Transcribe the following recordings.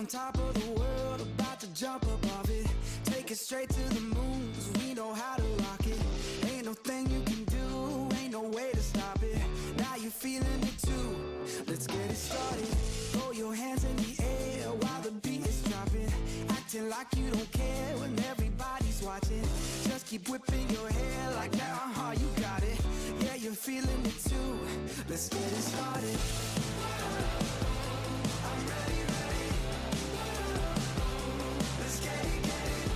on top of the world, about to jump above it. Take it straight to the moon, 'cause we know how to rock it. Ain't no thing you can do, ain't no way to stop it. Now you're feeling it too, let's get it started. Throw your hands in the air while the beat is dropping. Acting like you don't care when everybody's watching. Just keep whipping your hair like that, you got it. Yeah, you're feeling it too, let's get it started. I'm ready, ready. Let's get it, get it.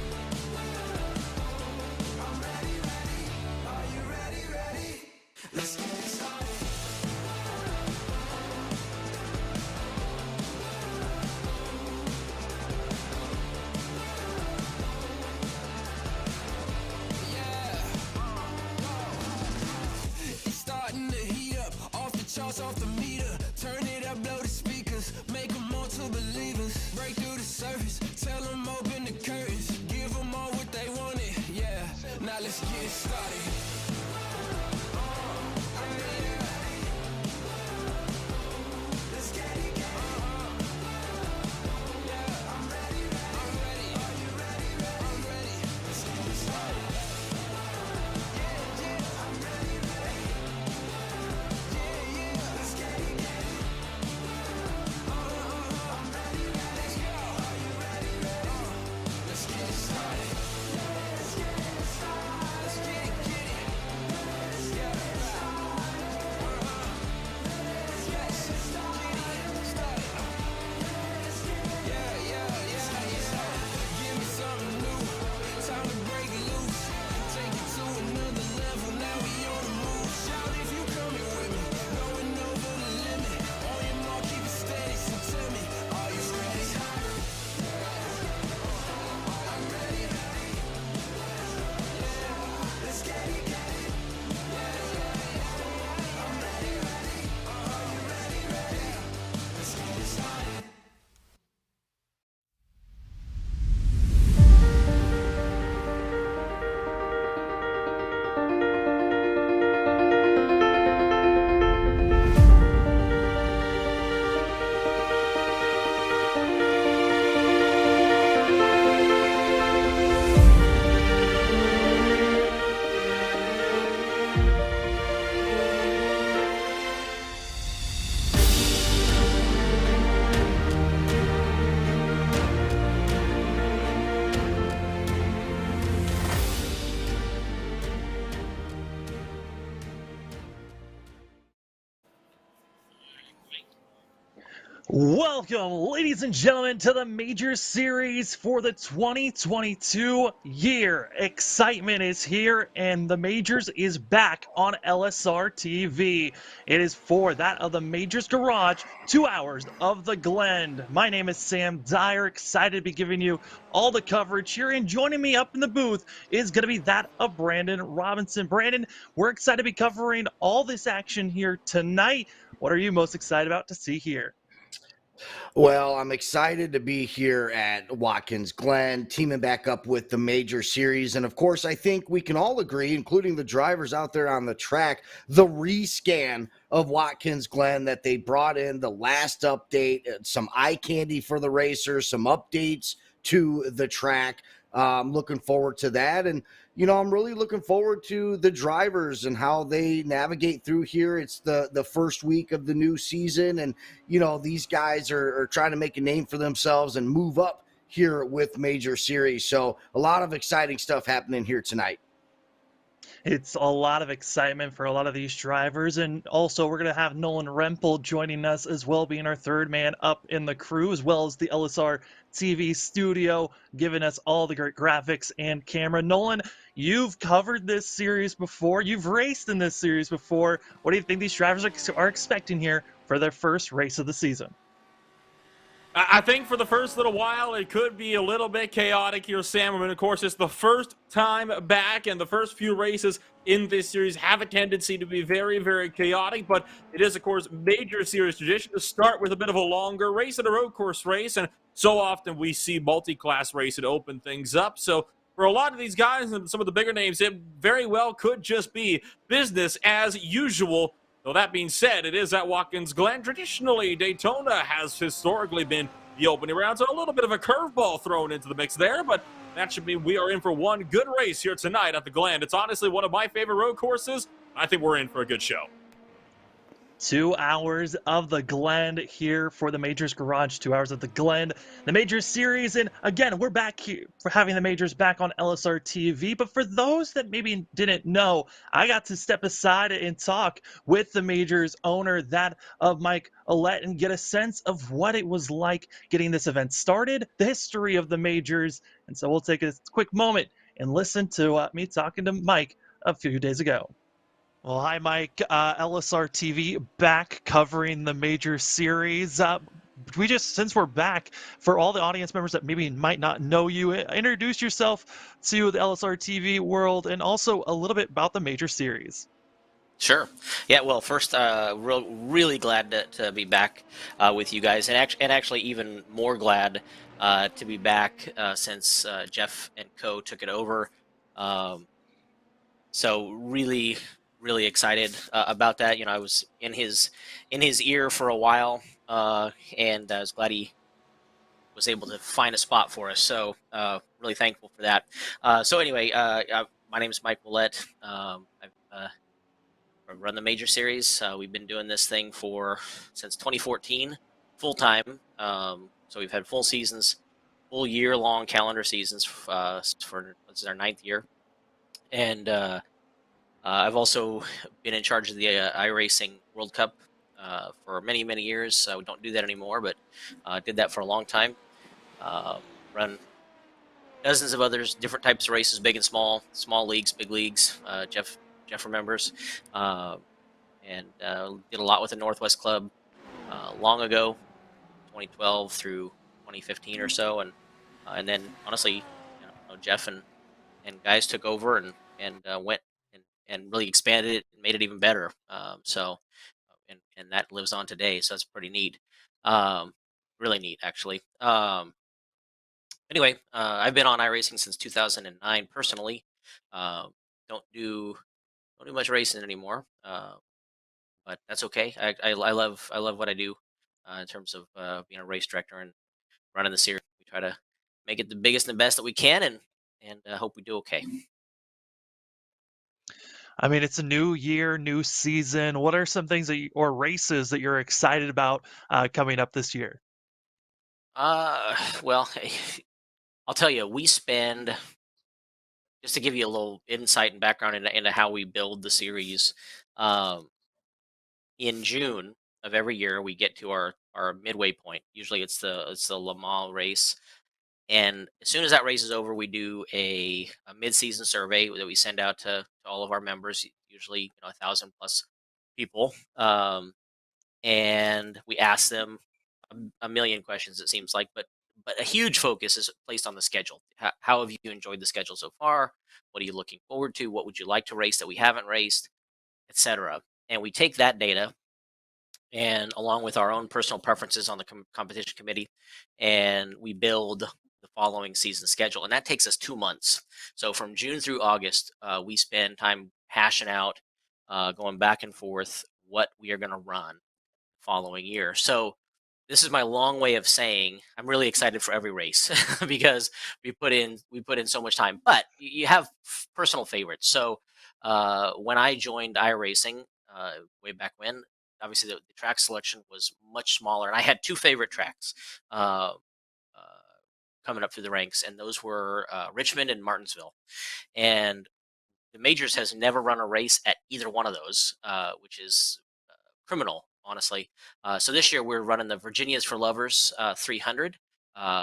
I'm ready, ready. Are you ready, ready? Let's get it started. Charts off the meter, turn it up, blow the speakers, make them all to believers. Break through the surface, tell them open the curtains, give them all what they wanted, yeah. Now let's get started. Let's get it, get it. Yeah, I'm ready, ready. I'm ready. Are you ready, ready? I'm ready. Let's get it started. Yeah, yeah, I'm ready, ready. Let's get it, get it. I'm ready, ready. Let's go. Are you ready, ready? Let's get it started. Let's get it started. Let's get it, get it. Let's get it started. Let's get it started. Yeah, yeah, yeah, yeah. Give me something new. Time to break loose. Take it to another level. Now we on the move. Shout if you coming with me. Going over the limit. On your mark, keep it steady. So tell me, are you ready? I'm ready, ready. Let's get it, get it. I'm ready, ready. Are you ready, ready? Let's get it started. Welcome, ladies and gentlemen, to the Major Series for the 2022 year. Excitement is here, and the Majors is back on LSRTV. It is for that of the Majors Garage, 2 hours of the Glen. My name is Sam Dyer, excited to be giving you all the coverage here, and joining me up in the booth is going to be that of Brandon Robinson. Brandon, we're excited to be covering all this action here tonight. What are you most excited about to see here? Well, I'm excited to be here at Watkins Glen, teaming back up with the Major Series. And of course, I think we can all agree, including the drivers out there on the track, the rescan of Watkins Glen that they brought in, the last update, some eye candy for the racers, some updates to the track. I'm looking forward to that. And, you know, I'm really looking forward to the drivers and how they navigate through here. It's the first week of the new season. And, you know, these guys are trying to make a name for themselves and move up here with Major Series. So a lot of exciting stuff happening here tonight. It's a lot of excitement for a lot of these drivers, and also we're going to have Nolan Rempel joining us as well, being our third man up in the crew, as well as the LSR TV studio, giving us all the great graphics and camera. Nolan, you've covered this series before. You've raced in this series before. What do you think these drivers are expecting here for their first race of the season? I think for the first little while, it could be a little bit chaotic here, Sam. I mean, of course, it's the first time back, and the first few races in this series have a tendency to be very, very chaotic, but it is, of course, Major Series tradition to start with a bit of a longer race and a road course race, and so often we see multi-class race and open things up. So for a lot of these guys and some of the bigger names, it very well could just be business as usual. Though that being said, it is at Watkins Glen. Traditionally, Daytona has historically been the opening round. So a little bit of a curveball thrown into the mix there, but that should mean we are in for one good race here tonight at the Glen. It's honestly one of my favorite road courses. I think we're in for a good show. 2 hours of the Glen here for the Majors Garage, 2 hours of the Glen, the Majors Series. And again, we're back here for having the Majors back on LSRTV. But for those that maybe didn't know, I got to step aside and talk with the Majors owner, that of Mike Willett, and get a sense of what it was like getting this event started, the history of the Majors. And so we'll take a quick moment and listen to me talking to Mike a few days ago. Well, hi, Mike. LSR TV back covering the Major Series. Since we're back, for all the audience members that maybe might not know you, introduce yourself to the LSR TV world and also a little bit about the Major Series. Sure. Yeah. Well, first, really glad to be back with you guys, and actually even more glad to be back since Jeff and Co took it over. So really excited about that. You know, I was in his ear for a while, and I was glad he was able to find a spot for us. So really thankful for that. So anyway, my name is Mike Willett. I've run the Major Series. We've been doing this thing since 2014, full time. So we've had full seasons, full year-long calendar seasons for this is our 9th year, and I've also been in charge of the iRacing World Cup for many years. We don't do that anymore, but did that for a long time. Run dozens of others, different types of races, big and small leagues, big leagues. Jeff remembers, and did a lot with the Northwest Club long ago, 2012 through 2015 or so, and then honestly, Jeff and guys took over and went and really expanded it and made it even better. And that lives on today. So it's pretty neat. Really neat, actually. Anyway, I've been on iRacing since 2009 personally. Don't do much racing anymore, but that's okay. I love what I do in terms of being a race director and running the series. We try to make it the biggest and the best that we can, and hope we do okay. I mean, it's a new year, new season. What are some things or races that you're excited about coming up this year? Well, I'll tell you, we spend, just to give you a little insight and background into how we build the series. In June of every year, we get to our midway point. Usually, it's the Le Mans race. And as soon as that race is over, we do a mid-season survey that we send out to all of our members, usually 1,000 plus people, and we ask them a million questions. It seems like, but a huge focus is placed on the schedule. How have you enjoyed the schedule so far? What are you looking forward to? What would you like to race that we haven't raced, etc. And we take that data, and along with our own personal preferences on the competition committee, and we build the following season schedule, and that takes us 2 months. So from June through August, we spend time hashing out, going back and forth, what we are going to run the following year. So this is my long way of saying I'm really excited for every race because we put in so much time. But you have personal favorites. So when I joined iRacing way back when, obviously the track selection was much smaller, and I had 2 favorite tracks coming up through the ranks, and those were Richmond and Martinsville. And the Majors has never run a race at either one of those, which is criminal, honestly. So this year we're running the Virginia's for Lovers 300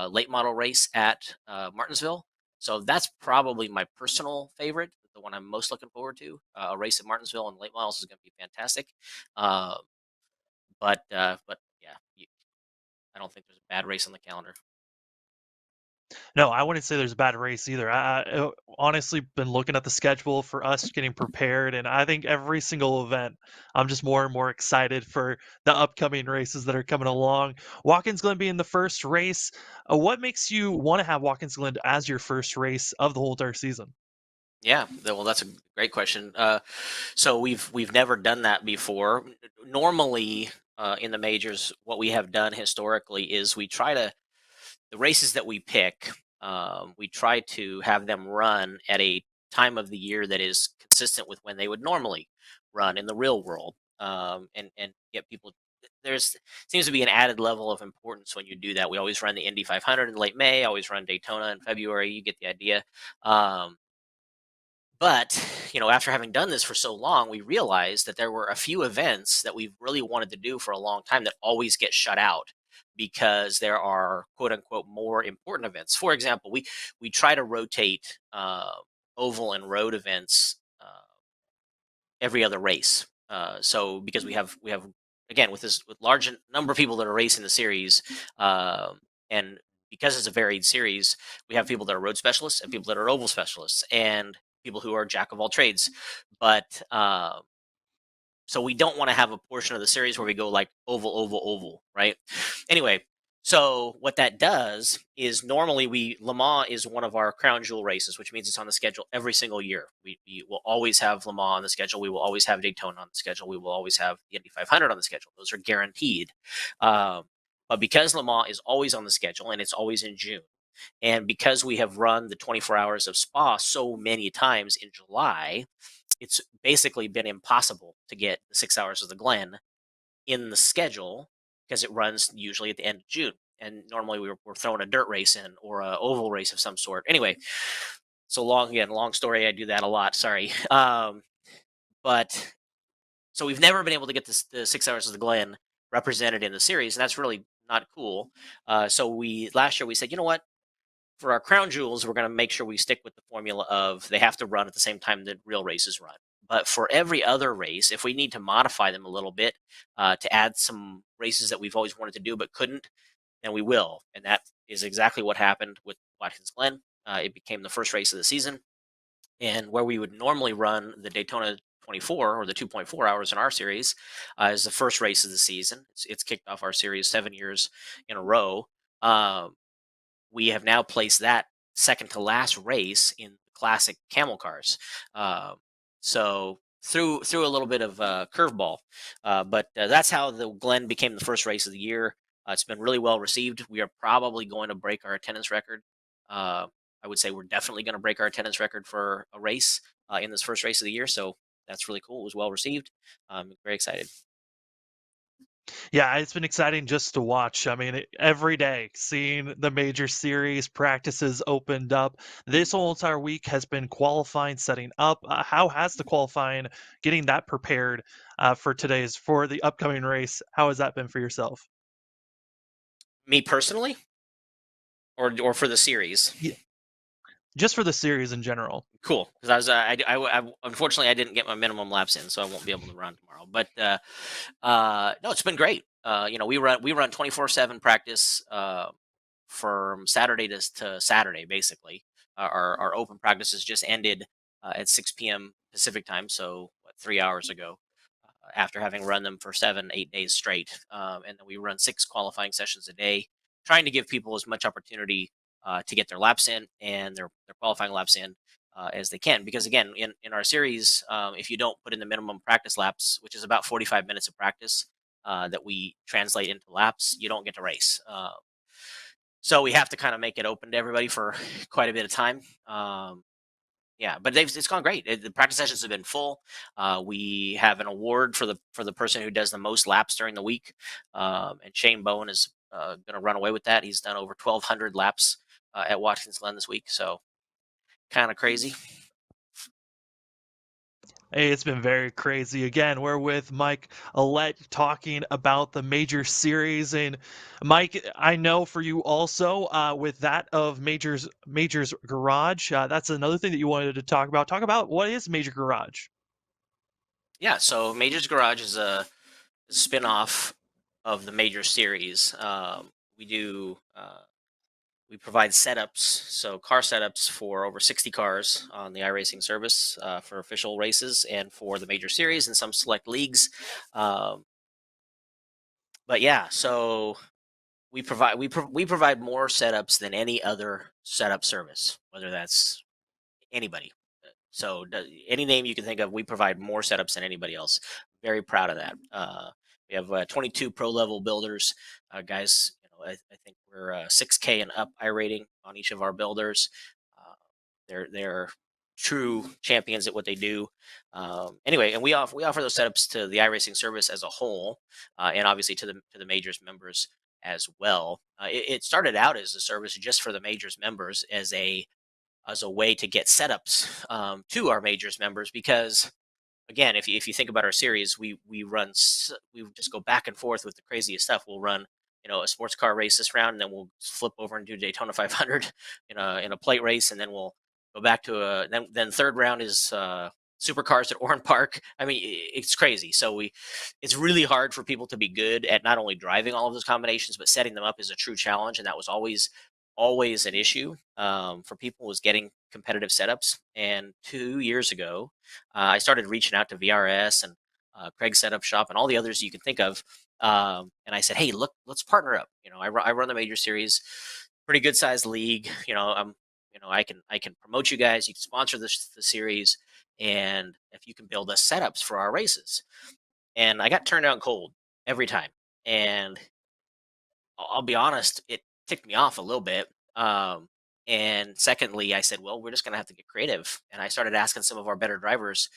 late model race at Martinsville. So that's probably my personal favorite, the one I'm most looking forward to. A race at Martinsville and late models is going to be fantastic. But yeah, I don't think there's a bad race on the calendar. No, I wouldn't say there's a bad race either. I honestly been looking at the schedule for us getting prepared, and I think every single event, I'm just more and more excited for the upcoming races that are coming along. Watkins Glen being the first race, what makes you want to have Watkins Glen as your first race of the whole entire season? Yeah, well, that's a great question. So we've never done that before. Normally, in the majors, what we have done historically is we try to the races that we pick, we try to have them run at a time of the year that is consistent with when they would normally run in the real world, and get people. There's seems to be an added level of importance when you do that. We always run the Indy 500 in late May. Always run Daytona in February. You get the idea. Um, but, after having done this for so long, we realized that there were a few events that we really wanted to do for a long time that always get shut out because there are quote unquote more important events. For example, we try to rotate oval and road events every other race. So because we have again with large number of people that are racing the series, and because it's a varied series, we have people that are road specialists and people that are oval specialists and people who are jack of all trades. But so we don't want to have a portion of the series where we go like oval, oval, oval, right? Anyway, so what that does is normally Le Mans is one of our crown jewel races, which means it's on the schedule every single year. We will always have Le Mans on the schedule. We will always have Daytona on the schedule. We will always have the Indy 500 on the schedule. Those are guaranteed. But because Le Mans is always on the schedule and it's always in June, and because we have run the 24 hours of Spa so many times in July, it's basically been impossible to get the 6 hours of the Glen in the schedule because it runs usually at the end of June. And normally we're throwing a dirt race in or a oval race of some sort. Anyway, so long story. I do that a lot. Sorry. But so we've never been able to get the 6 hours of the Glen represented in the series, and that's really not cool. So last year we said, you know what? For our crown jewels, we're going to make sure we stick with the formula of they have to run at the same time that real races run. But for every other race, if we need to modify them a little bit to add some races that we've always wanted to do but couldn't, then we will. And that is exactly what happened with Watkins Glen. It became the first race of the season. And where we would normally run the Daytona 24 or the 2.4 hours in our series is the first race of the season. It's kicked off our series 7 years in a row. We have now placed that second to last race in the classic camel cars. So through a little bit of curveball, but that's how the Glen became the first race of the year. It's been really well received. We are probably going to break our attendance record. I would say we're definitely going to break our attendance record for a race in this first race of the year. So that's really cool. It was well received. I'm very excited. Yeah, it's been exciting just to watch. I mean, every day seeing the major series practices opened up. This whole entire week has been qualifying, setting up. How has the qualifying, getting that prepared for the upcoming race? How has that been for yourself? Me personally, or for the series? Yeah, just for the series in general. Cool, because I unfortunately I didn't get my minimum laps in, so I won't be able to run tomorrow. But no, it's been great. We run 24/7 practice from Saturday to Saturday, basically. Our open practices just ended at 6 p.m. Pacific time, so 3 hours ago. After having run them for 7-8 days straight, and then we run 6 qualifying sessions a day, trying to give people as much opportunity to get their laps in and their qualifying laps in as they can. Because again, in our series, if you don't put in the minimum practice laps, which is about 45 minutes of practice that we translate into laps, you don't get to race. So we have to kind of make it open to everybody for quite a bit of time. Yeah, but it's gone great. The practice sessions have been full. We have an award for the person who does the most laps during the week, and Shane Bowen is going to run away with that. He's done over 1,200 laps at Watkins Glen this week, so kind of crazy. Hey, it's been very crazy. Again, we're with Mike Willett talking about the major series. And Mike, I know for you also, with that of Majors Garage, that's another thing that you wanted to talk about. Talk about what is Major Garage? Yeah, so Majors Garage is a spin-off of the Major series. We do we provide setups, so car setups for over 60 cars on the iRacing service for official races and for the Major series and some select leagues. But yeah, so we provide more setups than any other setup service, whether that's anybody. So any name you can think of, we provide more setups than anybody else. Very proud of that. We have 22 pro level builders, guys, I think we're 6K and up I rating on each of our builders. Uh, they're true champions at what they do. Anyway, and we offer those setups to the iRacing service as a whole, and obviously to the majors members as well. It started out as a service just for the majors members as a way to get setups to our majors members, because again, if you think about our series, we just go back and forth with the craziest stuff. We'll run a sports car race this round, and then we'll flip over and do Daytona 500 in a plate race, and then we'll go back to then third round is supercars at Oran Park. I mean, it's crazy. So it's really hard for people to be good at not only driving all of those combinations, but setting them up is a true challenge, and that was always an issue for people, was getting competitive setups. And 2 years ago, I started reaching out to VRS and Craig's Setup Shop and all the others you can think of. And I said, hey, look, let's partner up. I run the major series, pretty good sized league. I can promote you guys. You can sponsor the series, and if you can build us setups for our races. And I got turned down cold every time. And I'll be honest, it ticked me off a little bit. And secondly, I said, well, we're just going to have to get creative. And I started asking some of our better drivers,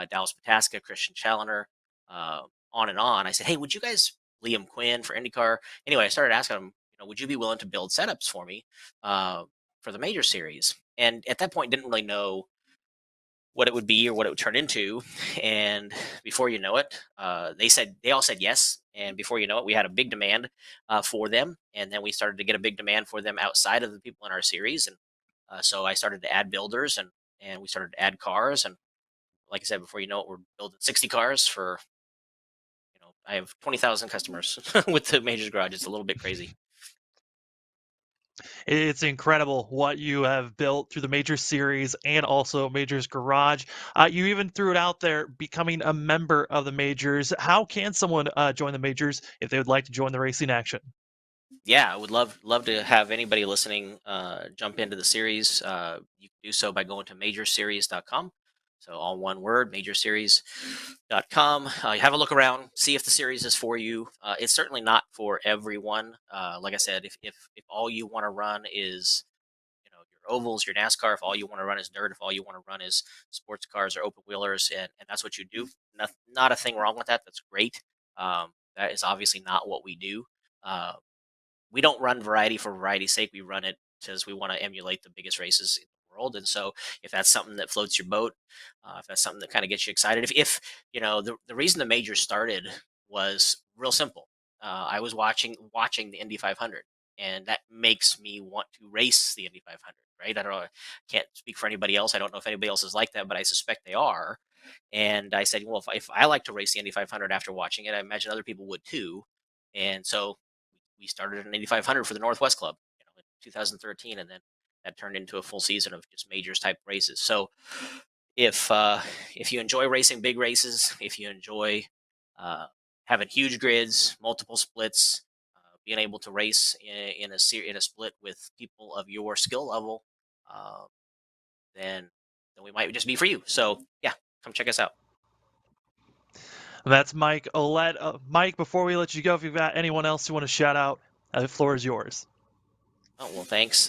Dallas Pataska, Christian Challoner, on and on. I said, hey, would you guys, Liam Quinn for IndyCar? Anyway, I started asking them, would you be willing to build setups for me for the major series? And at that point, didn't really know what it would be or what it would turn into. And before you know it, they all said yes. And before you know it, we had a big demand for them. And then we started to get a big demand for them outside of the people in our series. And so I started to add builders, and we started to add cars. And like I said, before you know it, we're building 60 cars for, I have 20,000 customers with the Majors Garage. It's a little bit crazy. It's incredible what you have built through the Major Series and also Majors Garage. You even threw it out there, becoming a member of the Majors. How can someone join the Majors if they would like to join the racing action? Yeah, I would love to have anybody listening jump into the series. You can do so by going to majorseries.com. So all one word, majorseries.com. Have a look around, see if the series is for you. It's certainly not for everyone. Like I said, if all you want to run is your ovals, your NASCAR, if all you want to run is dirt, if all you want to run is sports cars or open wheelers, and that's what you do, not a thing wrong with that. That's great. That is obviously not what we do. We don't run variety for variety's sake. We run it because we want to emulate the biggest races in the world. And so if that's something that floats your boat, if that's something that kind of gets you excited, if the reason the major started was real simple. I was watching the Indy 500, and that makes me want to race the Indy 500, right? I don't know. I can't speak for anybody else. I don't know if anybody else is like that, but I suspect they are. And I said, well, if I like to race the Indy 500 after watching it, I imagine other people would too. And so we started an 8,500 for the Northwest Club, in 2013, and then that turned into a full season of just majors type races. So if you enjoy racing big races, if you enjoy having huge grids, multiple splits, being able to race in a split with people of your skill level, uh, then we might just be for you. So yeah, come check us out. That's Mike Willett. Mike, before we let you go, if you've got anyone else you want to shout out, the floor is yours. Oh, well, thanks.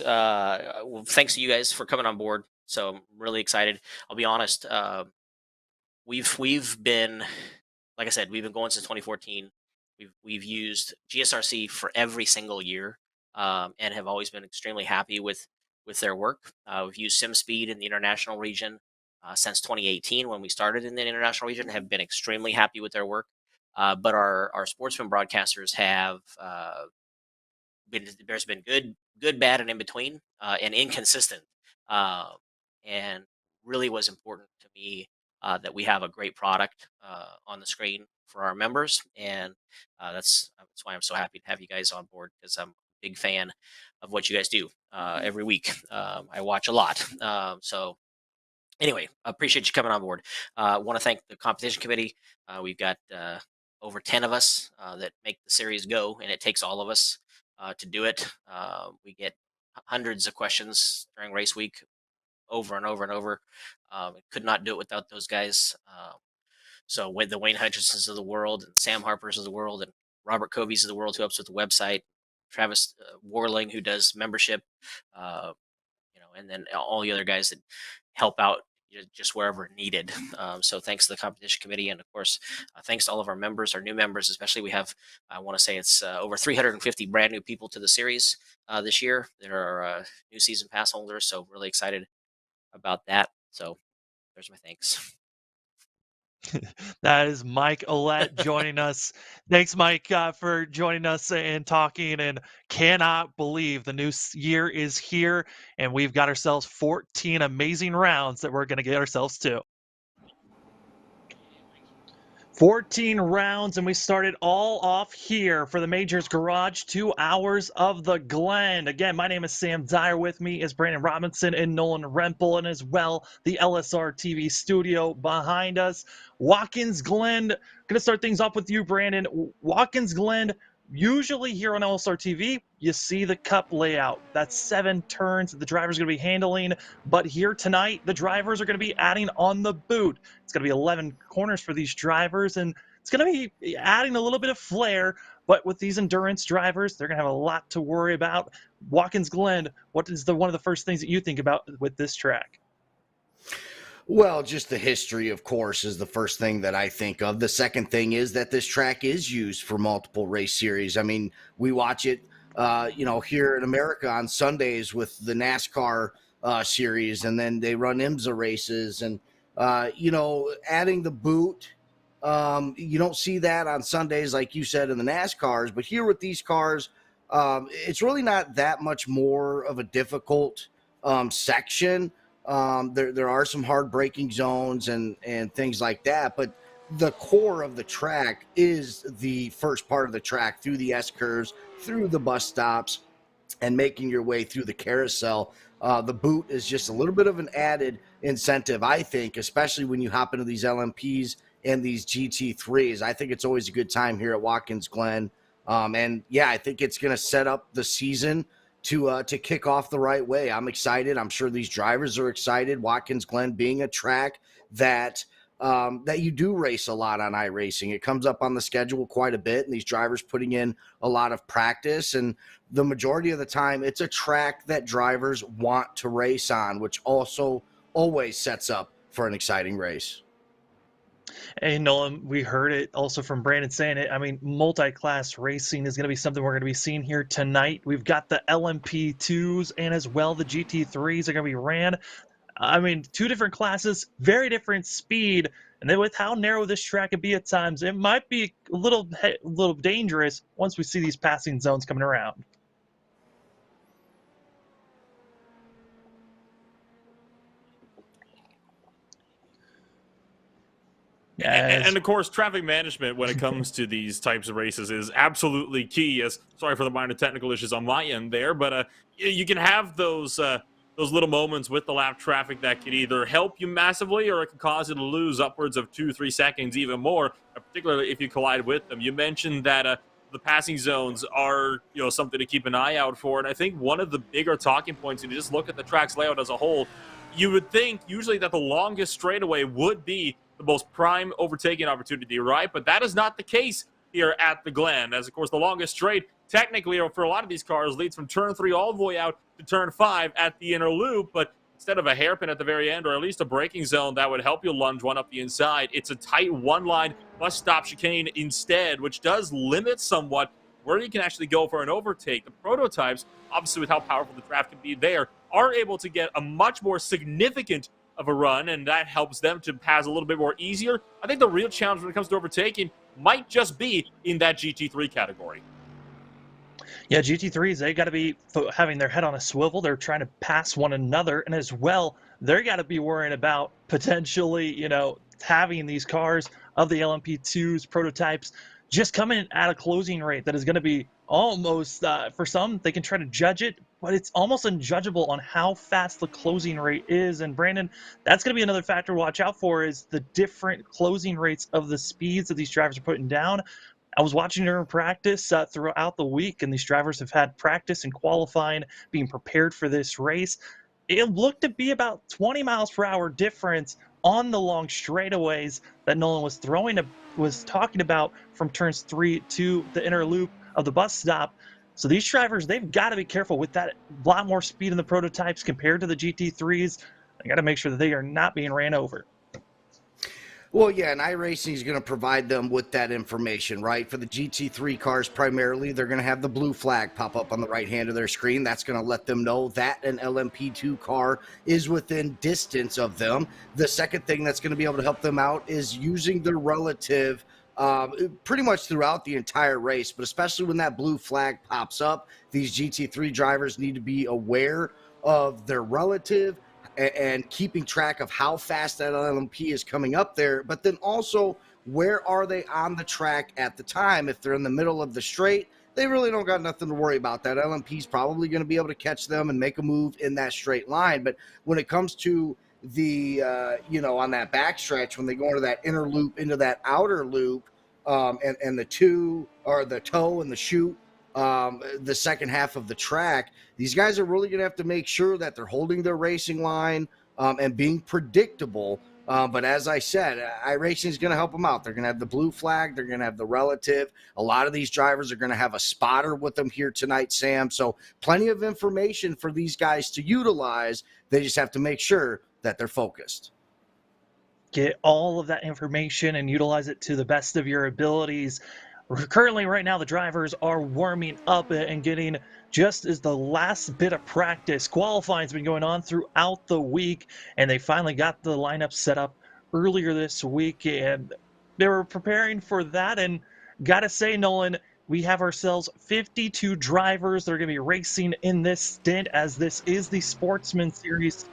Thanks to you guys for coming on board. So I'm really excited. I'll be honest. We've been, like I said, we've been going since 2014. We've used GSRC for every single year, and have always been extremely happy with their work. We've used SimSpeed in the international region since 2018 when we started in the international region. Have been extremely happy with their work. But our Sportsman broadcasters have there's been good, bad, and in between, and inconsistent. Uh, and really was important to me that we have a great product on the screen for our members, and that's why I'm so happy to have you guys on board, because I'm a big fan of what you guys do every week. I watch a lot, so. Anyway, I appreciate you coming on board. I want to thank the competition committee. We've got over 10 of us that make the series go, and it takes all of us to do it. We get hundreds of questions during race week, over and over and over. Could not do it without those guys. So with the Wayne Hutchinsons of the world, and Sam Harper's of the world, and Robert Covey's of the world, who helps with the website, Travis Warling, who does membership, and then all the other guys that help out just wherever needed. So thanks to the competition committee, and of course, thanks to all of our members, our new members, especially. We have, I want to say it's over 350 brand new people to the series this year. There are new season pass holders, so really excited about that. So there's my thanks. That is Mike Willett joining us. Thanks, Mike, for joining us and talking. And cannot believe the new year is here, and we've got ourselves 14 amazing rounds that we're going to get ourselves to. 14 rounds, and we started all off here for the Majors Garage, 2 hours of the Glen. Again, my name is Sam Dyer. With me is Brandon Robinson and Nolan Rempel, and as well the LSRTV studio behind us. Watkins Glen, going to start things off with you, Brandon. Watkins Glen, usually here on LSRTV, you see the cup layout. That's 7 turns that the driver's going to be handling. But here tonight, the drivers are going to be adding on the boot. It's going to be 11 corners for these drivers, and it's going to be adding a little bit of flair. But with these endurance drivers, they're going to have a lot to worry about. Watkins Glen, what is one of the first things that you think about with this track? Well, just the history, of course, is the first thing that I think of. The second thing is that this track is used for multiple race series. I mean, we watch it, here in America on Sundays with the NASCAR series, and then they run IMSA races. And, adding the boot, you don't see that on Sundays, like you said, in the NASCARs. But here with these cars, it's really not that much more of a difficult section. There are some hard braking zones and things like that, but the core of the track is the first part of the track through the S-curves, through the bus stops, and making your way through the carousel. The boot is just a little bit of an added incentive, I think, especially when you hop into these LMPs and these GT3s. I think it's always a good time here at Watkins Glen. I think it's going to set up the season to kick off the right way. I'm excited. I'm sure these drivers are excited. Watkins Glen being a track that you do race a lot on iRacing. It comes up on the schedule quite a bit, and these drivers putting in a lot of practice. And the majority of the time, it's a track that drivers want to race on, which also always sets up for an exciting race. Hey, Nolan, we heard it also from Brandon saying it. I mean, multi-class racing is going to be something we're going to be seeing here tonight. We've got the LMP2s and as well the GT3s are going to be ran. I mean, 2 different classes, very different speed. And then with how narrow this track can be at times, it might be a little dangerous once we see these passing zones coming around. And of course, traffic management when it comes to these types of races is absolutely key. Sorry for the minor technical issues on my end there, but you can have those little moments with the lap traffic that can either help you massively or it can cause you to lose upwards of 2-3 seconds even more, particularly if you collide with them. You mentioned that the passing zones are something to keep an eye out for, and I think one of the bigger talking points, if you just look at the track's layout as a whole, you would think usually that the longest straightaway would be the most prime overtaking opportunity, right? But that is not the case here at the Glen, as of course the longest straight technically for a lot of these cars leads from turn 3 all the way out to turn 5 at the inner loop, but instead of a hairpin at the very end, or at least a braking zone that would help you lunge one up the inside, it's a tight one-line bus stop chicane instead, which does limit somewhat where you can actually go for an overtake. The prototypes, obviously with how powerful the draft can be there, are able to get a much more significant of a run, and that helps them to pass a little bit more easier. I think the real challenge when it comes to overtaking might just be in that GT3 category. Yeah, GT3s, they got to be having their head on a swivel. They're trying to pass one another, and as well, they got to be worrying about potentially, having these cars of the LMP2s prototypes just coming at a closing rate that is going to be almost, for some, they can try to judge it, but it's almost unjudgeable on how fast the closing rate is. And Brandon, that's going to be another factor to watch out for, is the different closing rates of the speeds that these drivers are putting down. I was watching during practice throughout the week, and these drivers have had practice and qualifying, being prepared for this race. It looked to be about 20 miles per hour difference on the long straightaways that Nolan was talking about from turns 3 to the inner loop of the bus stop. So these drivers, they've got to be careful with that lot more speed in the prototypes compared to the GT3s. They got to make sure that they are not being ran over. Well, yeah, and iRacing is going to provide them with that information, right? For the GT3 cars primarily, they're going to have the blue flag pop up on the right hand of their screen. That's going to let them know that an LMP2 car is within distance of them. The second thing that's going to be able to help them out is using their relative pretty much throughout the entire race, but especially when that blue flag pops up, these GT3 drivers need to be aware of their relative and keeping track of how fast that LMP is coming up there, but then also where are they on the track at the time. If they're in the middle of the straight, they really don't got nothing to worry about. That LMP is probably going to be able to catch them and make a move in that straight line. But when it comes to the, on that backstretch, when they go into that inner loop, into that outer loop, and the toe and the chute, the second half of the track, these guys are really going to have to make sure that they're holding their racing line and being predictable. But as I said, iRacing is going to help them out. They're going to have the blue flag. They're going to have the relative. A lot of these drivers are going to have a spotter with them here tonight, Sam. So plenty of information for these guys to utilize. They just have to make sure that they're focused. Get all of that information and utilize it to the best of your abilities. Currently, right now, the drivers are warming up and getting just as the last bit of practice. Qualifying's been going on throughout the week, and they finally got the lineup set up earlier this week, and they were preparing for that. And gotta say, Nolan, we have ourselves 52 drivers that are going to be racing in this stint, as this is the Sportsman Series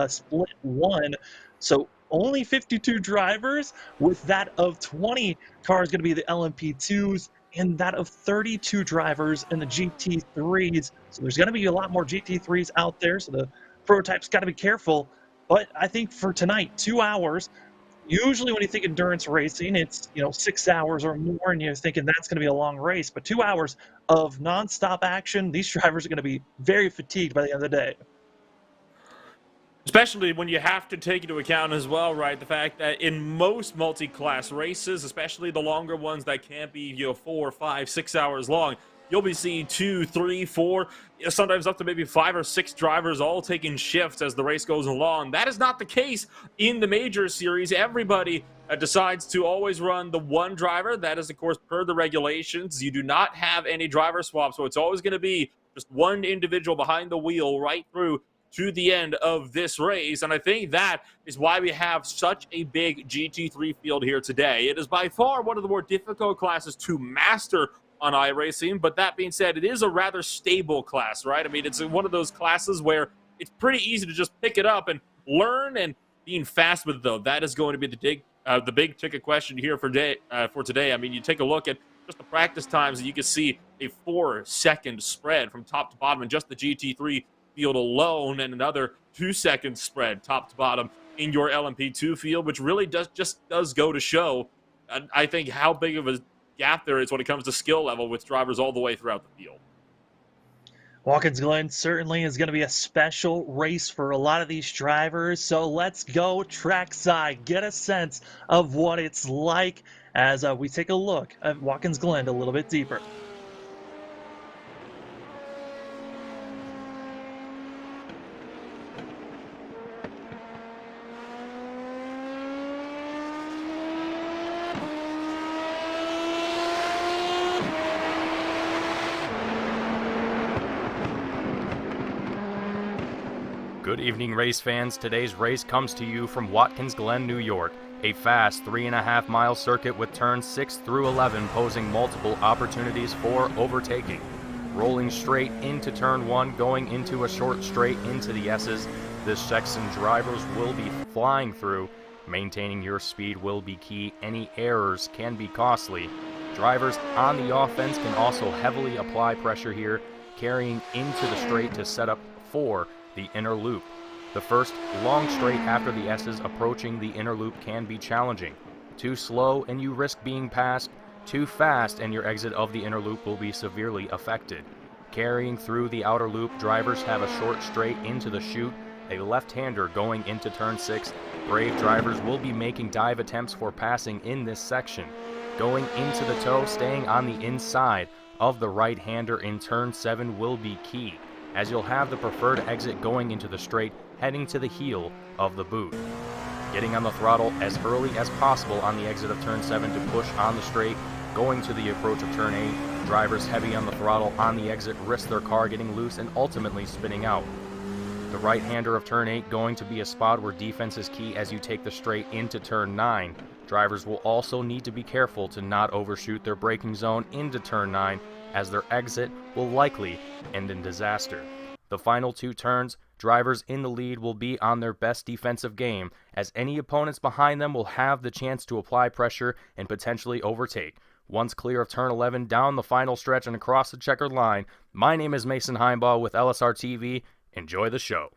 Split 1. So only 52 drivers, with that of 20 cars going to be the LMP2s and that of 32 drivers in the GT3s. So there's going to be a lot more GT3s out there, so the prototypes got to be careful. But I think for tonight, 2 hours, usually when you think endurance racing, it's 6 hours or more, and you're thinking that's going to be a long race. But 2 hours of nonstop action, these drivers are going to be very fatigued by the end of the day. Especially when you have to take into account as well, right, the fact that in most multi-class races, especially the longer ones that can't be 4, 5, 6 hours long, you'll be seeing 2, 3, 4, sometimes up to maybe 5 or 6 drivers all taking shifts as the race goes along. That is not the case in the major series. Everybody decides to always run the one driver. That is, of course, per the regulations. You do not have any driver swap, so it's always going to be just one individual behind the wheel right through to the end of this race. And I think that is why we have such a big GT3 field here today. It is by far one of the more difficult classes to master on iRacing, but that being said, it is a rather stable class, right? I mean, it's one of those classes where it's pretty easy to just pick it up and learn, and being fast with it, though, that is going to be the big ticket question here for today. I mean, you take a look at just the practice times, and you can see a 4-second spread from top to bottom in just the GT3 field alone, and another 2-second spread top to bottom in your LMP2 field, which really does go to show, I think, how big of a gap there is when it comes to skill level with drivers all the way throughout the field. Watkins Glen certainly is going to be a special race for a lot of these drivers, so let's go trackside, get a sense of what it's like as we take a look at Watkins Glen a little bit deeper. Good evening, race fans. Today's race comes to you from Watkins Glen, New York, a fast 3.5-mile circuit with turns 6 through 11 posing multiple opportunities for overtaking. Rolling straight into turn 1, going into a short straight into the S's, this section drivers will be flying through. Maintaining your speed will be key. Any errors can be costly. Drivers on the offense can also heavily apply pressure here, carrying into the straight to set up for the inner loop. The first long straight after the S's approaching the inner loop can be challenging. Too slow and you risk being passed. Too fast and your exit of the inner loop will be severely affected. Carrying through the outer loop, drivers have a short straight into the chute, a left-hander going into turn 6. Brave drivers will be making dive attempts for passing in this section. Going into the toe, staying on the inside of the right-hander in turn 7 will be key, as you'll have the preferred exit going into the straight, heading to the heel of the boot. Getting on the throttle as early as possible on the exit of turn 7 to push on the straight, going to the approach of turn 8, drivers heavy on the throttle on the exit risk their car getting loose and ultimately spinning out. The right-hander of turn 8 going to be a spot where defense is key as you take the straight into turn 9. Drivers will also need to be careful to not overshoot their braking zone into turn 9, as their exit will likely end in disaster. The final 2 turns, drivers in the lead will be on their best defensive game, as any opponents behind them will have the chance to apply pressure and potentially overtake. Once clear of turn 11, down the final stretch and across the checkered line, my name is Mason Heimbaugh with LSRTV. Enjoy the show.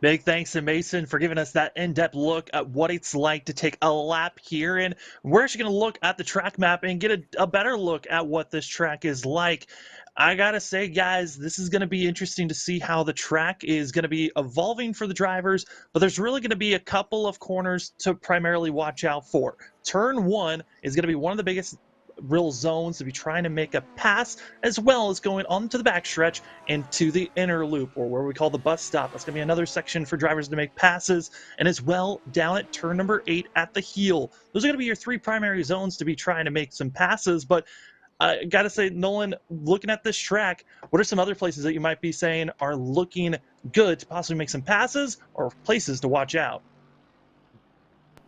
Big thanks to Mason for giving us that in-depth look at what it's like to take a lap here. And we're actually going to look at the track map and get a better look at what this track is like. I got to say, guys, this is going to be interesting to see how the track is going to be evolving for the drivers, but there's really going to be a couple of corners to primarily watch out for. Turn 1 is going to be one of the biggest real zones to be trying to make a pass, as well as going onto the backstretch into the inner loop, or where we call the bus stop. That's going to be another section for drivers to make passes, and as well down at turn number 8 at the heel. Those are going to be your 3 primary zones to be trying to make some passes. But I gotta say, Nolan, looking at this track, what are some other places that you might be saying are looking good to possibly make some passes, or places to watch out?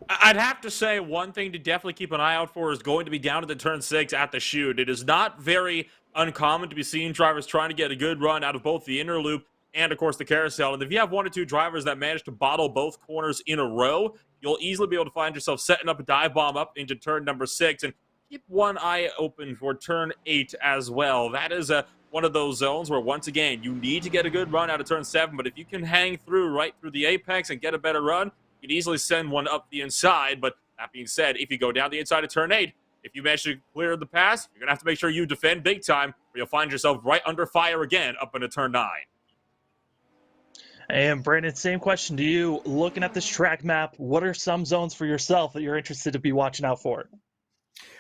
I'd have to say one thing to definitely keep an eye out for is going to be down to the turn 6 at the chute. It is not very uncommon to be seeing drivers trying to get a good run out of both the inner loop and, of course, the carousel. And if you have 1 or 2 drivers that manage to bottle both corners in a row, you'll easily be able to find yourself setting up a dive bomb up into turn number 6. And keep one eye open for turn 8 as well. That is one of those zones where, once again, you need to get a good run out of turn 7. But if you can hang through right through the apex and get a better run, you can easily send one up the inside. But that being said, if you go down the inside of turn 8, if you manage to clear the pass, you're going to have to make sure you defend big time, or you'll find yourself right under fire again up into turn 9. And Brandon, same question to you. Looking at this track map, what are some zones for yourself that you're interested to be watching out for?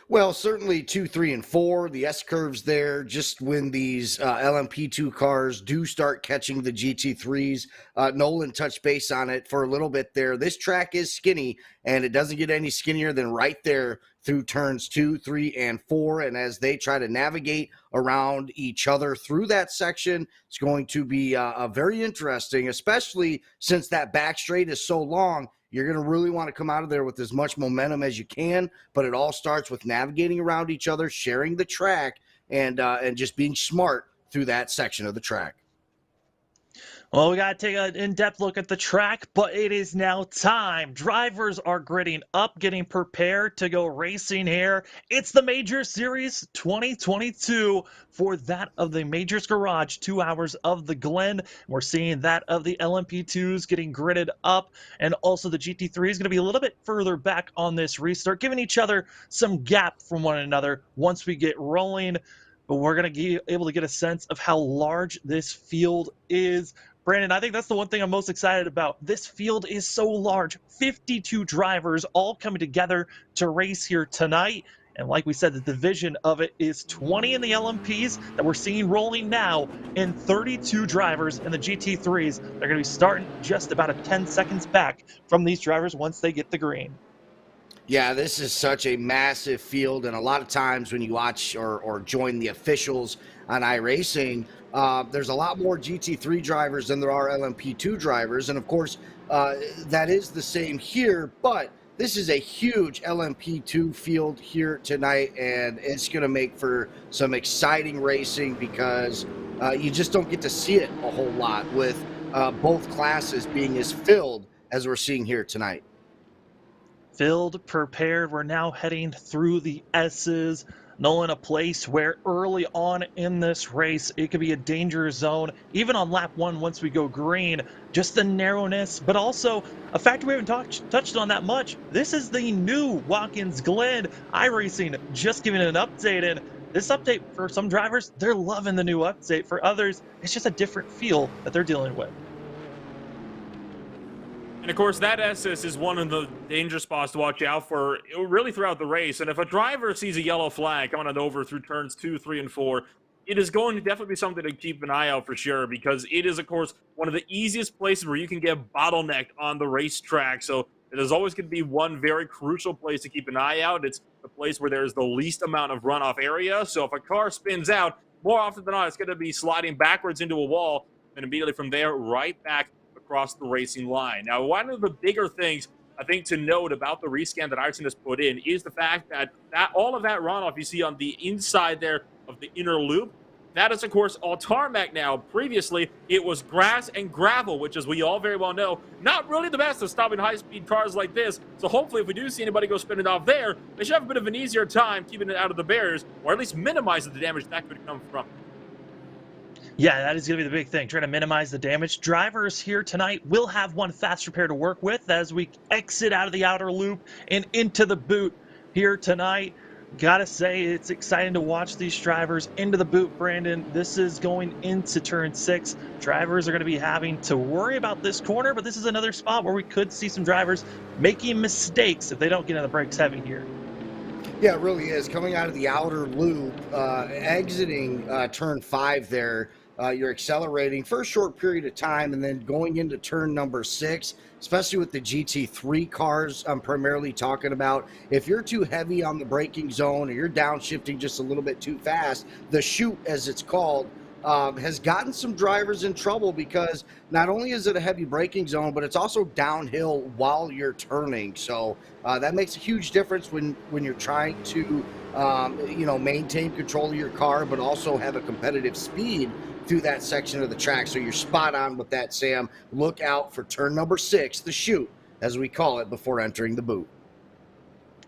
Well, certainly 2, 3, and 4, the S-curves there, just when these LMP2 cars do start catching the GT3s. Nolan touched base on it for a little bit there. This track is skinny, and it doesn't get any skinnier than right there through turns 2, 3, and 4. And as they try to navigate around each other through that section, it's going to be very interesting, especially since that back straight is so long. You're going to really want to come out of there with as much momentum as you can, but it all starts with navigating around each other, sharing the track, and just being smart through that section of the track. Well, we got to take an in-depth look at the track, but it is now time. Drivers are gritting up, getting prepared to go racing here. It's the Major Series 2022 for that of the Majors Garage, 2 hours of the Glen. We're seeing that of the LMP2s getting gritted up, and also the GT3 is going to be a little bit further back on this restart, giving each other some gap from one another once we get rolling. But we're going to be able to get a sense of how large this field is. Brandon, I think that's the one thing I'm most excited about. This field is so large. 52 drivers all coming together to race here tonight. And like we said, the division of it is 20 in the LMPs that we're seeing rolling now, and 32 drivers in the GT3s. They're going to be starting just about 10 seconds back from these drivers once they get the green. Yeah, this is such a massive field, and a lot of times when you watch or join the officials on iRacing, there's a lot more GT3 drivers than there are LMP2 drivers, and of course, that is the same here, but this is a huge LMP2 field here tonight, and it's going to make for some exciting racing because you just don't get to see it a whole lot with both classes being as filled as we're seeing here tonight. Filled, prepared. We're now heading through the S's. Nolan, a place where early on in this race, it could be a danger zone, even on lap 1 once we go green. Just the narrowness, but also a factor we haven't touched on that much. This is the new Watkins Glen iRacing, just giving it an update. And this update, for some drivers, they're loving the new update. For others, it's just a different feel that they're dealing with. And of course, that SS is one of the danger spots to watch out for really throughout the race. And if a driver sees a yellow flag coming on over through turns 2, 3, and 4, it is going to definitely be something to keep an eye out for sure, because it is, of course, one of the easiest places where you can get bottlenecked on the racetrack. So it is always going to be one very crucial place to keep an eye out. It's the place where there's the least amount of runoff area. So if a car spins out, more often than not, it's going to be sliding backwards into a wall, and immediately from there, right back across the racing line. Now, one of the bigger things I think to note about the rescan that Iverson has put in is the fact that all of that runoff you see on the inside there of the inner loop, that is, of course, all tarmac now. Previously, it was grass and gravel, which, as we all very well know, not really the best at stopping high-speed cars like this. So hopefully, if we do see anybody go spinning off there, they should have a bit of an easier time keeping it out of the barriers, or at least minimizing the damage that could come from it. Yeah, that is going to be the big thing, trying to minimize the damage. Drivers here tonight will have one fast repair to work with as we exit out of the outer loop and into the boot here tonight. Gotta say, it's exciting to watch these drivers into the boot, Brandon. This is going into turn 6. Drivers are going to be having to worry about this corner, but this is another spot where we could see some drivers making mistakes if they don't get on the brakes heavy here. Yeah, it really is. Coming out of the outer loop, exiting turn 5 there, you're accelerating for a short period of time, and then going into turn number 6, especially with the GT3 cars I'm primarily talking about, if you're too heavy on the braking zone or you're downshifting just a little bit too fast, the chute, as it's called, has gotten some drivers in trouble, because not only is it a heavy braking zone, but it's also downhill while you're turning. So that makes a huge difference when you're trying to maintain control of your car, but also have a competitive speed through that section of the track. So you're spot on with that, Sam. Look out for turn number 6, the chute, as we call it, before entering the boot.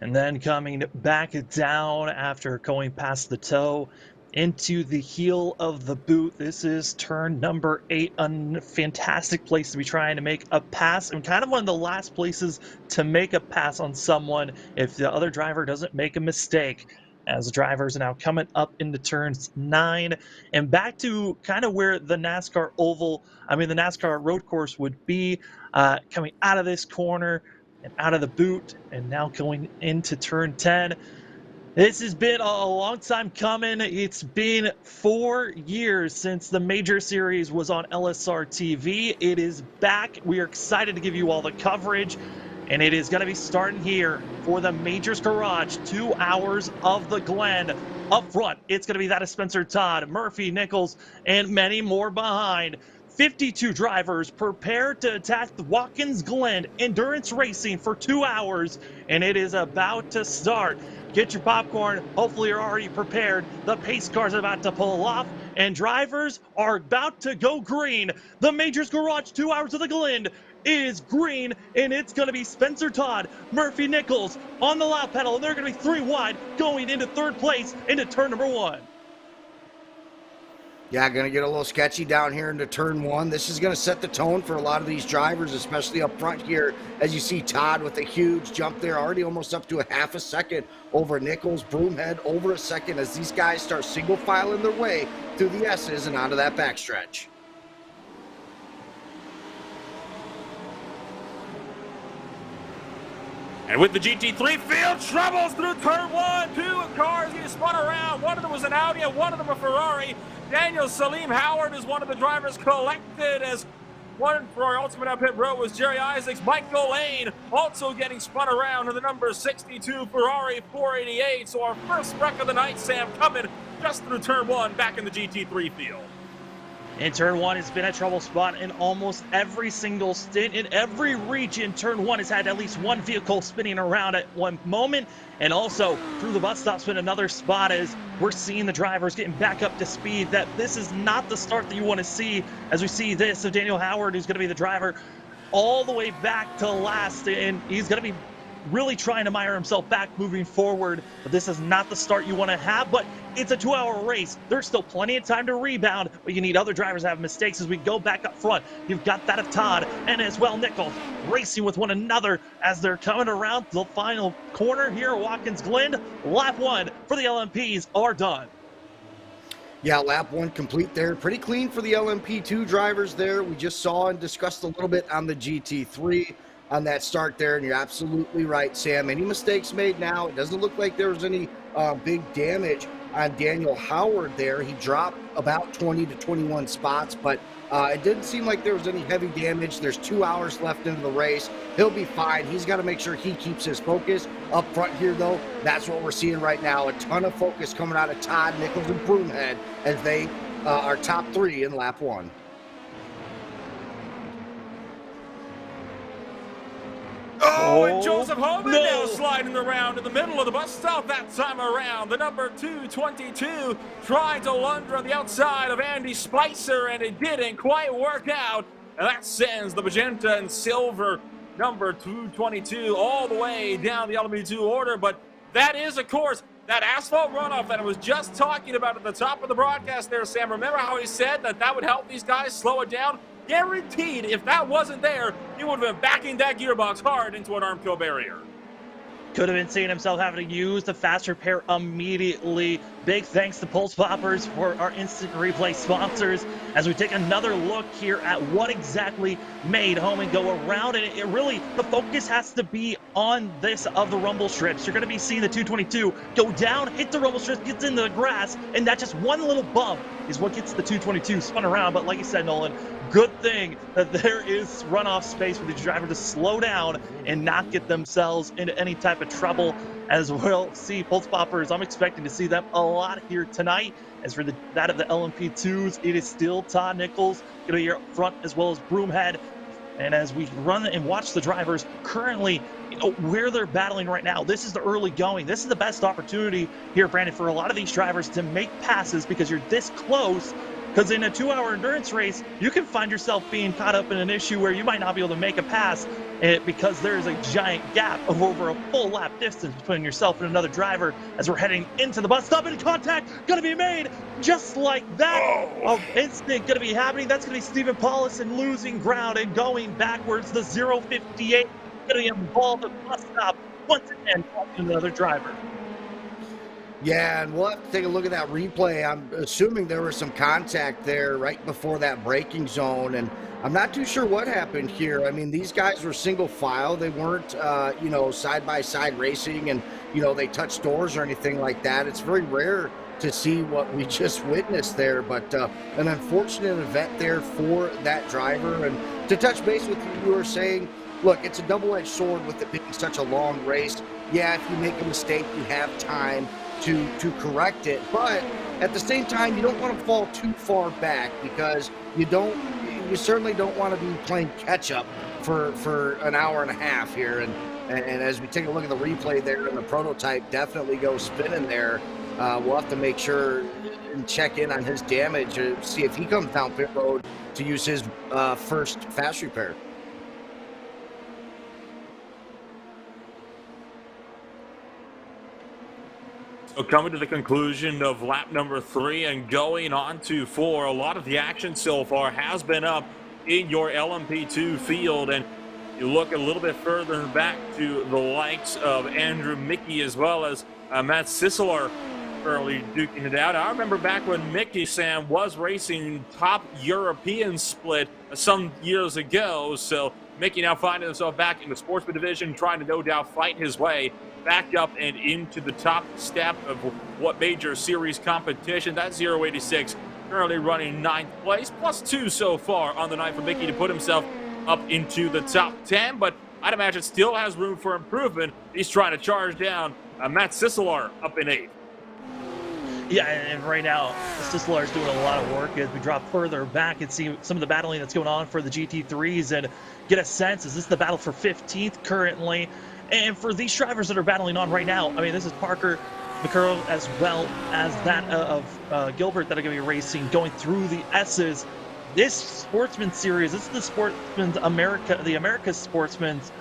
And then coming back down after going past the toe into the heel of the boot. This is turn number 8, a fantastic place to be trying to make a pass, and kind of one of the last places to make a pass on someone if the other driver doesn't make a mistake, as the drivers are now coming up into turns 9 and back to kind of where the NASCAR the NASCAR road course would be, coming out of this corner and out of the boot, and now going into turn 10. This has been a long time coming. It's been 4 years since the Major Series was on LSRTV. It is back. We are excited to give you all the coverage, and it is going to be starting here for the Majors Garage, 2 hours of the Glen. Up front, it's going to be that of Spencer Todd, Murphy Nichols, and many more behind. 52 drivers prepared to attack the Watkins Glen Endurance Racing for 2 hours, and it is about to start. Get your popcorn. Hopefully you're already prepared. The pace car's about to pull off, and drivers are about to go green. The Majors Garage 2 hours of the Glen is green, and it's going to be Spencer Todd, Murphy Nichols on the lap pedal, and they're going to be 3 wide going into 3rd place into turn number 1. Yeah, going to get a little sketchy down here into turn 1. This is going to set the tone for a lot of these drivers, especially up front here, as you see Todd with a huge jump there, already almost up to a half a second over Nichols, Broomhead over a second, as these guys start single filing their way through the S's and onto that backstretch. And with the GT3 field, troubles through turn 1. 2 cars getting spun around. One of them was an Audi and one of them a Ferrari. Daniel Salim Howard is one of the drivers collected, as one for our ultimate up pit row was Jerry Isaacs. Michael Lane also getting spun around in the number 62 Ferrari 488. So our first wreck of the night, Sam, coming just through turn 1 back in the GT3 field. And turn 1 has been a trouble spot in almost every single stint. In every region, turn 1 has had at least one vehicle spinning around at one moment. And also, through the bus stop's been another spot as we're seeing the drivers getting back up to speed. That this is not the start that you want to see, as we see this of Daniel Howard, who's going to be the driver all the way back to last. And he's going to be really trying to mire himself back moving forward. But this is not the start you want to have, but it's a 2-hour race. There's still plenty of time to rebound, but you need other drivers to have mistakes as we go back up front. You've got that of Todd and as well Nichols racing with one another as they're coming around the final corner here at Watkins Glen. Lap 1 for the LMPs are done. Yeah, lap 1 complete there. Pretty clean for the LMP2 drivers there. We just saw and discussed a little bit on the GT3 on that start there, and you're absolutely right, Sam. Any mistakes made now? It doesn't look like there was any big damage on Daniel Howard there. He dropped about 20 to 21 spots, but it didn't seem like there was any heavy damage. There's 2 hours left into the race. He'll be fine. He's got to make sure he keeps his focus up front here, though. That's what we're seeing right now. A ton of focus coming out of Todd, Nichols, and Broomhead as they are top 3 in lap 1. Oh, and Joseph Homan now sliding around in the middle of the bus stop that time around. The number 222 trying to lunge on the outside of Andy Spicer, and it didn't quite work out. And that sends the magenta and silver number 222 all the way down the LMP2 order. But that is, of course, that asphalt runoff that I was just talking about at the top of the broadcast there, Sam. Remember how he said that would help these guys slow it down? Guaranteed, if that wasn't there, he would have been backing that gearbox hard into an Armco barrier. Could have been seeing himself having to use the fast repair immediately. Big thanks to Pulse Poppers for our instant replay sponsors as we take another look here at what exactly made Homan go around. And it really, the focus has to be on this of the rumble strips. You're going to be seeing the 222 go down, hit the rumble strips, gets into the grass, and that just one little bump is what gets the 222 spun around. But like you said, Nolan, good thing that there is runoff space for the driver to slow down and not get themselves into any type of trouble. As we'll see Pulse Poppers, I'm expecting to see them a lot here tonight. As for that of the LMP2s, it is still Todd Nichols going to be here up front, as well as Broomhead. And as we run and watch the drivers currently, where they're battling right now, this is the early going. This is the best opportunity here, Brandon, for a lot of these drivers to make passes because you're this close. Because in a 2-hour endurance race, you can find yourself being caught up in an issue where you might not be able to make a pass because there is a giant gap of over a full lap distance between yourself and another driver. As we're heading into the bus stop, and contact going to be made just like that. Instant going to be happening. That's going to be Stephen Paulison losing ground and going backwards. The 058 going to be involved at the bus stop once again, watching another driver. Yeah, and we'll have to take a look at that replay. I'm assuming there was some contact there right before that braking zone, and I'm not too sure what happened here. I mean, these guys were single file. They weren't, side-by-side racing and, they touched doors or anything like that. It's very rare to see what we just witnessed there, but an unfortunate event there for that driver. And to touch base with you were saying, look, it's a double-edged sword with it being such a long race. Yeah, if you make a mistake, you have time to correct it, but at the same time, you don't want to fall too far back because you certainly don't want to be playing catch up for an hour and a half here. And as we take a look at the replay there, and the prototype definitely goes spinning there, we'll have to make sure and check in on his damage to see if he comes down pit road to use his first fast repair. So coming to the conclusion of lap number 3 and going on to 4, a lot of the action so far has been up in your LMP2 field. And you look a little bit further back to the likes of Andrew Mickey as well as Matt Sisseler early duking it out. I remember back when Mickey, Sam, was racing top European split some years ago. So Mickey now finding himself back in the Sportsman division, trying to no doubt fight his way back up and into the top step of what major series competition. That 086 currently running 9th place, +2 so far on the night for Mickey to put himself up into the top 10, but I'd imagine still has room for improvement. He's trying to charge down Matt Sisseler up in 8th. Yeah, and right now, Sisseler is doing a lot of work as we drop further back and see some of the battling that's going on for the GT3s and get a sense, is this the battle for 15th currently? And for these drivers that are battling on right now, I mean, this is Parker McCurl as well as that of Gilbert that are going to be racing, going through the S's. This Sportsman series, this is the Sportsman's the America's Sportsman's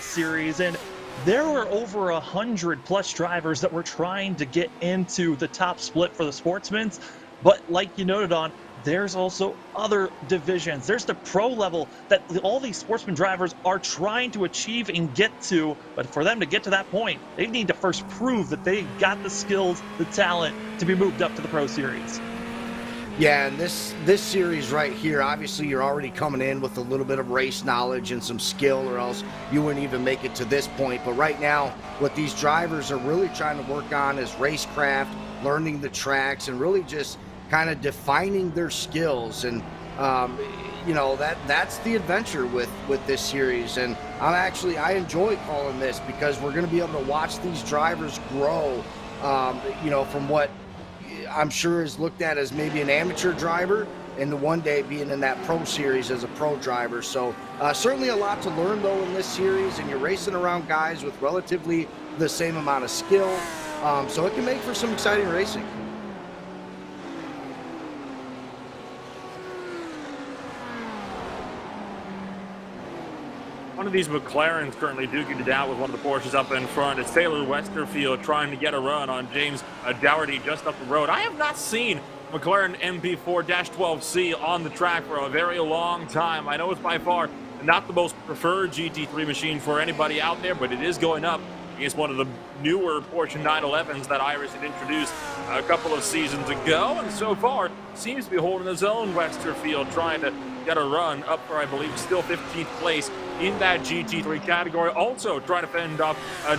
series, and there were over 100+ drivers that were trying to get into the top split for the Sportsman's. But like you noted on, there's also other divisions. There's the pro level that all these Sportsman drivers are trying to achieve and get to. But for them to get to that point, they need to first prove that they got the skills, the talent to be moved up to the Pro Series. Yeah, and this series right here, obviously you're already coming in with a little bit of race knowledge and some skill, or else you wouldn't even make it to this point. But right now, what these drivers are really trying to work on is racecraft, learning the tracks, and really just kind of defining their skills. And that's the adventure with this series. And I enjoy calling this because we're going to be able to watch these drivers grow. From what I'm sure is looked at as maybe an amateur driver, and the one day being in that pro series as a pro driver. So certainly a lot to learn though in this series, and you're racing around guys with relatively the same amount of skill. So it can make for some exciting racing. One of these McLarens currently duking it out with one of the Porsches up in front. It's Taylor Westerfield trying to get a run on James Dougherty just up the road. I have not seen McLaren MP4-12C on the track for a very long time. I know it's by far not the most preferred GT3 machine for anybody out there, but it is going up against one of the newer Porsche 911s that Iris had introduced a couple of seasons ago, and so far seems to be holding his own. Westerfield trying to get a run up for, I believe, still 15th place in that GT3 category. Also trying to fend off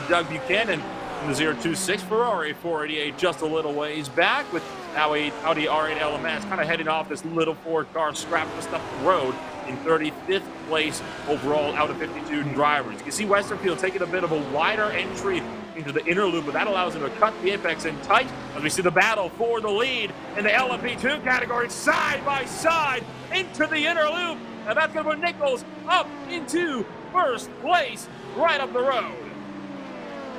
Doug Buchanan in the 026 Ferrari 488 just a little ways back, with now a Audi R8 LMS kind of heading off this little four-car scrap just up the road in 35th place overall out of 52 drivers. You can see Westerfield taking a bit of a wider entry into the inner loop, but that allows him to cut the apex in tight as we see the battle for the lead in the LMP2 category side by side into the inner loop. And that's going to put Nichols up into first place right up the road.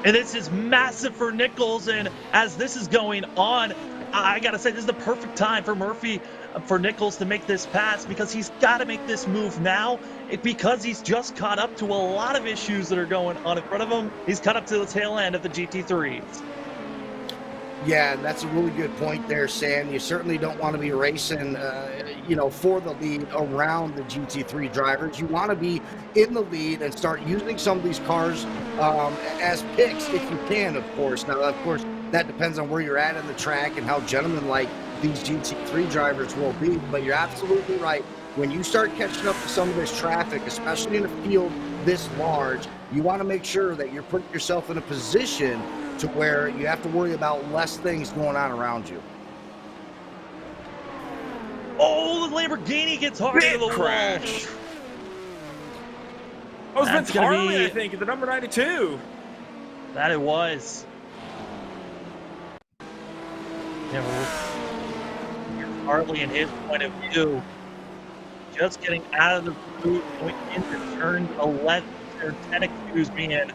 And this is massive for Nichols, and as this is going on, I gotta say, this is the perfect time for Nichols to make this pass, because he's got to make this move now, because he's just caught up to a lot of issues that are going on in front of him. He's caught up to the tail end of the GT3s. Yeah, and that's a really good point there, Sam. You certainly don't want to be racing, for the lead around the GT3 drivers. You want to be in the lead and start using some of these cars as picks if you can, of course. Now, of course, that depends on where you're at in the track and how gentlemanlike these GT3 drivers will be. But you're absolutely right. When you start catching up to some of this traffic, especially in a field this large, you want to make sure that you're putting yourself in a position to where you have to worry about less things going on around you. Oh, the Lamborghini gets hard into the crash. wall. That was That's Vince gonna Harley, be- I think, at the number 92. That it was. Harley, in his point of view, just getting out of the boot, going into turn 11 or 10, excuse me, and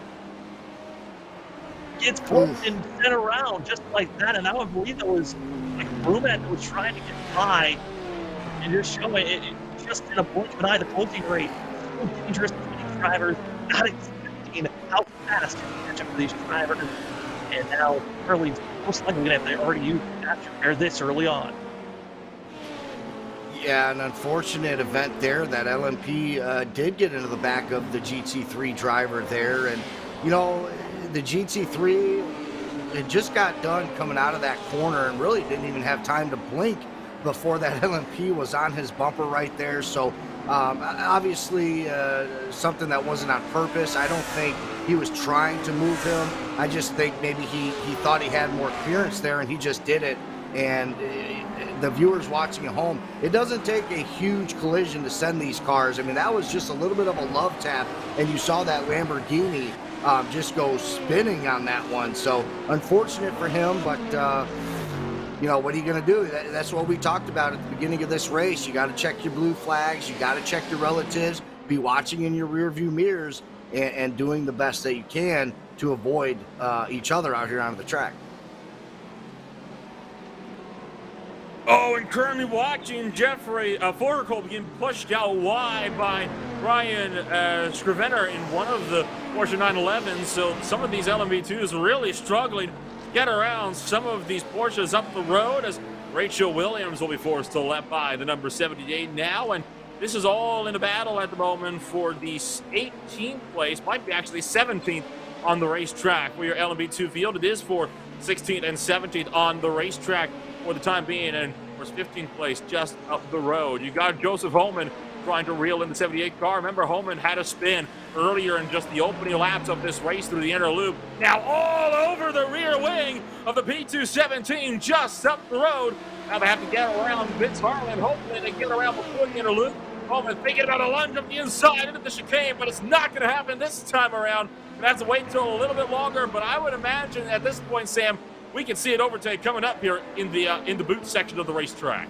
gets close and sent around just like that. And I would believe it was like Brumet was trying to get by, and just showing it just in a blink of an eye. The closing rate so dangerous for these drivers, not expecting how fast you can catch up to these drivers. And now Harley's most likely going to have to already use capture pair this early on. Yeah, an unfortunate event there that LMP did get into the back of the GT3 driver there. And, the GT3, it just got done coming out of that corner and really didn't even have time to blink before that LMP was on his bumper right there. So obviously something that wasn't on purpose. I don't think he was trying to move him. I just think maybe he thought he had more clearance there and he just did it. And the viewers watching at home, it doesn't take a huge collision to send these cars. I mean, that was just a little bit of a love tap, and you saw that Lamborghini just go spinning on that one. So unfortunate for him, but what are you going to do? That's what we talked about at the beginning of this race. You got to check your blue flags. You got to check your relatives, be watching in your rear view mirrors, and doing the best that you can to avoid each other out here on the track. Oh, and currently watching Jeffrey Forgerkolb being pushed out wide by Ryan Scrivener in one of the Porsche 911s. So some of these LMP2s really struggling to get around some of these Porsches up the road, as Rachel Williams will be forced to let by the number 78 now. And this is all in a battle at the moment for the 18th place, might be actually 17th on the racetrack for your LMP2 field. It is for 16th and 17th on the racetrack for the time being. And course, 15th place just up the road. You got Joseph Homan trying to reel in the 78 car. Remember, Homan had a spin earlier in just the opening laps of this race through the inner loop. Now all over the rear wing of the P217 just up the road. Now they have to get around Vince Harlan. Hopefully they get around before the inner loop. Homan thinking about a lunge up the inside into the chicane, but it's not going to happen this time around. Gonna have to wait until a little bit longer, but I would imagine at this point, Sam, we can see an overtake coming up here in the boot section of the racetrack.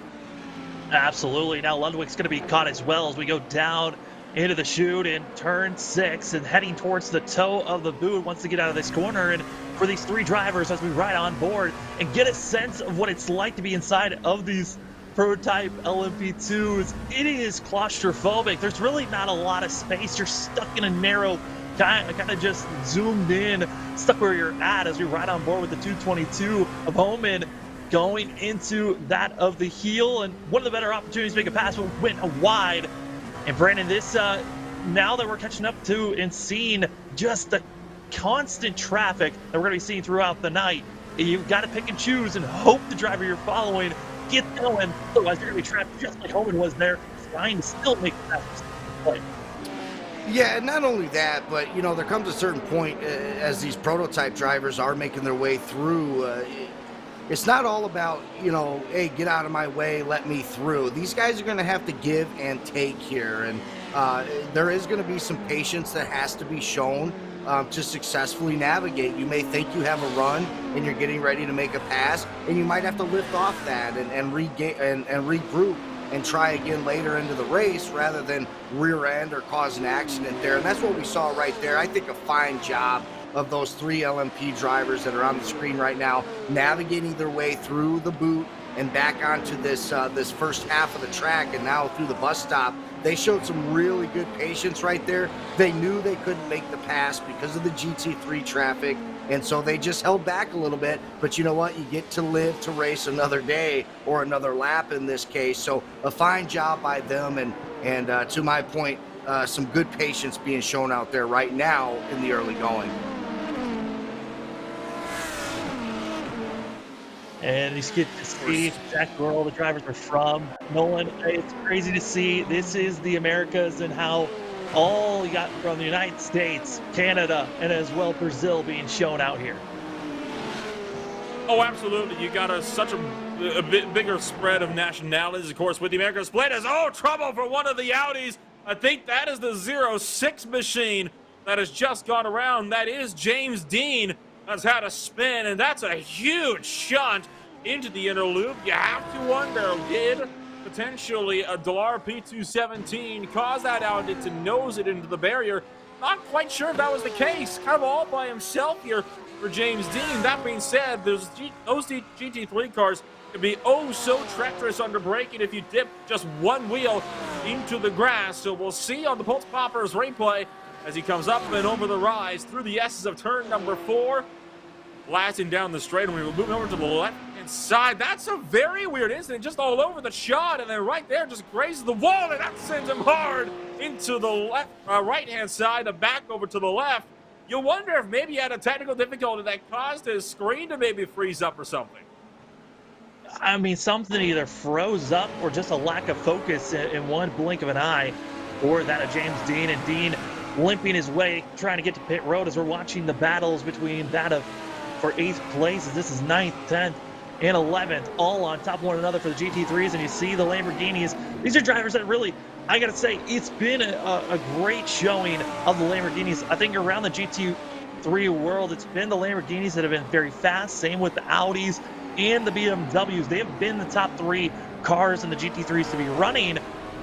Absolutely. Now Lundwick's going to be caught as well as we go down into the chute in turn 6 and heading towards the toe of the boot once they get out of this corner. And for these 3 drivers, as we ride on board and get a sense of what it's like to be inside of these prototype LMP2s, it is claustrophobic. There's really not a lot of space. You're stuck in a narrow, kind of just zoomed in, stuck where you're at as we ride on board with the 222 of Homan going into that of the heel. And one of the better opportunities to make a pass went wide. And Brandon, this now that we're catching up to and seeing just the constant traffic that we're going to be seeing throughout the night, you've got to pick and choose and hope the driver you're following gets going. Otherwise, you're going to be trapped just like Homan was there, trying to still make the pass. Yeah, not only that, but, you know, there comes a certain point as these prototype drivers are making their way through. It's not all about, you know, hey, get out of my way, let me through. These guys are going to have to give and take here, and there is going to be some patience that has to be shown to successfully navigate. You may think you have a run and you're getting ready to make a pass, and you might have to lift off that and regroup and try again later into the race rather than rear end or cause an accident there. And that's what we saw right there. I think a fine job of those 3 LMP drivers that are on the screen right now, navigating their way through the boot and back onto this this first half of the track and now through the bus stop. They showed some really good patience right there. They knew they couldn't make the pass because of the GT3 traffic, and so they just held back a little bit. But you know what? You get to live to race another day or another lap in this case. So a fine job by them, and to my point, some good patience being shown out there right now in the early going. And you get to see exactly where all the drivers are from. Nolan, it's crazy to see. This is the Americas and how all you got from the United States, Canada, and as well Brazil being shown out here. Oh, absolutely. You got such a bit bigger spread of nationalities, of course, with the Americas split as, oh, trouble for one of the Audis. I think that is the 06 machine that has just gone around. That is James Dean. Has had a spin, and that's a huge shunt into the inner loop. You have to wonder, did potentially a Dallar P217 cause that Audi to nose it into the barrier? Not quite sure if that was the case. Kind of all by himself here for James Dean. That being said, those GT3 cars can be oh so treacherous under braking if you dip just one wheel into the grass. So we'll see on the Pulse Poppers replay as he comes up and over the rise through the S's of turn number 4. Blasting down the straight, and we will move over to the left-hand side. That's a very weird incident, just all over the shot, and then right there just grazes the wall, and that sends him hard into the right-hand side, and back over to the left. You wonder if maybe he had a technical difficulty that caused his screen to maybe freeze up or something. I mean, something either froze up or just a lack of focus in one blink of an eye, or that of James Dean, and Dean limping his way, trying to get to pit road as we're watching the battles between that of for 8th place. This is 9th, 10th, and 11th, all on top of one another for the GT3s, and you see the Lamborghinis. These are drivers that really, I gotta say, it's been a great showing of the Lamborghinis. I think around the GT3 world, it's been the Lamborghinis that have been very fast, same with the Audis and the BMWs. They have been the top 3 cars in the GT3s to be running,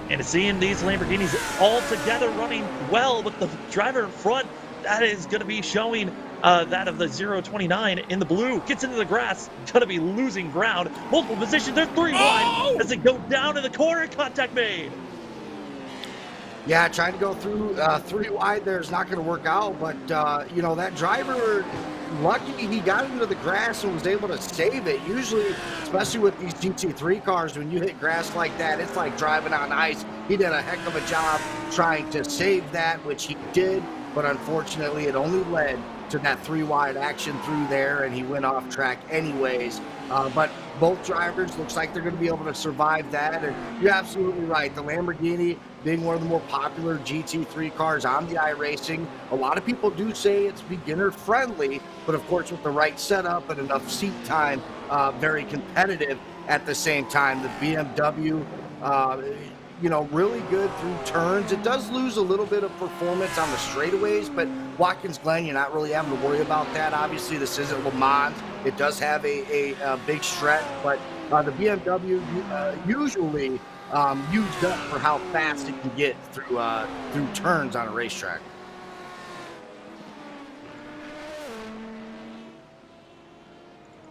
and seeing these Lamborghinis all together running well with the driver in front, that is going to be showing that of the 029 in the blue. Gets into the grass, going to be losing ground. Multiple positions, they're 3 wide as they go down in the corner. Contact made. Yeah, trying to go through 3 wide there is not going to work out, but, you know, that driver, lucky he got into the grass and was able to save it. Usually, especially with these GT3 cars, when you hit grass like that, it's like driving on ice. He did a heck of a job trying to save that, which he did, but unfortunately, it only led to that 3-wide action through there, and he went off track anyways. But both drivers looks like they're going to be able to survive that. And you're absolutely right. The Lamborghini being one of the more popular GT3 cars on the iRacing, a lot of people do say it's beginner friendly, but of course with the right setup and enough seat time, very competitive at the same time. The BMW, really good through turns. It does lose a little bit of performance on the straightaways, but Watkins Glen, you're not really having to worry about that. Obviously, this isn't Le Mans. It does have a big stretch, but the BMW usually used up for how fast it can get through turns on a racetrack.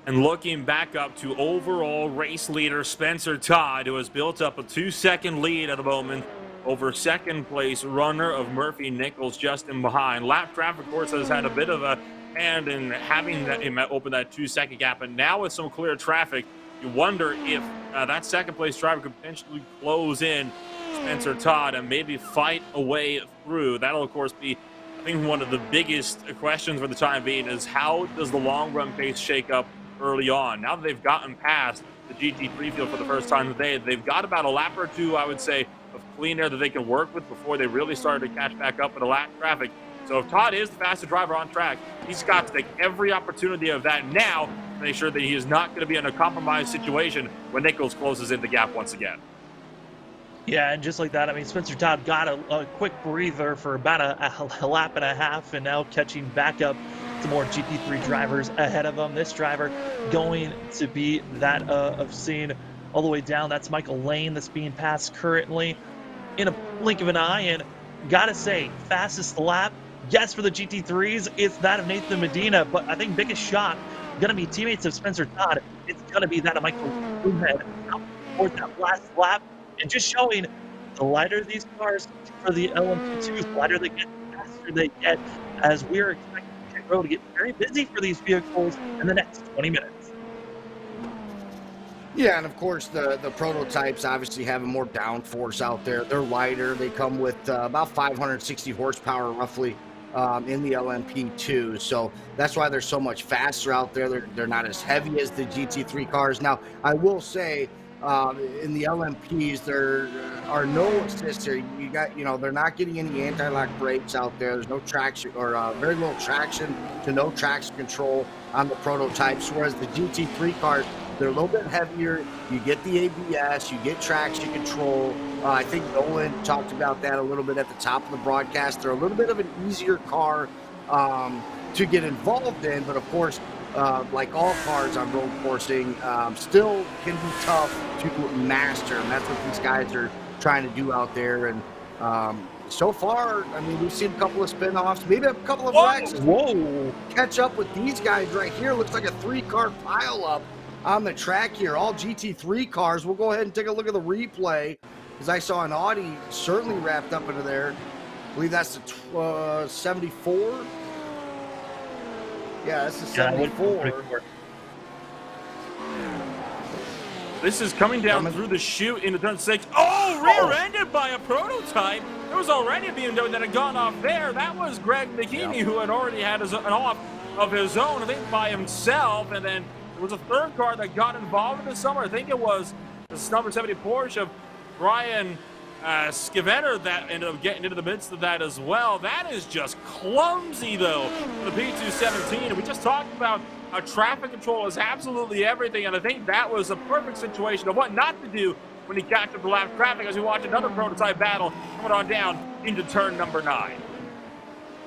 And looking back up to overall race leader Spencer Todd, who has built up a 2-second lead at the moment over second place runner of Murphy Nichols just in behind. Lap traffic, of course, has had a bit of a hand in having him open that 2-second gap, and now with some clear traffic, you wonder if that second place driver could potentially close in Spencer Todd and maybe fight a way through. That'll, of course, be, I think, one of the biggest questions for the time being is how does the long run pace shake up early on. Now that they've gotten past the GT3 field for the first time today, they've got about a lap or two, I would say, of clean air that they can work with before they really started to catch back up with the lap traffic. So if Todd is the fastest driver on track, he's got to take every opportunity of that now to make sure that he is not going to be in a compromised situation when Nichols closes in the gap once again. Yeah, and just like that, I mean, Spencer Todd got a quick breather for about a lap and a half, and now catching back up to more GT3 drivers ahead of him. This driver going to be that of seeing all the way down. That's Michael Lane that's being passed currently in a blink of an eye. And gotta say, fastest lap, yes, for the GT3s, it's that of Nathan Medina, but I think biggest shot gonna be teammates of Spencer Todd. It's gonna be that of Michael Willett out towards that last lap, and just showing the lighter these cars for the LMP2s, the lighter they get, the faster they get, as we're expecting road to get very busy for these vehicles in the next 20 minutes. Yeah, and of course the prototypes obviously have a more downforce out there. They're lighter. They come with about 560 horsepower roughly in the LMP2, so that's why they're so much faster out there. They're not as heavy as the GT3 cars. Now, I will say in the LMPs there are no assists here. You got, they're not getting any anti-lock brakes out there. There's no traction, or very little traction to no traction control on the prototypes, whereas the GT3 cars, they're a little bit heavier. You get the ABS, you get traction control. I think Nolan talked about that a little bit at the top of the broadcast. They're a little bit of an easier car to get involved in, but of course, like all cars on road coursing, still can be tough to master, and that's what these guys are trying to do out there. And so far, I mean, we've seen a couple of spin-offs, maybe a couple of wrecks. Whoa! Catch up with these guys right here. Looks like a 3-car pileup on the track here. All GT3 cars. We'll go ahead and take a look at the replay, because I saw an Audi certainly wrapped up into there. I believe that's the 74. Yeah, that's the 74. This is coming down through the chute into turn 6. Oh, rear-ended by a prototype. There was already a BMW that had gone off there. That was Greg McKinney, who had already had an off of his own, I think by himself. And then there was a third car that got involved in this summer. I think it was the number 70 Porsche of Brian Scavetter that ended up getting into the midst of that as well. That is just clumsy, though, for the P217. And we just talked about how traffic control is absolutely everything, and I think that was a perfect situation of what not to do when he got to the lap traffic, as we watch another prototype battle coming on down into turn number 9.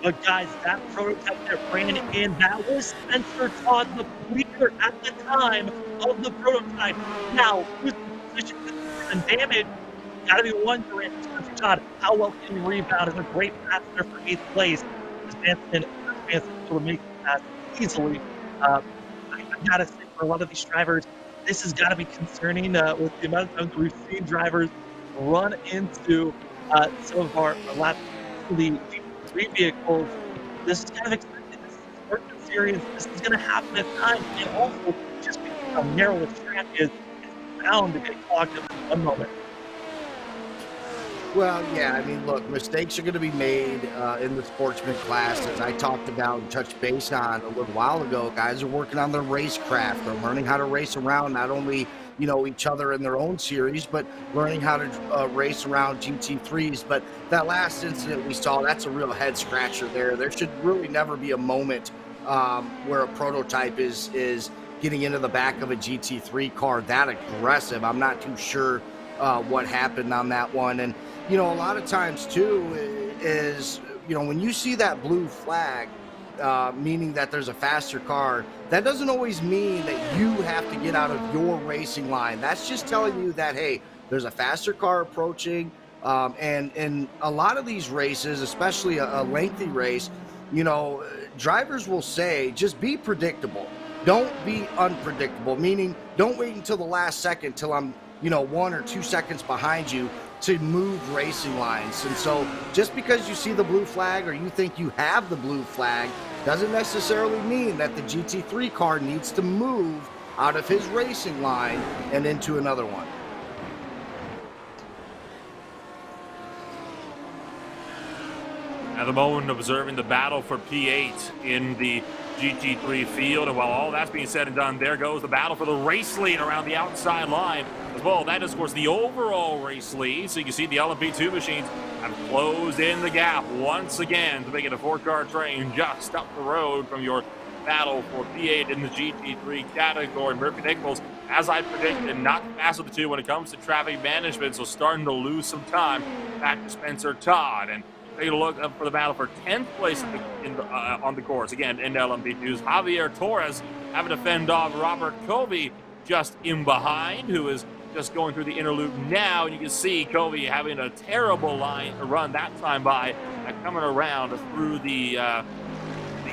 But guys, that prototype there ran in, that was Spencer Todd, the leader at the time of the prototype. Now, who's the position and damage? Gotta be wondering, Spencer Todd, how well can he rebound? Is a great pass there for 8th place. Manson able to make the pass easily. I gotta say, for a lot of these drivers, this has got to be concerning with the amount of times we've seen drivers run into some of our lap the G3 vehicles. This is kind of expected. This is a Sportsman series. This is going to happen at times, and also just because how narrow the track is, it's bound to get clogged up in one moment. Well, yeah, I mean, look, mistakes are going to be made in the sportsman class, as I talked about and touched base on a little while ago. Guys are working on their racecraft. They're learning how to race around not only, each other in their own series, but learning how to race around GT3s. But that last incident we saw, that's a real head scratcher there. There should really never be a moment where a prototype is getting into the back of a GT3 car that aggressive. I'm not too sure what happened on that one. And a lot of times too is, when you see that blue flag, meaning that there's a faster car, that doesn't always mean that you have to get out of your racing line. That's just telling you that, hey, there's a faster car approaching. And in a lot of these races, especially a lengthy race, drivers will say, just be predictable. Don't be unpredictable, meaning don't wait until the last second till I'm 1 or 2 seconds behind you to move racing lines. And so just because you see the blue flag or you think you have the blue flag doesn't necessarily mean that the GT3 car needs to move out of his racing line and into another one. At the moment, observing the battle for P8 in the GT3 field. And while all that's being said and done, there goes the battle for the race lead around the outside line as well. That is, of course, the overall race lead. So you can see the LMP2 machines have closed in the gap once again to make it a 4-car train just up the road from your battle for P8 in the GT3 category. Murphy Nichols, as I predicted, not the fastest of the two when it comes to traffic management, so starting to lose some time. Back to Spencer Todd. And take a look up for the battle for 10th place on the course. Again, in LMP2s, Javier Torres having to fend off Robert Covey just in behind, who is just going through the inner loop now. And you can see Covey having a terrible run that time by, coming around through the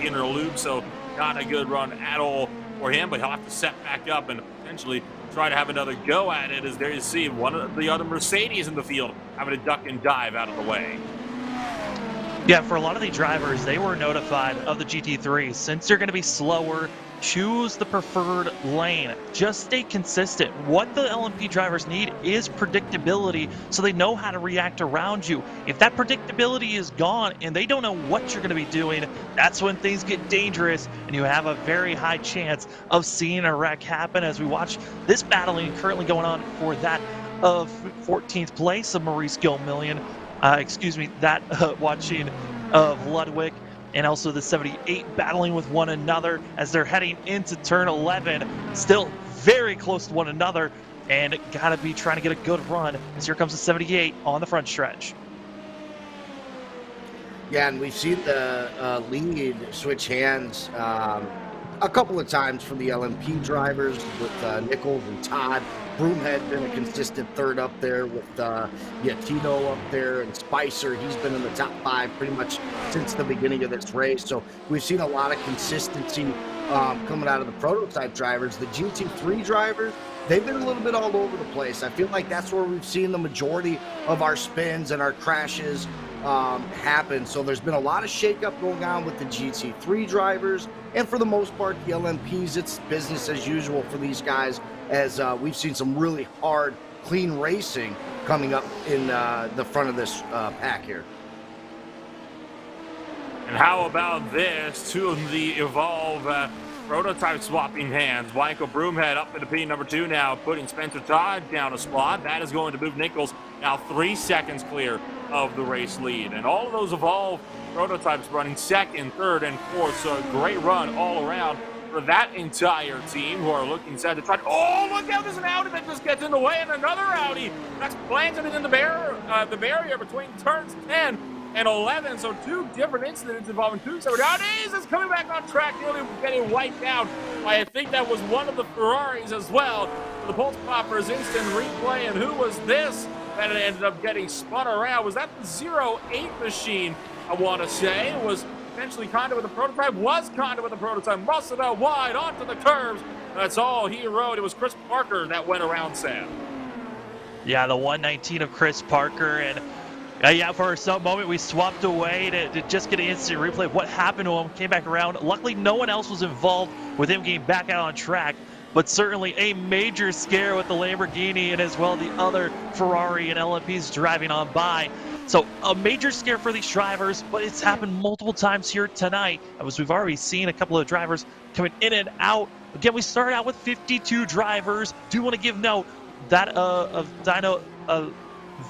inner loop. So not a good run at all for him, but he'll have to set back up and potentially try to have another go at it, as there you see one of the other Mercedes in the field having to duck and dive out of the way. Yeah, for a lot of the drivers, they were notified of the GT3. Since they're going to be slower, choose the preferred lane. Just stay consistent. What the LMP drivers need is predictability, so they know how to react around you. If that predictability is gone and they don't know what you're going to be doing, that's when things get dangerous, and you have a very high chance of seeing a wreck happen, as we watch this battling currently going on for that of 14th place of Maurice Gilmillion. Watching of Ludwig and also the 78 battling with one another as they're heading into turn 11. Still very close to one another, and gotta be trying to get a good run as here comes the 78 on the front stretch. Yeah, and we've seen the lead switch hands a couple of times for the LMP drivers with Nichols and Todd. Broomhead been a consistent third up there with Tito up there, and Spicer, he's been in the top 5 pretty much since the beginning of this race. So we've seen a lot of consistency coming out of the prototype drivers. The GT3 drivers, they've been a little bit all over the place. I feel like that's where we've seen the majority of our spins and our crashes happen. So there's been a lot of shakeup going on with the GT3 drivers, and for the most part, the LMPs, it's business as usual for these guys, as we've seen some really hard, clean racing coming up in the front of this pack here. And how about this? Two of the Evolve prototype swapping hands. Michael Broomhead up into P number 2 now, putting Spencer Todd down a spot. That is going to move Nichols now 3 seconds clear of the race lead. And all of those Evolve prototypes running 2nd, 3rd, and 4th. So a great run all around for that entire team, who are looking set to try to, oh, look out, there's an Audi that just gets in the way, and another Audi that's planted in the barrier between turns 10 and 11. So 2 different incidents involving 2 separate Audis. Is coming back on track, nearly getting wiped out by, I think that was one of the Ferraris as well. The Pulse Poppers instant replay, and who was this that it ended up getting spun around? Was that the 08 machine, I want to say? It was eventually kind of with the prototype, muscled out wide onto the curves. That's all he rode. It was Chris Parker that went around Sam. Yeah, the 119 of Chris Parker, and yeah, for some moment we swapped away to just get an instant replay of what happened to him. Came back around. Luckily, no one else was involved with him getting back out on track. but certainly a major scare with the Lamborghini and as well the other Ferrari and LMPs driving on by. So a major scare for these drivers, but it's happened multiple times here tonight, as we've already seen a couple of drivers coming in and out. Again, we started out with 52 drivers. Do want to give note that of Dino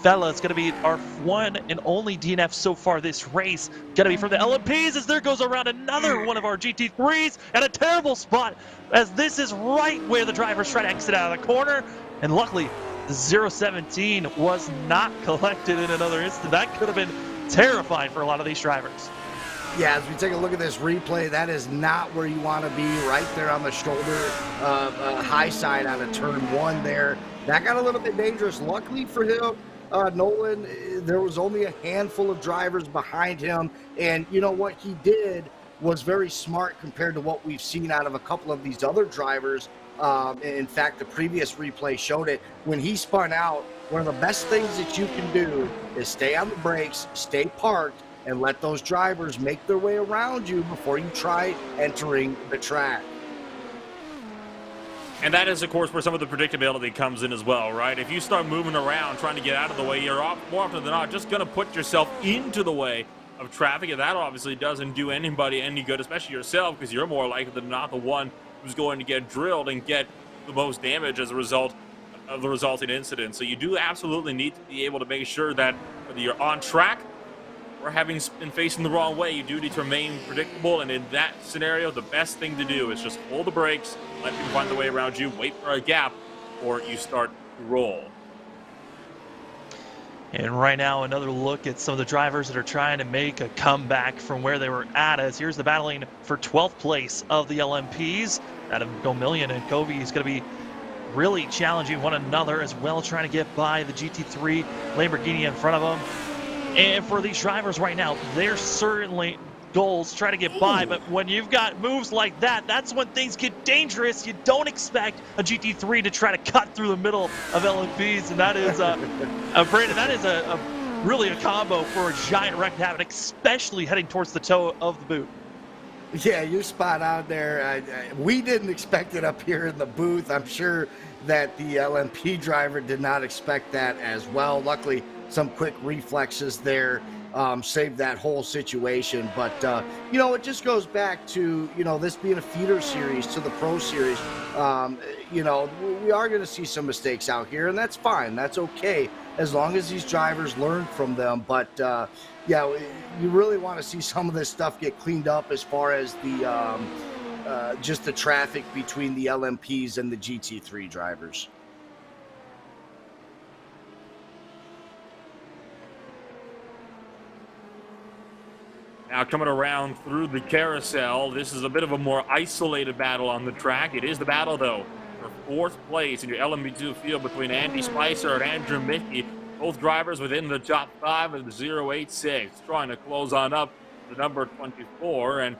Vela is going to be our one and only DNF so far this race. Going to be from the LMPs, as there goes around another one of our GT3s at a terrible spot, as this is right where the drivers try to exit out of the corner. And luckily, the 017 was not collected in another instant. That could have been terrifying for a lot of these drivers. Yeah, as we take a look at this replay, that is not where you want to be, right there on the shoulder, high side on a turn one there. That got a little bit dangerous. Luckily for him, Nolan, there was only a handful of drivers behind him, and you know what he did was very smart compared to what we've seen out of a couple of these other drivers. In fact, the previous replay showed it. When he spun out, one of the best things that you can do is stay on the brakes, stay parked, and let those drivers make their way around you before you try entering the track. And that is, of course, where some of the predictability comes in as well, right? If you start moving around, trying to get out of the way, you're more often than not just going to put yourself into the way of traffic, and that obviously doesn't do anybody any good, especially yourself, because you're more likely than not the one who's going to get drilled and get the most damage as a result of the resulting incident. So you do absolutely need to be able to make sure that whether you're on track or having been facing the wrong way, you do need to remain predictable. And in that scenario, the best thing to do is just hold the brakes, let people find their way around you, wait for a gap, or you start to roll. And right now, another look at some of the drivers that are trying to make a comeback from where they were at. As here's the battling for 12th place of the LMPs. Adam Gomillion and Kobe is going to be really challenging one another as well, trying to get by the GT3 Lamborghini in front of them. And for these drivers right now, they're certainly goals try to get by, but when you've got moves like that, that's when things get dangerous. You don't expect a GT3 to try to cut through the middle of LMPs, and that is Brandon, that is really a combo for a giant wreck to happen, especially heading towards the toe of the boot. Yeah, you're spot on there. We didn't expect it up here in the booth. I'm sure that the LMP driver did not expect that as well. Luckily, some quick reflexes there saved that whole situation. But, you know, it just goes back to, you know, this being a feeder series to the Pro Series. You know, we are going to see some mistakes out here, and that's fine. That's okay, as long as these drivers learn from them. But, yeah, you really want to see some of this stuff get cleaned up as far as the just the traffic between the LMPs and the GT3 drivers. Now coming around through the carousel, this is a bit of a more isolated battle on the track. It is the battle, though, for fourth place in your LMP2 field between Andy Spicer and Andrew Mickey. Both drivers within the top 5 of the 086, trying to close on up the number 24. And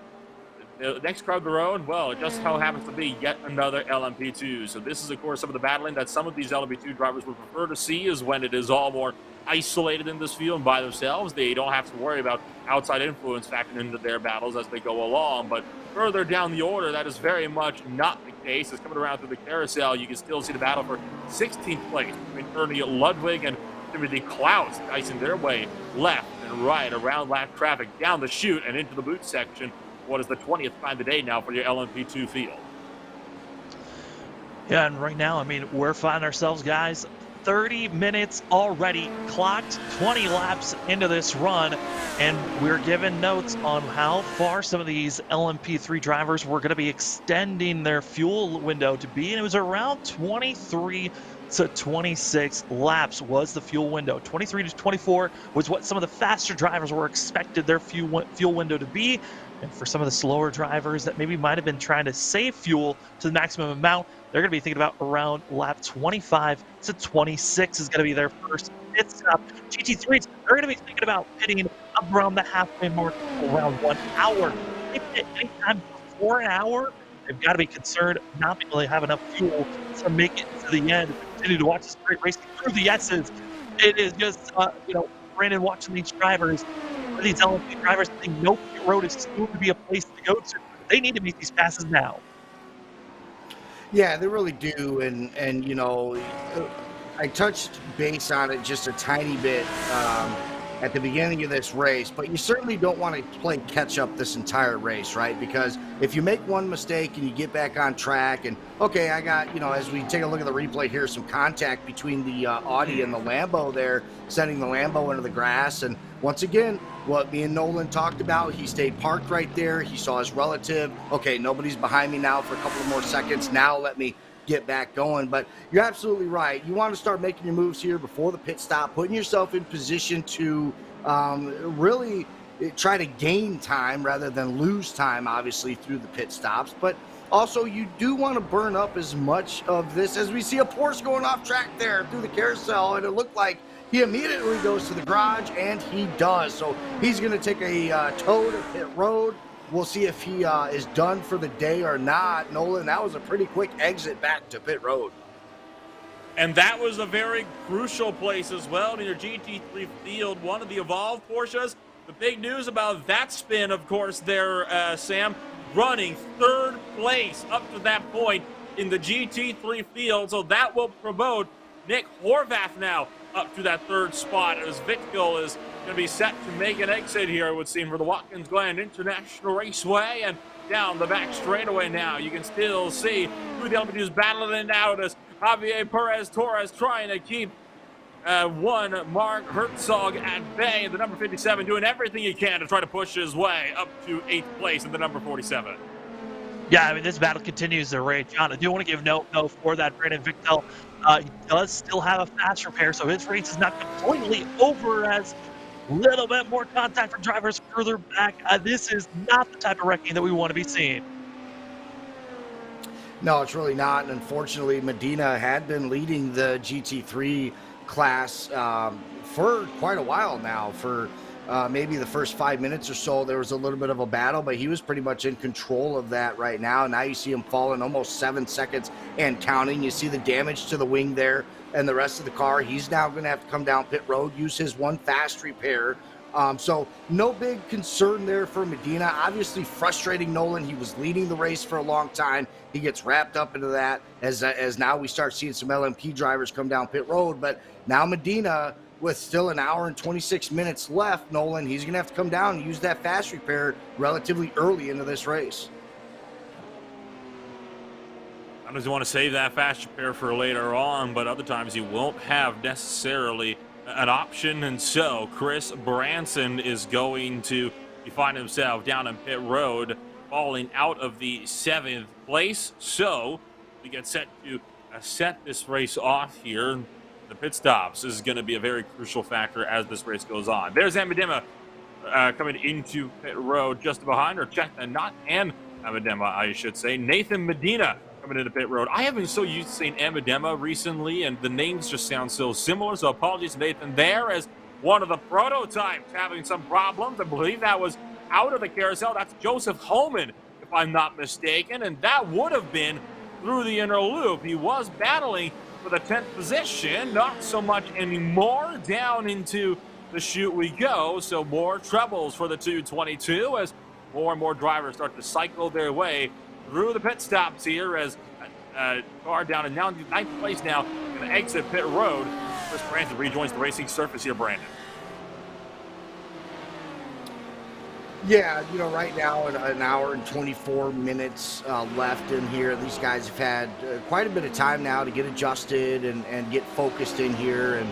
the next car of the road, well, it just so happens to be yet another LMP2. So this is, of course, some of the battling that some of these LMP2 drivers would prefer to see, is when it is all more isolated in this field and by themselves. They don't have to worry about outside influence factoring into their battles as they go along. But further down the order, that is very much not the case. It's coming around through the carousel. You can still see the battle for 16th place between Ernie Ludwig and Timothy Klaus, dicing their way left and right around lap traffic, down the chute and into the boot section. What is the 20th time today now for your LMP2 field? Yeah, and right now, I mean, we're finding ourselves, guys, 30 minutes already clocked, 20 laps into this run, and we're given notes on how far some of these LMP3 drivers were going to be extending their fuel window to be, and it was around 23 to 26 laps was the fuel window. 23 to 24 was what some of the faster drivers were expected their fuel window to be. And for some of the slower drivers that maybe might have been trying to save fuel to the maximum amount, they're going to be thinking about around lap 25 to 26 is going to be their first pit stop. GT3s, they're going to be thinking about pitting up around the halfway mark around 1 hour. If they pit anytime before an hour, they've got to be concerned not being able to have enough fuel to make it to the end. Continue to watch this great race through the S's. It is just, you know, Brandon, watching these drivers, these LMP drivers, they know pit road is soon to be a place to go to. They need to make these passes now. Yeah, they really do, and I touched base on it just a tiny bit at the beginning of this race, but you certainly don't want to play catch up this entire race, right? Because if you make one mistake and you get back on track, and okay, I got, as we take a look at the replay here, some contact between the Audi and the Lambo there, sending the Lambo into the grass. And once again, what me and Nolan talked about, he stayed parked right there. He saw his relative. Okay, nobody's behind me now for a couple of more seconds. Now let me get back going. But you're absolutely right. You want to start making your moves here before the pit stop, putting yourself in position to really try to gain time rather than lose time, obviously, through the pit stops. But also, you do want to burn up as much of this as we see a Porsche going off track there through the carousel, and it looked like he immediately goes to the garage, and he does. So he's going to take a tow to pit road. We'll see if he is done for the day or not. Nolan, that was a pretty quick exit back to pit road. And that was a very crucial place as well in your GT3 field, one of the evolved Porsches. The big news about that spin, of course, there, Sam, running third place up to that point in the GT3 field. So that will promote Nick Horvath now up to that third spot, as Vickel is going to be set to make an exit here, it would seem, for the Watkins Glen International Raceway. And down the back straightaway now, you can still see who the LPGs battling it out as Javier Perez Torres trying to keep one Mark Herzog at bay. The number 57 doing everything he can to try to push his way up to 8th place in the number 47. Yeah, I mean, this battle continues to rage on. I do want to give note for that Brandon Victel. He does still have a fast repair, so his race is not completely over, as a little bit more contact for drivers further back. This is not the type of wrecking that we want to be seeing. No, it's really not. And unfortunately, Medina had been leading the GT3 class for quite a while now. For maybe the first 5 minutes or so, there was a little bit of a battle, but he was pretty much in control of that right now. Now you see him falling almost 7 seconds and counting. You see the damage to the wing there and the rest of the car. He's now going to have to come down pit road, use his one fast repair. So no big concern there for Medina. Obviously frustrating Nolan. He was leading the race for a long time. He gets wrapped up into that as now we start seeing some LMP drivers come down pit road. But now Medina, with still an hour and 26 minutes left, Nolan, he's going to have to come down and use that fast repair relatively early into this race. Sometimes you want to save that fast repair for later on, but other times you won't have necessarily an option. And so Chris Branson is going to find himself down in pit road, falling out of the 7th place. So we get set to set this race off here. The pit stops. This is going to be a very crucial factor as this race goes on. There's Amadema coming into pit road just behind, or check and not and Amadema, I should say. Nathan Medina coming into pit road. I have been so used to saying Amadema recently, and the names just sound so similar. So apologies to Nathan there, as one of the prototypes having some problems. I believe that was out of the carousel. That's Joseph Holman, if I'm not mistaken, and that would have been through the inner loop. He was battling for the 10th position, not so much anymore. Down into the chute we go, so more troubles for the 222 as more and more drivers start to cycle their way through the pit stops here, as car down and now in 9th place now, going to exit pit road. Chris Branson rejoins the racing surface here, Brandon. Yeah, right now an hour and 24 minutes left in here. These guys have had quite a bit of time now to get adjusted and get focused in here. And,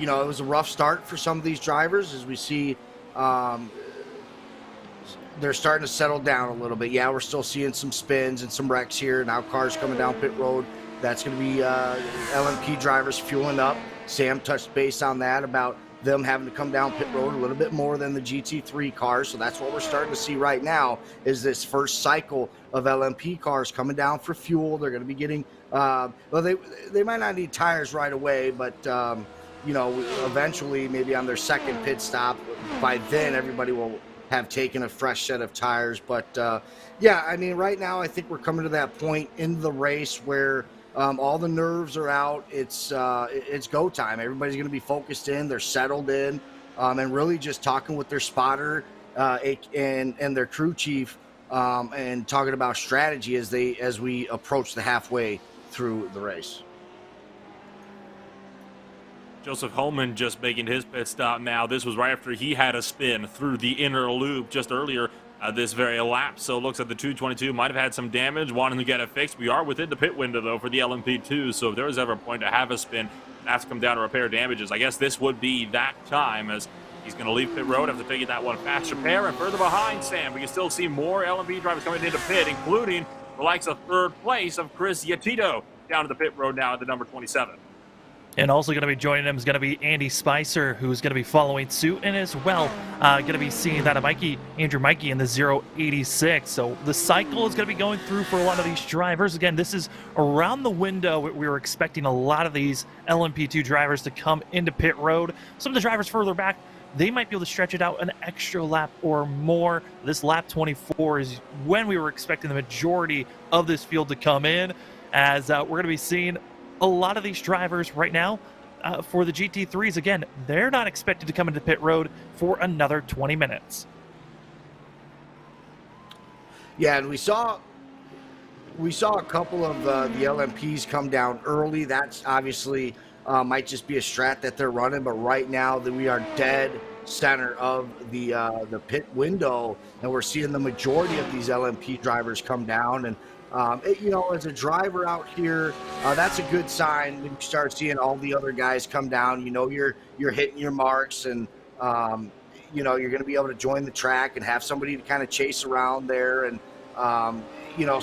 it was a rough start for some of these drivers, as we see they're starting to settle down a little bit. Yeah, we're still seeing some spins and some wrecks here. Now cars coming down pit road. That's going to be LMP drivers fueling up. Sam touched base on that about them having to come down pit road a little bit more than the GT3 cars. So that's what we're starting to see right now, is this first cycle of LMP cars coming down for fuel. They're going to be getting, they might not need tires right away, but, eventually maybe on their second pit stop, by then everybody will have taken a fresh set of tires. But, right now I think we're coming to that point in the race where all the nerves are out. It's go time. Everybody's going to be focused in. They're settled in, and really just talking with their spotter and their crew chief and talking about strategy as we approach the halfway through the race. Joseph Holman just making his pit stop now. This was right after he had a spin through the inner loop just earlier this very lap. So it looks like the 222 might have had some damage, wanting to get it fixed. We are within the pit window, though, for the LMP2. So if there was ever a point to have a spin, that's come down to repair damages. I guess this would be that time, as he's going to leave pit road after taking that one fast repair. And further behind, Sam, we can still see more LMP drivers coming into pit, including the likes of third place of Chris Yatito down to the pit road now at the number 27. And also going to be joining him is going to be Andy Spicer, who's going to be following suit, and as well going to be seeing that of Andrew Mikey in the 086. So the cycle is going to be going through for a lot of these drivers. Again, this is around the window. We were expecting a lot of these LMP2 drivers to come into pit road. Some of the drivers further back, they might be able to stretch it out an extra lap or more. This lap 24 is when we were expecting the majority of this field to come in, as we're going to be seeing a lot of these drivers right now for the GT3s. Again, they're not expected to come into pit road for another 20 minutes. Yeah, and we saw a couple of the LMPs come down early. That's obviously might just be a strat that they're running, but right now that we are dead center of the pit window, and we're seeing the majority of these LMP drivers come down. And as a driver out here, that's a good sign when you start seeing all the other guys come down. You're hitting your marks, and you're going to be able to join the track and have somebody to kind of chase around there. And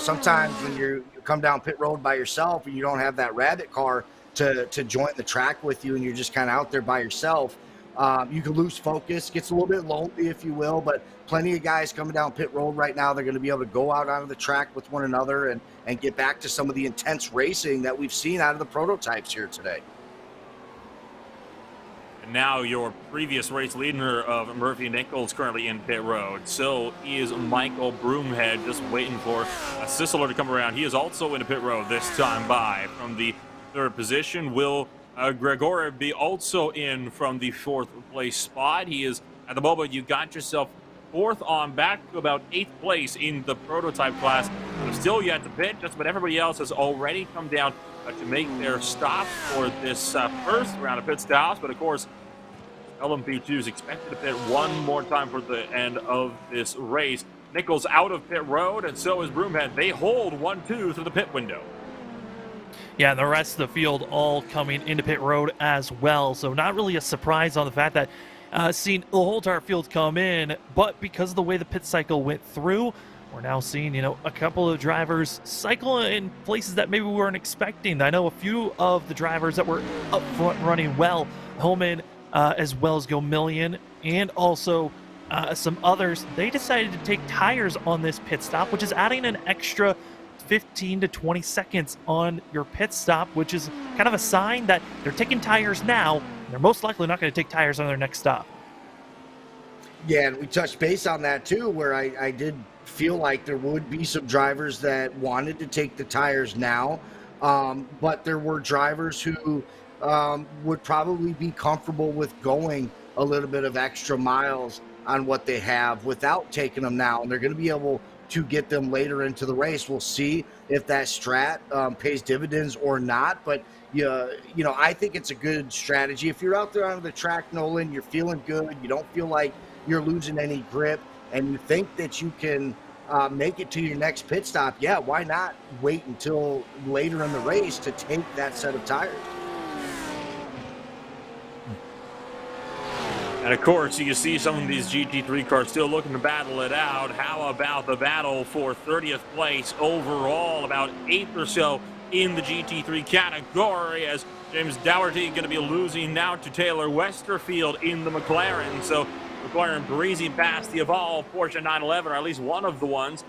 sometimes when you come down pit road by yourself and you don't have that rabbit car to join the track with you, and you're just kind of out there by yourself, you can lose focus. Gets a little bit lonely, if you will, but plenty of guys coming down pit road right now. They're going to be able to go out onto the track with one another and get back to some of the intense racing that we've seen out of the prototypes here today. And now your previous race leader of Murphy Nichols currently in pit road. So is Michael Broomhead, just waiting for a Sisler to come around. He is also in the pit road this time by from the third position. Will Gregorov be also in from the fourth place spot? He is, at the moment, you got yourself fourth on back to about 8th place in the prototype class. But still yet to pit. Just about everybody else has already come down to make their stop for this first round of pit stops. But of course, LMP2 is expected to pit one more time for the end of this race. Nichols out of pit road, and so is Broomhead. They hold 1-2 through the pit window. Yeah, and the rest of the field all coming into pit road as well. So not really a surprise on the fact that seeing the whole entire field come in, but because of the way the pit cycle went through, we're now seeing, a couple of drivers cycle in places that maybe we weren't expecting. I know a few of the drivers that were up front running well, Holman, as well as Gomillion, and also some others, they decided to take tires on this pit stop, which is adding an extra 15 to 20 seconds on your pit stop, which is kind of a sign that they're taking tires now. They're most likely not going to take tires on their next stop. Yeah, and we touched base on that too, where I did feel like there would be some drivers that wanted to take the tires now, but there were drivers who would probably be comfortable with going a little bit of extra miles on what they have without taking them now, and they're going to be able to get them later into the race. We'll see if that strat pays dividends or not, but I think it's a good strategy. If you're out there on the track, Nolan, you're feeling good, you don't feel like you're losing any grip, and you think that you can make it to your next pit stop, yeah, why not wait until later in the race to take that set of tires? And of course, you can see some of these GT3 cars still looking to battle it out. How about the battle for 30th place overall? About 8th or so in the GT3 category, as James Dougherty going to be losing now to Taylor Westerfield in the McLaren. So McLaren breezing past the Evolve Porsche 911, or at least one of the ones,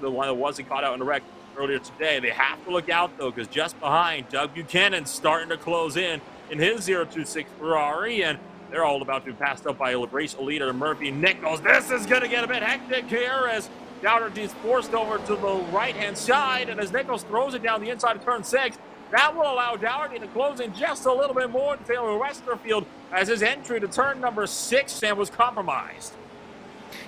the one that wasn't caught out in the wreck earlier today. They have to look out, though, because just behind, Doug Buchanan's starting to close in his 026 Ferrari, and they're all about to be passed up by race leader Murphy Nichols. This is going to get a bit hectic here as Dougherty's forced over to the right-hand side, and as Nichols throws it down the inside of turn 6, that will allow Dougherty to close in just a little bit more to Taylor Westerfield as his entry to turn number 6 was compromised.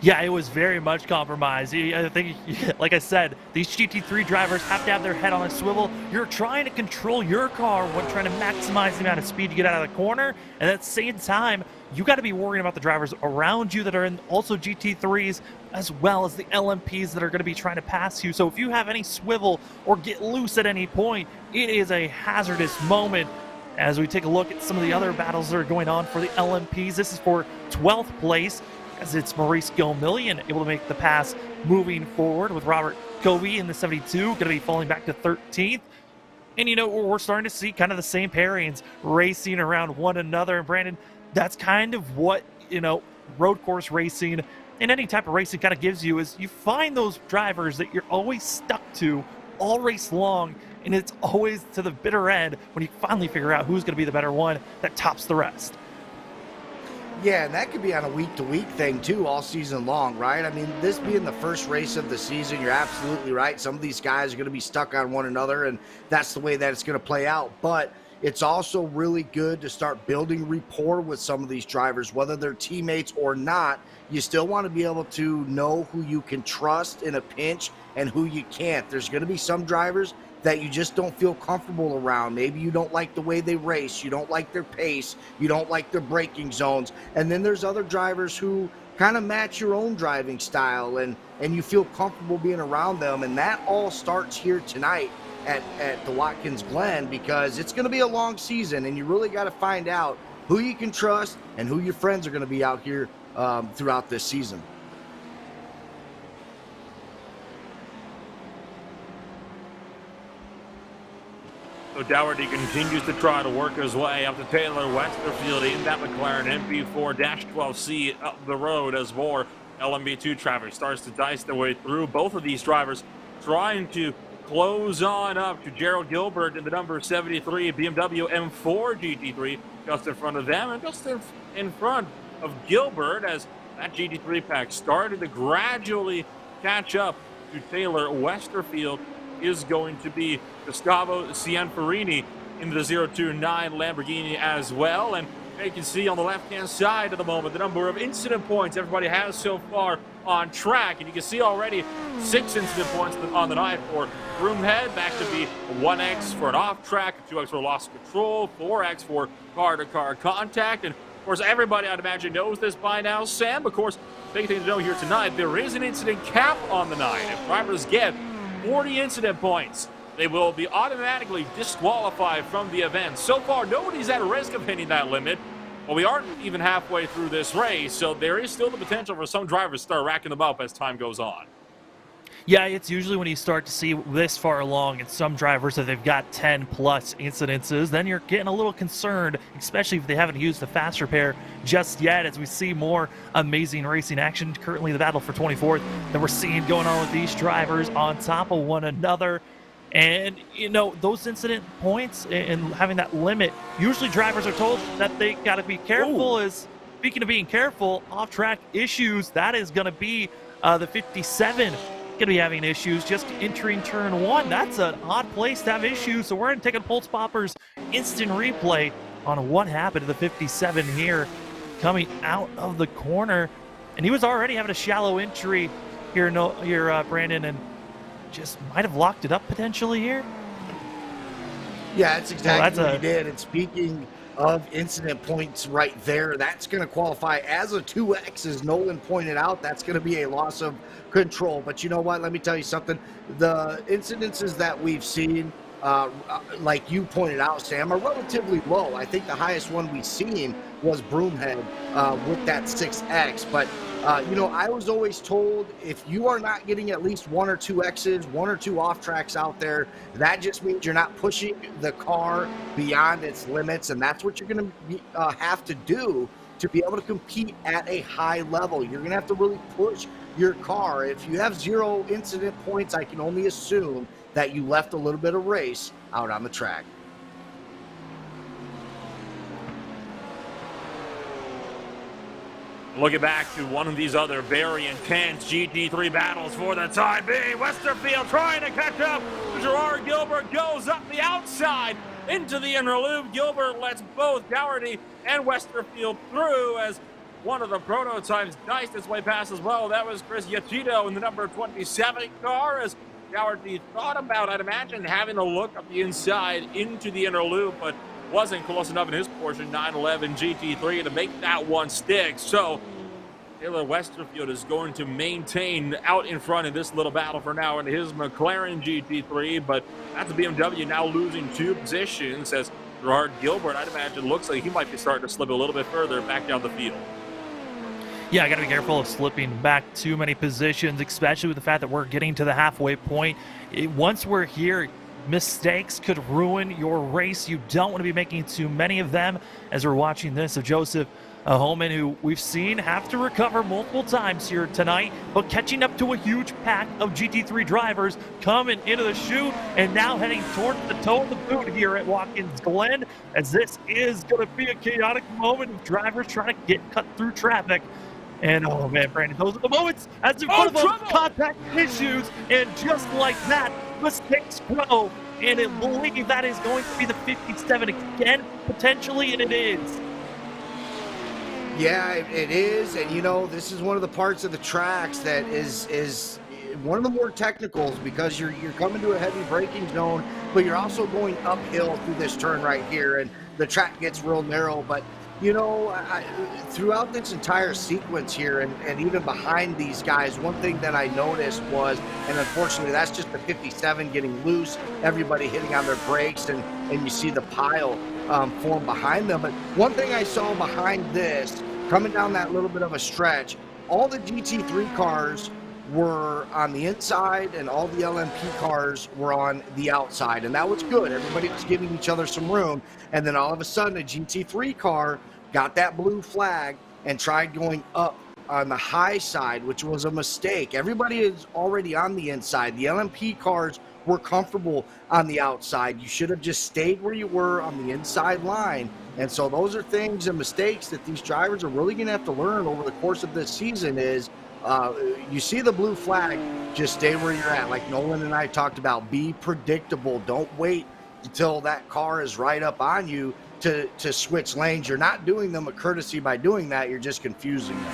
Yeah, it was very much compromised. I think, like I said, these GT3 drivers have to have their head on a swivel. You're trying to control your car when trying to maximize the amount of speed you get out of the corner, and at the same time, you got to be worrying about the drivers around you that are in also GT3s, as well as the LMPs that are going to be trying to pass you. So if you have any swivel or get loose at any point, it is a hazardous moment. As we take a look at some of the other battles that are going on for the LMPs, this is for 12th place, as it's Maurice Gilmillion able to make the pass moving forward, with Robert Covey in the 72 going to be falling back to 13th. And, you know, we're starting to see kind of the same pairings racing around one another. And, Brandon, that's kind of what, you know, road course racing and any type of racing kind of gives you, is you find those drivers that you're always stuck to all race long, and it's always to the bitter end when you finally figure out who's going to be the better one that tops the rest. Yeah, and that could be on a week-to-week thing, too, all season long, right? I mean, this being the first race of the season, you're absolutely right. Some of these guys are going to be stuck on one another, and that's the way that it's going to play out. But it's also really good to start building rapport with some of these drivers, whether they're teammates or not. You still want to be able to know who you can trust in a pinch and who you can't. There's going to be some drivers that you just don't feel comfortable around. Maybe you don't like the way they race, you don't like their pace, you don't like their braking zones. And then there's other drivers who kind of match your own driving style, and you feel comfortable being around them. And that all starts here tonight at the Watkins Glen, because it's going to be a long season, and you really got to find out who you can trust and who your friends are going to be out here throughout this season. So Dougherty continues to try to work his way up to Taylor Westerfield in that McLaren MP4-12C up the road, as more LMB2 traffic starts to dice their way through. Both of these drivers trying to close on up to Gerald Gilbert in the number 73 BMW M4 GT3, just in front of them, and just in front of Gilbert, as that GT3 pack started to gradually catch up to Taylor Westerfield, is going to be Gustavo Cianfarini in the 029 Lamborghini as well. And you can see on the left-hand side at the moment the number of incident points everybody has so far on track. And you can see already 6 incident points on the night for Broomhead, back to be 1X for an off-track, 2X for loss of control, 4X for car-to-car contact. And, of course, everybody, I'd imagine, knows this by now. Sam, of course, big thing to know here tonight, there is an incident cap on the night. If drivers get 40 incident points, they will be automatically disqualified from the event. So far, nobody's at risk of hitting that limit. Well, we aren't even halfway through this race, so there is still the potential for some drivers to start racking them up as time goes on. Yeah, it's usually when you start to see this far along in some drivers that they've got 10 plus incidences, then you're getting a little concerned, especially if they haven't used the fast repair just yet, as we see more amazing racing action. Currently the battle for 24th that we're seeing going on with these drivers on top of one another. And, you know, those incident points and having that limit, usually drivers are told that they got to be careful. As speaking of being careful, off-track issues, that is going to be the 57 going to be having issues just entering turn 1. That's an odd place to have issues, so we're going to take a Pulse Popper's instant replay on what happened to the 57 here coming out of the corner. And he was already having a shallow entry here, Brandon, and just might have locked it up potentially here. Yeah, that's exactly what he did. And speaking of incident points right there, that's going to qualify as a 2X, as Nolan pointed out. That's going to be a loss of control. But you know what? Let me tell you something. The incidences that we've seen, like you pointed out, Sam, are relatively low. I think the highest one we've seen was Broomhead with that 6X. But, you know, I was always told if you are not getting at least 1 or 2 X's, 1 or 2 off tracks out there, that just means you're not pushing the car beyond its limits. And that's what you're going to have to do to be able to compete at a high level. You're going to have to really push your car. If you have 0 incident points, I can only assume that you left a little bit of race out on the track. Looking back to one of these other very intense GT3 battles for the time being. Westerfield trying to catch up. Gerard Gilbert goes up the outside into the inner loop. Gilbert lets both Dougherty and Westerfield through, as one of the prototypes diced its way past as well. That was Chris Yachito in the number 27 car, as Dougherty thought about, I'd imagine, having a look up the inside into the inner loop, but wasn't close enough in his portion, 911 GT3, to make that one stick. So Taylor Westerfield is going to maintain out in front in this little battle for now in his McLaren GT3, but that's the BMW now losing 2 positions, as Gerard Gilbert, I'd imagine, looks like he might be starting to slip a little bit further back down the field. Yeah, I got to be careful of slipping back too many positions, especially with the fact that we're getting to the halfway point. Once we're here, mistakes could ruin your race. You don't want to be making too many of them, as we're watching this of Joseph Homan, who we've seen have to recover multiple times here tonight, but catching up to a huge pack of GT3 drivers coming into the chute and now heading towards the toe of the boot here at Watkins Glen, as this is going to be a chaotic moment of drivers trying to get cut through traffic. And oh man, Brandon, those are the moments as both of contact issues, and just like that, mistakes grow. And I believe that is going to be the 57 again, potentially, and it is. Yeah, it is. And you know, this is one of the parts of the tracks that is one of the more technicals, because you're coming to a heavy braking zone, but you're also going uphill through this turn right here, and the track gets real narrow. But you know, throughout this entire sequence here, and even behind these guys, one thing that I noticed was, and unfortunately that's just the 57 getting loose, everybody hitting on their brakes, and you see the pile form behind them. But one thing I saw behind this, coming down that little bit of a stretch, all the GT3 cars were on the inside and all the LMP cars were on the outside, and that was good. Everybody was giving each other some room, and then all of a sudden a GT3 car got that blue flag and tried going up on the high side, which was a mistake. Everybody is already on the inside. The LMP cars were comfortable on the outside. You should have just stayed where you were on the inside line. And so those are things and mistakes that these drivers are really going to have to learn over the course of this season. Is you see the blue flag, just stay where you're at. Like Nolan and I talked about, be predictable. Don't wait until that car is right up on you to switch lanes. You're not doing them a courtesy by doing that. You're just confusing them.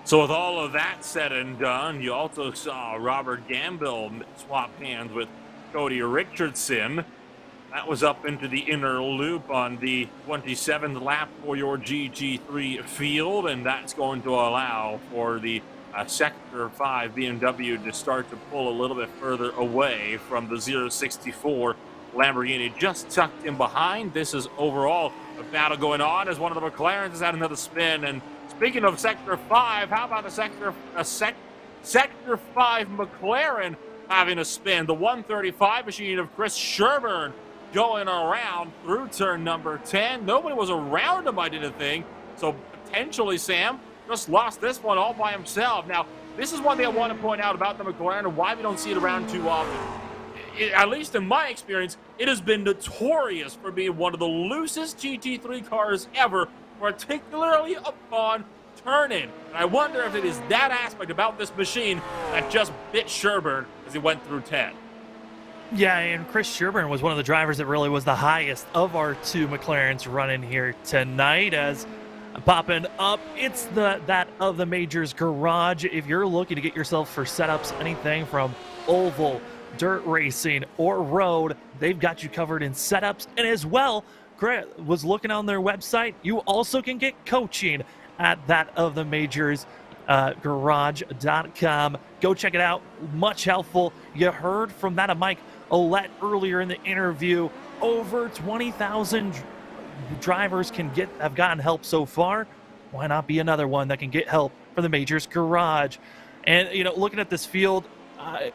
So with all of that said and done, you also saw Robert Gambill swap hands with Cody Richardson. That was up into the inner loop on the 27th lap for your GT3 field, and that's going to allow for the Sector 5 BMW to start to pull a little bit further away from the 064 Lamborghini just tucked in behind. This is overall a battle going on as one of the McLarens has had another spin. And speaking of Sector 5, how about the Sector 5 McLaren having a spin? The 135 machine of Chris Sherburne going around through turn number 10. Nobody was around him, I didn't think. So potentially, Sam just lost this one all by himself. Now, this is one thing I want to point out about the McLaren and why we don't see it around too often. At least in my experience, it has been notorious for being one of the loosest GT3 cars ever, particularly upon turn-in. And I wonder if it is that aspect about this machine that just bit Sherburne as he went through 10. Yeah, and Chris Sherburne was one of the drivers that really was the highest of our two McLarens running here tonight. As popping up, it's that of the Majors Garage. If you're looking to get yourself for setups, anything from oval, dirt racing, or road, they've got you covered in setups. And as well, Grant was looking on their website, you also can get coaching at that of the Majors garage.com. Go check it out. Much helpful. You heard from that of Mike Willett earlier in the interview. Over 20,000 drivers have gotten help so far. Why not be another one that can get help from the Majors Garage? And you know, looking at this field,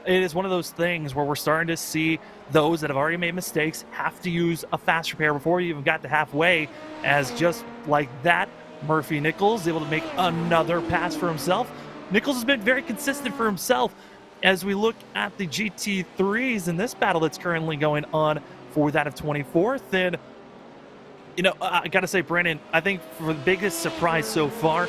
it is one of those things where we're starting to see those that have already made mistakes have to use a fast repair before you even got to halfway, as just like that, Murphy Nichols able to make another pass for himself. Nichols has been very consistent for himself as we look at the GT3s in this battle that's currently going on for that of 24th. And, you know, I got to say, Brennan, I think for the biggest surprise so far,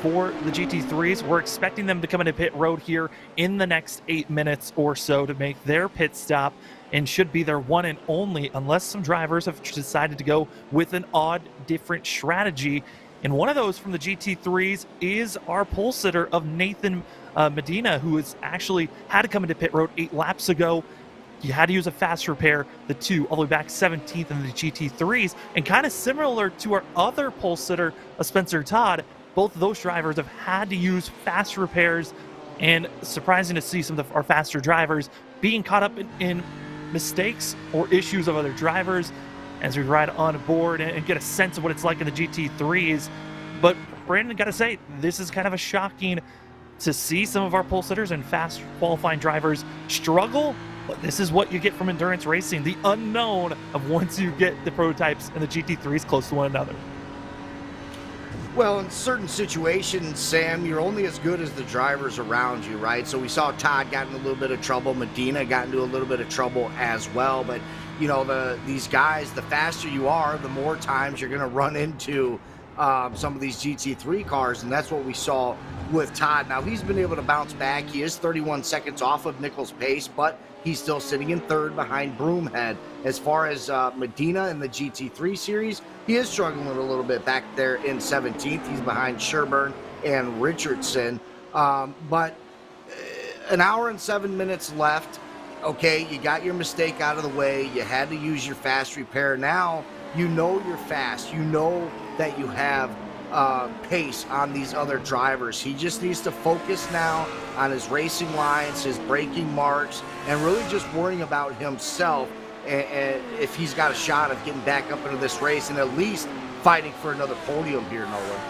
for the GT3s. We're expecting them to come into pit road here in the next 8 minutes or so to make their pit stop, and should be their one and only, unless some drivers have decided to go with an odd, different strategy. And one of those from the GT3s is our pole sitter of Nathan Medina, who has actually had to come into pit road 8 laps ago. He had to use a fast repair, the 2 all the way back 17th in the GT3s, and kind of similar to our other pole sitter, Spencer Todd. Both of those drivers have had to use fast repairs, and surprising to see some of our faster drivers being caught up in mistakes or issues of other drivers as we ride on board and get a sense of what it's like in the GT3s. But Brandon, gotta say, this is kind of a shocking to see some of our pole sitters and fast qualifying drivers struggle. But this is what you get from endurance racing, the unknown of once you get the prototypes and the GT3s close to one another. Well, in certain situations, Sam, you're only as good as the drivers around you, right? So we saw Todd got in a little bit of trouble. Medina got into a little bit of trouble as well. But, you know, these guys, the faster you are, the more times you're going to run into some of these GT3 cars, and that's what we saw with Todd. Now, he's been able to bounce back. He is 31 seconds off of Nichols' pace, but he's still sitting in third behind Broomhead. As far as Medina in the GT3 series, he is struggling a little bit back there in 17th. He's behind Sherburne and Richardson. But an hour and 7 minutes left. Okay, you got your mistake out of the way. You had to use your fast repair. Now you know you're fast. You know that you have pace on these other drivers. He just needs to focus now on his racing lines, his braking marks, and really just worrying about himself and if he's got a shot of getting back up into this race and at least fighting for another podium here, Nolan.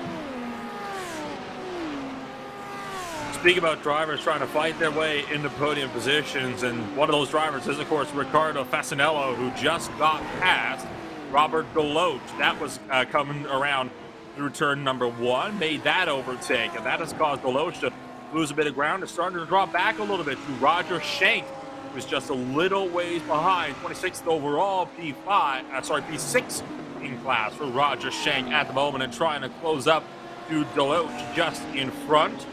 Speak about drivers trying to fight their way into podium positions, and one of those drivers is, of course, Ricardo Fasanello, who just got past Robert Deloach. That was coming around through turn number 1, made that overtake, and that has caused Deloach to lose a bit of ground. It's starting to drop back a little bit to Roger Shank, who's just a little ways behind. 26th overall, P6 in class for Roger Shank at the moment, and trying to close up to Deloach just in front.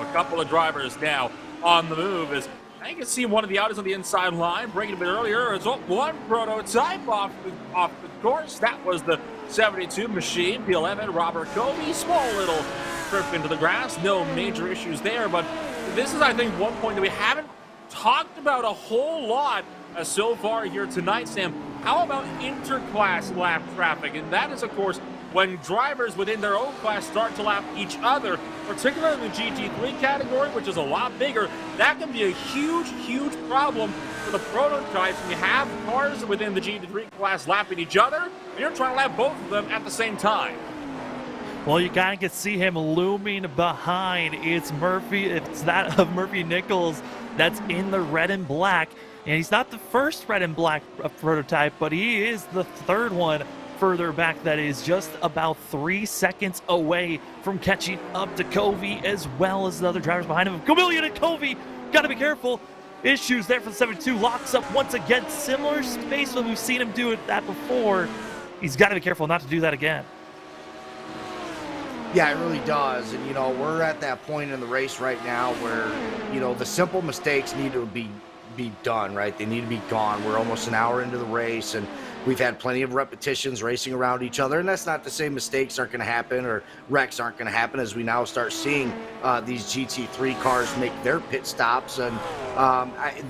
A couple of drivers now on the move as I can see one of the outers on the inside line, breaking a bit earlier. It's one prototype off the course. That was the 72 machine, P11, Robert Covey. Small little trip into the grass. No major issues there, but this is, I think, one point that we haven't talked about a whole lot so far here tonight, Sam. How about interclass lap traffic? And that is, of course, when drivers within their own class start to lap each other, particularly in the GT3 category, which is a lot bigger. That can be a huge, huge problem for the prototypes when you have cars within the GT3 class lapping each other, and you're trying to lap both of them at the same time. Well, you kind of can see him looming behind. It's Murphy. It's that of Murphy Nichols that's in the red and black. And he's not the first red and black prototype, but he is the third one further back that is just about 3 seconds away from catching up to Covey, as well as the other drivers behind him. Chameleon and Covey, got to be careful. Issues there for the 72, locks up once again. Similar space when we've seen him do that before. He's got to be careful not to do that again. Yeah, it really does. And, you know, we're at that point in the race right now where, you know, the simple mistakes need to be done, right? They need to be gone. We're almost an hour into the race, and we've had plenty of repetitions racing around each other, and that's not to say mistakes aren't going to happen or wrecks aren't going to happen as we now start seeing these GT3 cars make their pit stops. And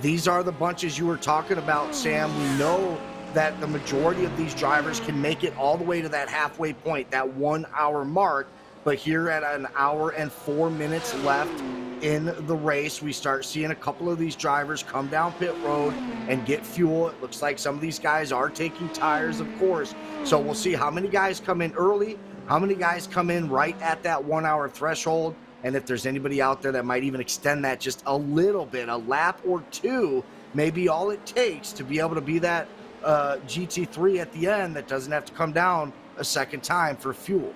these are the bunches you were talking about, Sam. We know that the majority of these drivers can make it all the way to that halfway point, that 1 hour mark. But here at an hour and 4 minutes left in the race, we start seeing a couple of these drivers come down pit road and get fuel. It looks like some of these guys are taking tires, of course. So we'll see how many guys come in early, how many guys come in right at that 1 hour threshold, and if there's anybody out there that might even extend that just a little bit, a lap or two, maybe all it takes to be able to be that GT3 at the end that doesn't have to come down a second time for fuel.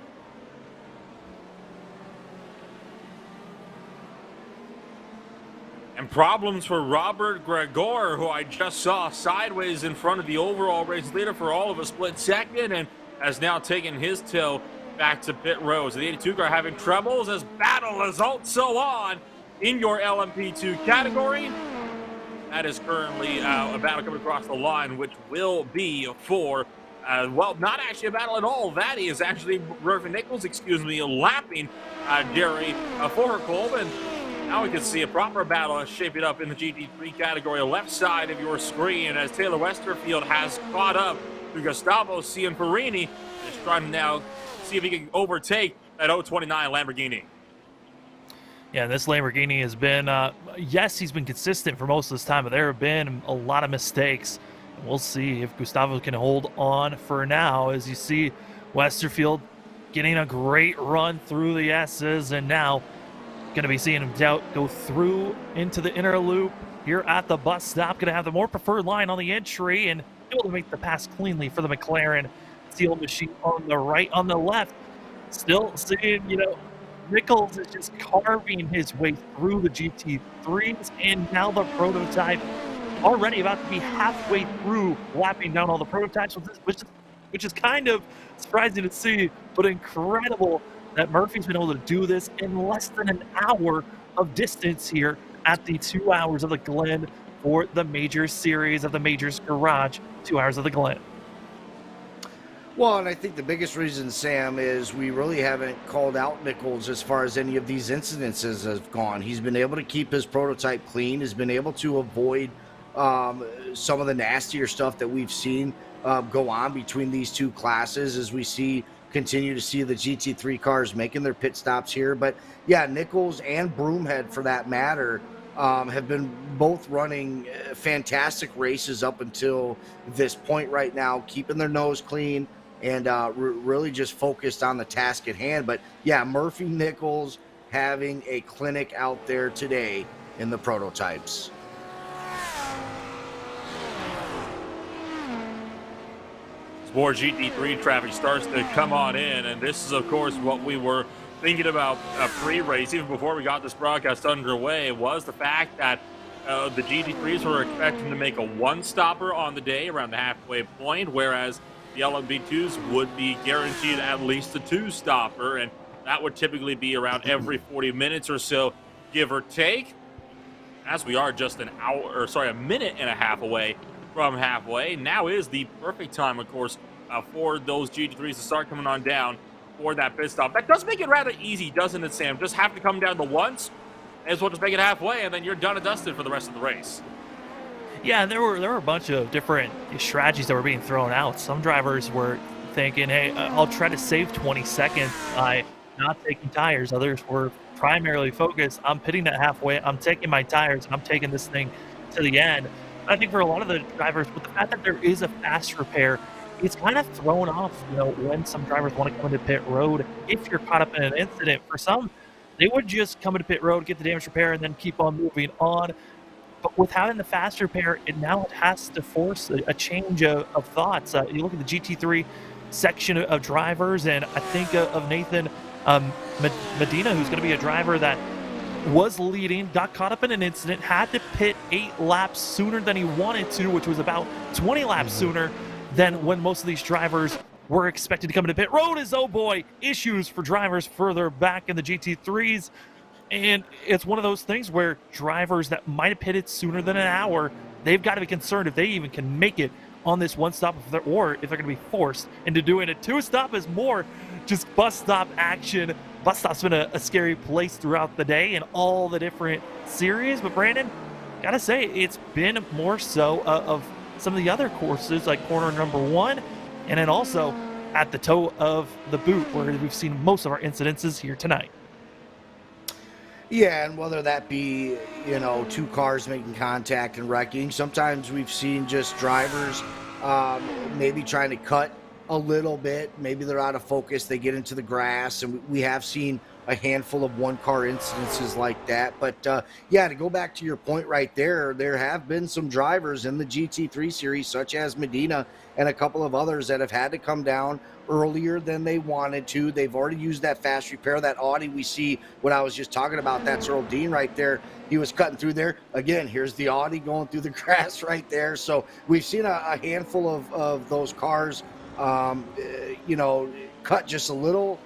And problems for Robert Gregor, who I just saw sideways in front of the overall race leader for all of a split second, and has now taken his toe back to pit road. So the 82 car having troubles as battle is also on in your LMP2 category. That is currently a battle coming across the line, which will be for, well, not actually a battle at all. That is actually Murphy Nichols, lapping Jerry Forherkolb. And now we can see a proper battle shaping up in the GT3 category, left side of your screen, as Taylor Westerfield has caught up to Gustavo Cianfarini. Is trying to now see if he can overtake that 029 Lamborghini. Yeah, this Lamborghini has been, yes, he's been consistent for most of this time, but there have been a lot of mistakes. We'll see if Gustavo can hold on for now, as you see Westerfield getting a great run through the S's, and now going to be seeing him go through into the inner loop here at the bus stop. Going to have the more preferred line on the entry and able to make the pass cleanly for the McLaren Steel Machine on the right. On the left, still seeing, Nichols is just carving his way through the GT3s, and now the prototype already about to be halfway through lapping down all the prototypes, which is kind of surprising to see, but incredible that Murphy's been able to do this in less than an hour of distance here at the 2 hours of the Glen for the Majors series of the Majors Garage, 2 hours of the Glen. Well, and I think the biggest reason, Sam, is we really haven't called out Nichols as far as any of these incidences have gone. He's been able to keep his prototype clean, has been able to avoid some of the nastier stuff that we've seen go on between these two classes as we continue to see the GT3 cars making their pit stops here. But yeah, Nichols and Broomhead, for that matter, have been both running fantastic races up until this point right now, keeping their nose clean and really just focused on the task at hand. But yeah, Murphy Nichols having a clinic out there today in the prototypes. More GT3 traffic starts to come on in, and this is, of course, what we were thinking about pre-race, even before we got this broadcast underway, was the fact that the GT3s were expecting to make a one-stopper on the day around the halfway point, whereas the LMP2s would be guaranteed at least a two-stopper, and that would typically be around every 40 minutes or so, give or take. As we are just a minute and a half away from halfway, now is the perfect time, of course, for those GT3s to start coming on down for that pit stop. That does make it rather easy, doesn't it, Sam? Just have to come down the once, as well just make it halfway, and then you're done and dusted for the rest of the race. Yeah, there were a bunch of different strategies that were being thrown out. Some drivers were thinking, hey, I'll try to save 20 seconds by not taking tires. Others were primarily focused, I'm pitting that halfway, I'm taking my tires, and I'm taking this thing to the end. I think for a lot of the drivers, with the fact that there is a fast repair, it's kind of thrown off, when some drivers want to come into pit road. If you're caught up in an incident, for some, they would just come into pit road, get the damage repair, and then keep on moving on. But with having the fast repair, it has to force a change of thoughts. You look at the GT3 section of drivers, and I think of Nathan Medina, who's going to be a driver that was leading, got caught up in an incident, had to pit 8 laps sooner than he wanted to, which was about 20 laps sooner than when most of these drivers were expected to come into pit road. Issues for drivers further back in the GT3s. And it's one of those things where drivers that might have pitted sooner than an hour, they've got to be concerned if they even can make it on this one stop, or if they're going to be forced into doing a two stop. Is more just bus stop action. Bus stop's been a scary place throughout the day in all the different series. But Brandon, gotta say, it's been more so of some of the other courses, like corner number 1, and then also at the toe of the boot, where we've seen most of our incidences here tonight. Yeah, and whether that be, two cars making contact and wrecking, sometimes we've seen just drivers maybe trying to cut a little bit. Maybe they're out of focus, they get into the grass, and we have seen a handful of one-car incidences like that. But, yeah, to go back to your point right there have been some drivers in the GT3 series, such as Medina and a couple of others, that have had to come down earlier than they wanted to. They've already used that fast repair. That Audi we see, what I was just talking about, that's Earl Dean right there. He was cutting through there. Again, here's the Audi going through the grass right there. So we've seen a handful of those cars, cut just a little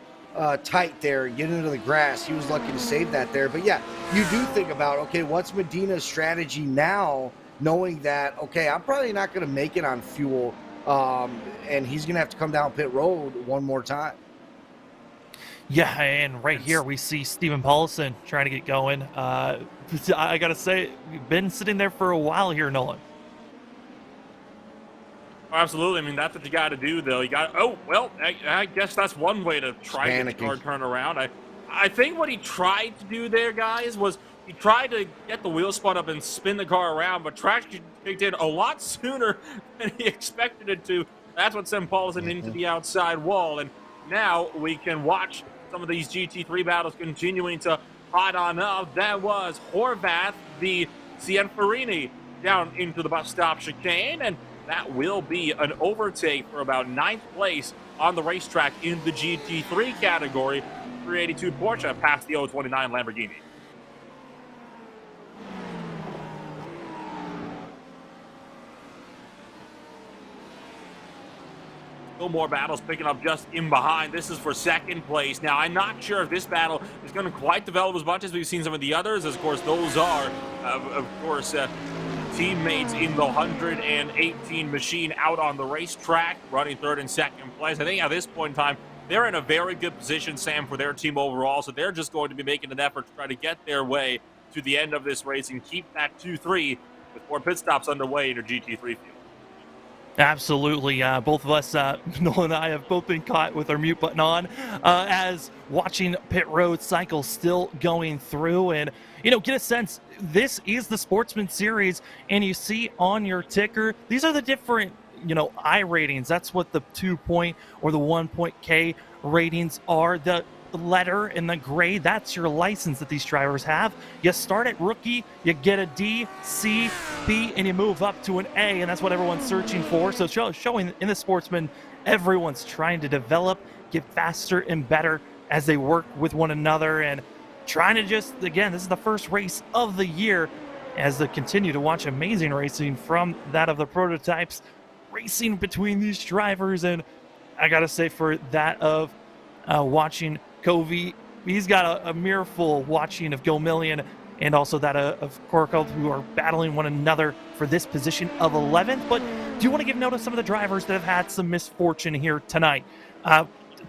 tight there and get into the grass. He was lucky to save that there. But yeah, you do think about, okay, what's Medina's strategy now, knowing that, okay, I'm probably not going to make it on fuel, and he's going to have to come down pit road one more time. Yeah, and right here we see Steven Paulson trying to get going. I got to say, we've been sitting there for a while here, Nolan. Absolutely. I mean, that's what you got to do, though. You got. Oh, well, I guess that's one way to try to get the car turned around. I think what he tried to do there, guys, was he tried to get the wheel spun up and spin the car around, but traction kicked in a lot sooner than he expected it to. That's what sent Paulson into the outside wall, and now we can watch some of these GT3 battles continuing to hot on up. That was Horvath, the Cianfarini, down into the bus stop chicane, and that will be an overtake for about 9th place on the racetrack in the GT3 category. 382 Porsche past the 029 Lamborghini. Still more battles picking up just in behind. This is for 2nd place. Now, I'm not sure if this battle is going to quite develop as much as we've seen some of the others. As, of course, those are, teammates in the 118 machine out on the racetrack, running 3rd and 2nd place. I think at this point in time, they're in a very good position, Sam, for their team overall. So they're just going to be making an effort to try to get their way to the end of this race and keep that 2-3 with more pit stops underway in your GT3 field. Absolutely. Both of us, Nolan and I, have both been caught with our mute button on as watching pit road cycle still going through. And, get a sense, this is the Sportsman Series, and you see on your ticker, these are the different, I ratings. That's what the 2-point or the 1-point K ratings are. The letter in the gray, that's your license that these drivers have. You start at rookie, you get a D, C, B, and you move up to an A, and that's what everyone's searching for. So showing in the Sportsman, everyone's trying to develop, get faster and better as they work with one another, and trying to just, again, this is the first race of the year as they continue to watch amazing racing from that of the prototypes, racing between these drivers. And I gotta say, for that of watching Covey, he's got a mirrorful watching of Gomillion and also that of Korkeld, who are battling one another for this position of 11th. But do you want to give note of some of the drivers that have had some misfortune here tonight?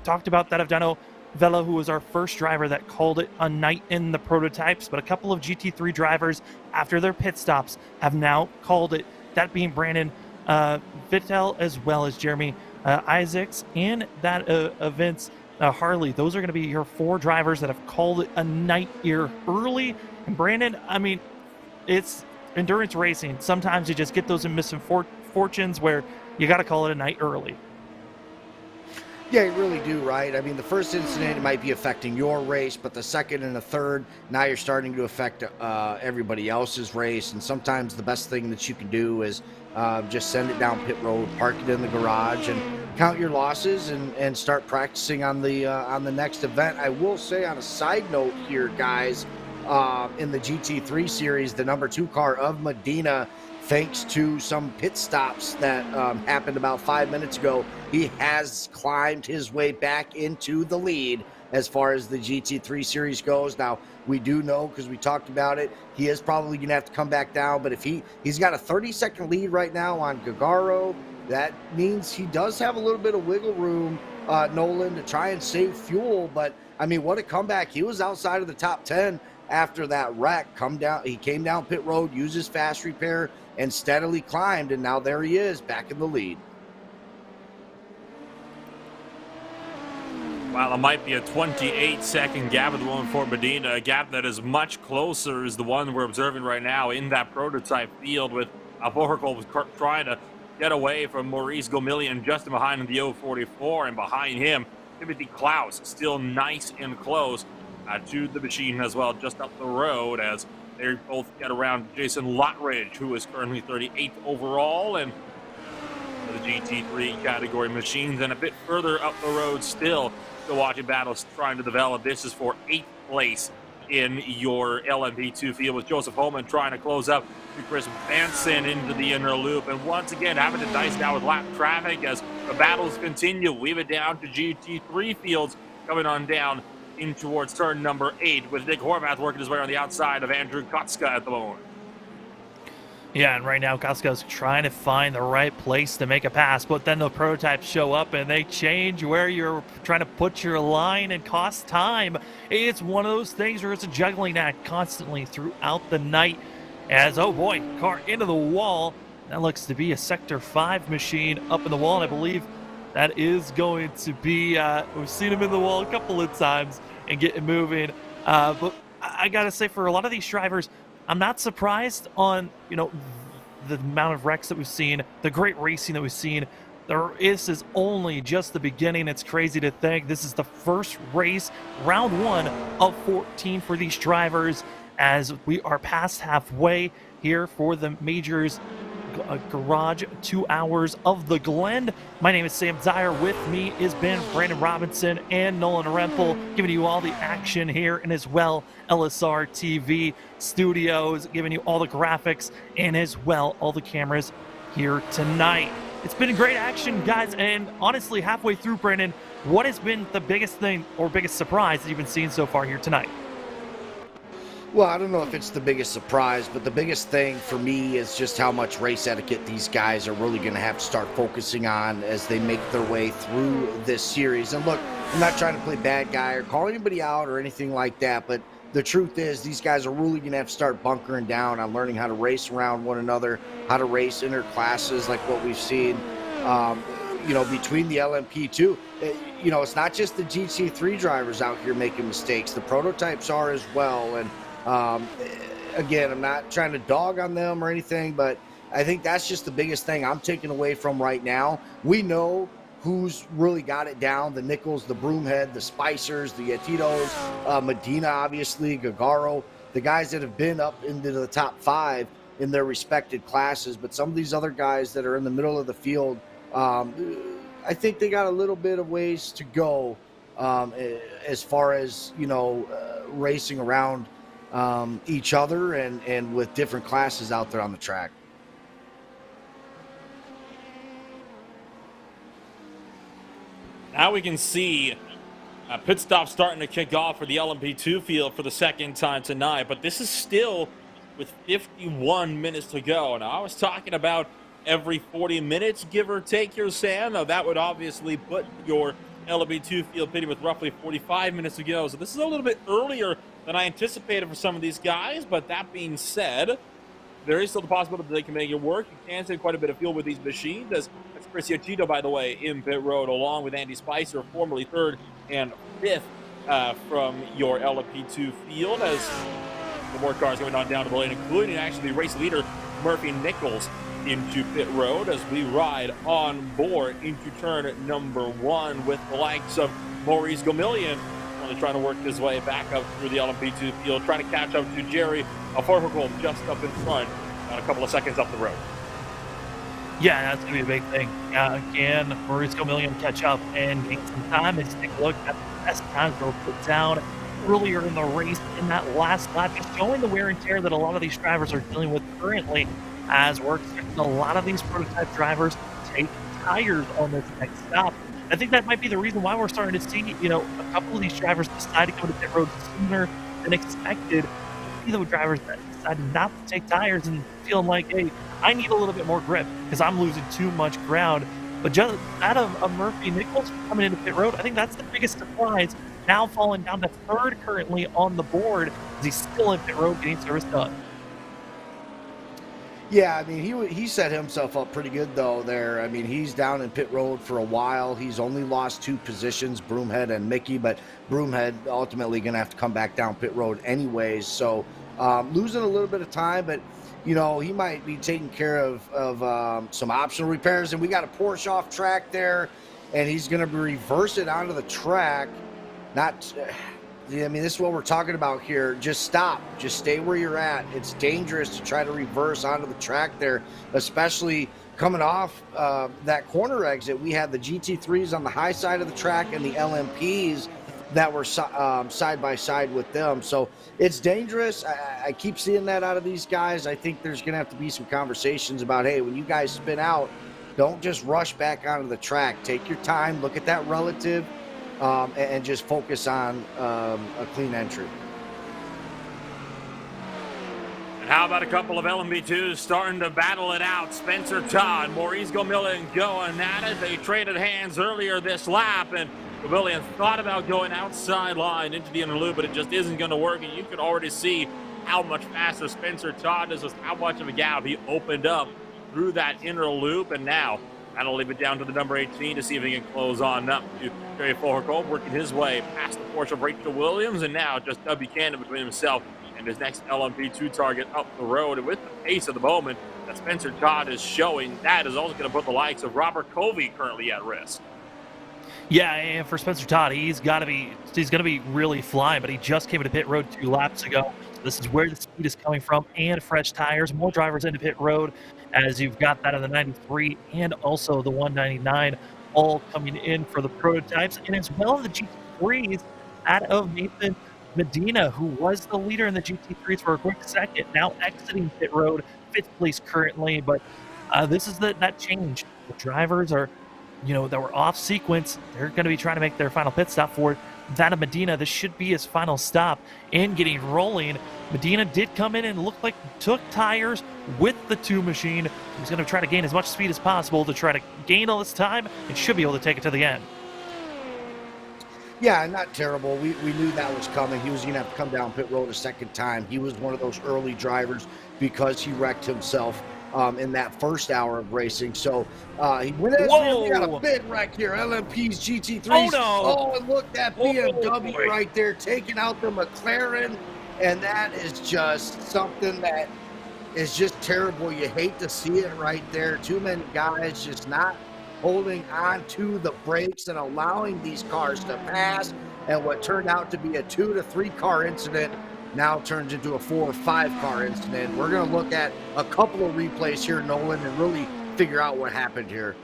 Talked about that of Dano Vela, who was our first driver that called it a night in the prototypes, but a couple of GT3 drivers after their pit stops have now called it, that being Brandon Vittel as well as Jeremy Isaacs and that Vince Harley. Those are going to be your 4 drivers that have called it a night here early. And Brandon, I mean, it's endurance racing. Sometimes you just get those misfortunes where you got to call it a night early. Yeah, you really do, right? I mean, the first incident, it might be affecting your race, but the second and the third, now you're starting to affect everybody else's race. And sometimes the best thing that you can do is just send it down pit road, park it in the garage, and count your losses and start practicing on the next event. I will say, on a side note here, guys, in the GT3 series, the number 2 car of Medina, thanks to some pit stops that happened about 5 minutes ago, he has climbed his way back into the lead as far as the GT3 series goes. Now, we do know, because we talked about it, he is probably going to have to come back down, but if he's got a 30-second lead right now on Gagaro, that means he does have a little bit of wiggle room, Nolan, to try and save fuel. But, I mean, what a comeback. He was outside of the top 10 after that wreck. He came down pit road, used his fast repair, and steadily climbed, and now there he is, back in the lead. Well, it might be a 28-second gap at the moment for Medina, a gap that is much closer is the one we're observing right now in that prototype field, with Alborco trying to get away from Maurice Gomillion just behind in the 044, and behind him, Timothy Klaus still nice and close to the machine as well, just up the road, as they both get around Jason Lottridge, who is currently 38th overall, and the GT3 category machines. And a bit further up the road still watching battles trying to develop. This is for 8th place in your LMP2 field, with Joseph Holman trying to close up to Chris Benson into the inner loop, and once again having to dice now with lap traffic as the battles continue. Weave it down to GT3 fields coming on down in towards turn number 8 with Nick Horvath working his way on the outside of Andrew Kotska at the moment. Yeah, and right now Kotska's trying to find the right place to make a pass, but then the prototypes show up and they change where you're trying to put your line and cost time. It's one of those things where it's a juggling act constantly throughout the night as, oh boy, car into the wall. That looks to be a Sector 5 machine up in the wall, and I believe that is going to be, we've seen him in the wall a couple of times and getting moving. But I got to say, for a lot of these drivers, I'm not surprised on, the amount of wrecks that we've seen, the great racing that we've seen. This is only just the beginning. It's crazy to think this is the first race, round 1 of 14 for these drivers, as we are past halfway here for the Majors Garage 2 Hours of the Glen. My name is Sam Dyer. With me is Ben Brandon Robinson and Nolan Rempel, giving you all the action here, and as well LSRTV Studios, giving you all the graphics and as well all the cameras here tonight. It's been great action, guys, and honestly, halfway through, Brandon, what has been the biggest thing or biggest surprise that you've been seeing so far here tonight? Well, I don't know if it's the biggest surprise, but the biggest thing for me is just how much race etiquette these guys are really going to have to start focusing on as they make their way through this series. And look, I'm not trying to play bad guy or call anybody out or anything like that, but the truth is these guys are really going to have to start bunkering down on learning how to race around one another, how to race inter classes like what we've seen, between the LMP too. It's not just the GT3 drivers out here making mistakes. The prototypes are as well. And again, I'm not trying to dog on them or anything, but I think that's just the biggest thing I'm taking away from right now. We know who's really got it down: the Nichols, the Broomhead, the Spicers, the Yatitos, Medina, obviously, Gagaro, the guys that have been up into the top 5 in their respected classes. But some of these other guys that are in the middle of the field, I think they got a little bit of ways to go as far as, racing around each other and with different classes out there on the track. Now we can see pit stop starting to kick off for the LMP2 field for the second time tonight, but this is still with 51 minutes to go. Now, I was talking about every 40 minutes, give or take here, Sam. Now, that would obviously put your LMP2 field pitting with roughly 45 minutes to go, so this is a little bit earlier than I anticipated for some of these guys. But that being said, there is still the possibility that they can make it work. You can save quite a bit of fuel with these machines. That's Chris Yachito, by the way, in pit road, along with Andy Spicer, formerly 3rd and 5th from your LMP2 field, as the more cars going on down to the lane, including actually race leader Murphy Nichols into pit road, as we ride on board into turn number 1 with the likes of Maurice Gomillion trying to work his way back up through the LMP2 field, trying to catch up to Jerry Forholm just up in front, a couple of seconds up the road. Yeah, that's going to be a big thing. Again, Maurice Gomillion catch up and gain some time and take a look at the best times that were put down earlier in the race in that last lap, just showing the wear and tear that a lot of these drivers are dealing with currently, as we're expecting a lot of these prototype drivers to take tires on this next stop. I think that might be the reason why we're starting to see, a couple of these drivers decide to go to pit road sooner than expected. The drivers that decided not to take tires and feeling like, hey, I need a little bit more grip because I'm losing too much ground. But just out of Murphy Nichols coming into pit road, I think that's the biggest surprise. Now falling down to 3rd currently on the board, as he's still in pit road getting service done. Yeah, I mean, he set himself up pretty good, though, there. I mean, he's down in pit road for a while. He's only lost 2 positions, Broomhead and Mickey, but Broomhead ultimately going to have to come back down pit road anyways. So losing a little bit of time, but, he might be taking care of some optional repairs. And we got a Porsche off track there, and he's going to reverse it onto the track. This is what we're talking about here. Just stop. Just stay where you're at. It's dangerous to try to reverse onto the track there, especially coming off that corner exit. We had the GT3s on the high side of the track and the LMPs that were side by side with them. So it's dangerous. I keep seeing that out of these guys. I think there's going to have to be some conversations about, hey, when you guys spin out, Don't just rush back onto the track. Take your time, look at that relative, and just focus on a clean entry. And how about a couple of LMP2s starting to battle it out? Spencer Todd, Maurice Gomillion going at it. They traded hands earlier this lap, and Gomillion thought about going outside line into the inner loop, but it just isn't going to work. And you can already see how much faster Spencer Todd is, just how much of a gap he opened up through that inner loop. And now that'll leave it down to the number 18 to see if he can close on up to Jerry Fulhercombe, working his way past the Porsche of Rachel Williams, and now just W. Cannon between himself and his next LMP2 target up the road. And with the pace of the moment that Spencer Todd is showing, that is also going to put the likes of Robert Covey currently at risk. Yeah, and for Spencer Todd, he's going to be really flying, but he just came into pit road 2 laps ago. So this is where the speed is coming from, and fresh tires. More drivers into pit road, as you've got that of the 93 and also the 199 all coming in for the prototypes, and as well the GT3s out of Nathan Medina, who was the leader in the GT3s for a quick second, now exiting pit road, 5th place currently. But this is that change. The drivers are, that were off sequence. They're going to be trying to make their final pit stop for that of Medina. This should be his final stop and getting rolling. Medina did come in and looked like took tires with the 2 machine. He's going to try to gain as much speed as possible to try to gain all this time and should be able to take it to the end. Yeah, not terrible. We knew that was coming. He was going to have to come down pit road a second time. He was one of those early drivers because he wrecked himself in that first hour of racing. So he went in. We got a big wreck here. LMP's GT3s. Oh, no. Oh, and look, that BMW right there taking out the McLaren. And that is just something that is just terrible. You hate to see it right there. Too many guys just not holding on to the brakes and allowing these cars to pass. And what turned out to be a 2 to 3 car incident now turns into a 4 or 5 car incident. We're going to look at a couple of replays here, Nolan, and really figure out what happened here.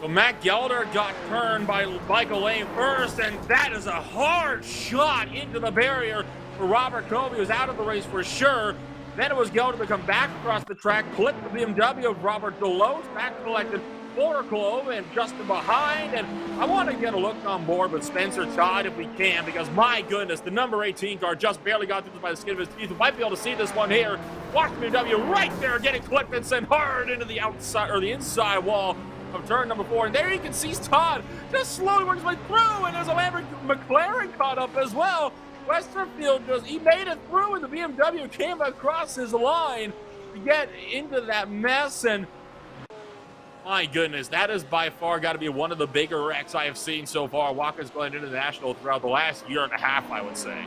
So Matt Gelder got turned by Michael Lane first, and that is a hard shot into the barrier for Robert Covey, who was out of the race for sure. Then it was Gelder to come back across the track, clip the BMW of Robert Deloach, back collected Fulhercombe and Justin behind. And I want to get a look on board with Spencer Todd if we can, because my goodness, the number 18 car just barely got through this by the skin of his teeth. We might be able to see this one here. Watch BMW right there getting clipped and sent hard into the outside or the inside wall of turn number 4. And there you can see Todd just slowly working his way through, and there's a McLaren caught up as well. Westerfield he made it through, and the BMW came across his line to get into that mess. And my goodness, that has by far got to be one of the bigger wrecks I have seen so far Watkins Glen International throughout the last year and a half, I would say.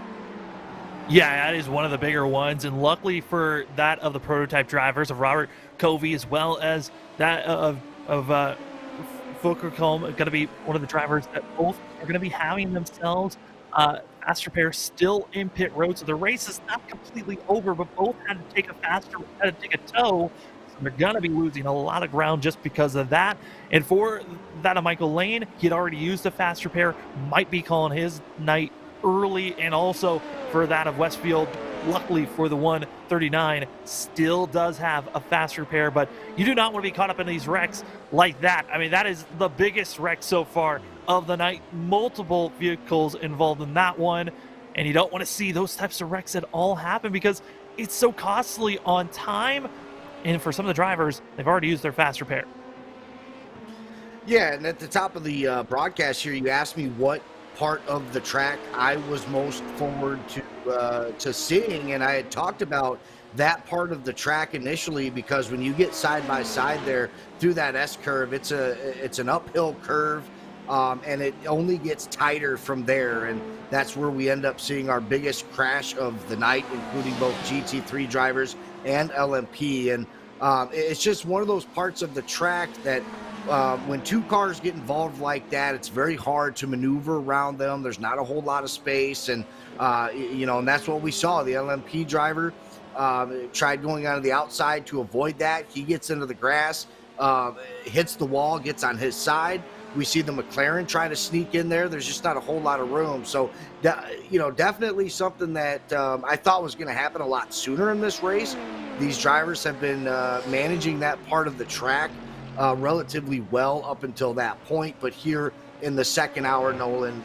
Yeah, that is one of the bigger ones, and luckily for that of the prototype drivers of Robert Covey, as well as that of Fulhercombe, going to be one of the drivers that both are going to be having themselves faster pair still in pit road. So the race is not completely over, but both had to take a tow. So they're going to be losing a lot of ground just because of that. And for that of Michael Lane, he had already used a faster pair, might be calling his night early. And also for that of Westfield, luckily for the 139, still does have a faster pair, but you do not want to be caught up in these wrecks like that. I mean, that is the biggest wreck so far of the night. Multiple vehicles involved in that one, and you don't want to see those types of wrecks at all happen because it's so costly on time, and for some of the drivers, they've already used their faster pair. Yeah, and at the top of the broadcast here, you asked me what part of the track I was most forward to seeing, and I had talked about that part of the track initially because when you get side by side there through that S curve, it's an uphill curve, and it only gets tighter from there, and that's where we end up seeing our biggest crash of the night, including both GT3 drivers and LMP. And it's just one of those parts of the track that when 2 cars get involved like that, it's very hard to maneuver around them. There's not a whole lot of space, and and that's what we saw. The LMP driver tried going onto the outside to avoid that. He gets into the grass, hits the wall, gets on his side. We see the McLaren try to sneak in there. There's just not a whole lot of room. So, definitely something that I thought was going to happen a lot sooner in this race. These drivers have been managing that part of the track relatively well up until that point, but here in the second hour, Nolan,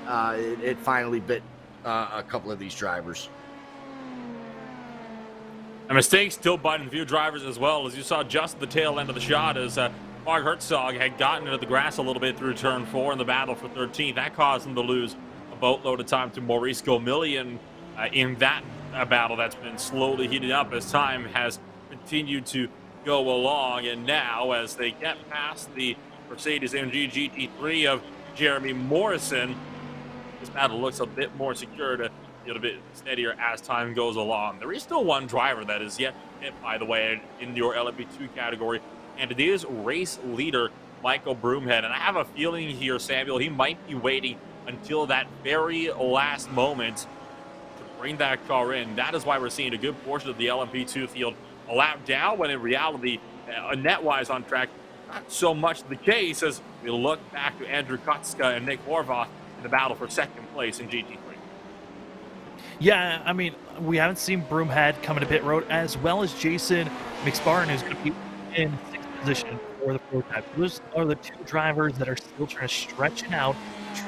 it finally bit a couple of these drivers. A mistake still biting a few drivers as well, as you saw just at the tail end of the shot as Mark Herzog had gotten into the grass a little bit through turn 4 in the battle for 13th. That caused him to lose a boatload of time to Maurice Gomillion in that battle that's been slowly heating up as time has continued to go along. And now, as they get past the Mercedes-AMG GT3 of Jeremy Morrison, this battle looks a bit more secure to a little bit steadier as time goes along. There is still one driver that is yet to hit, by the way, in your LMP2 category, and it is race leader Michael Broomhead. And I have a feeling here, Samuel, he might be waiting until that very last moment to bring that car in. That is why we're seeing a good portion of the LMP2 field a lap down, when in reality, net-wise on track, not so much the case, as we look back to Andrew Kotska and Nick Horvath in the battle for second place in GT3. Yeah, I mean, we haven't seen Broomhead come into pit road, as well as Jason McSpartan, who's going to be in 6th position for the prototype. Those are the two drivers that are still trying to stretch it out,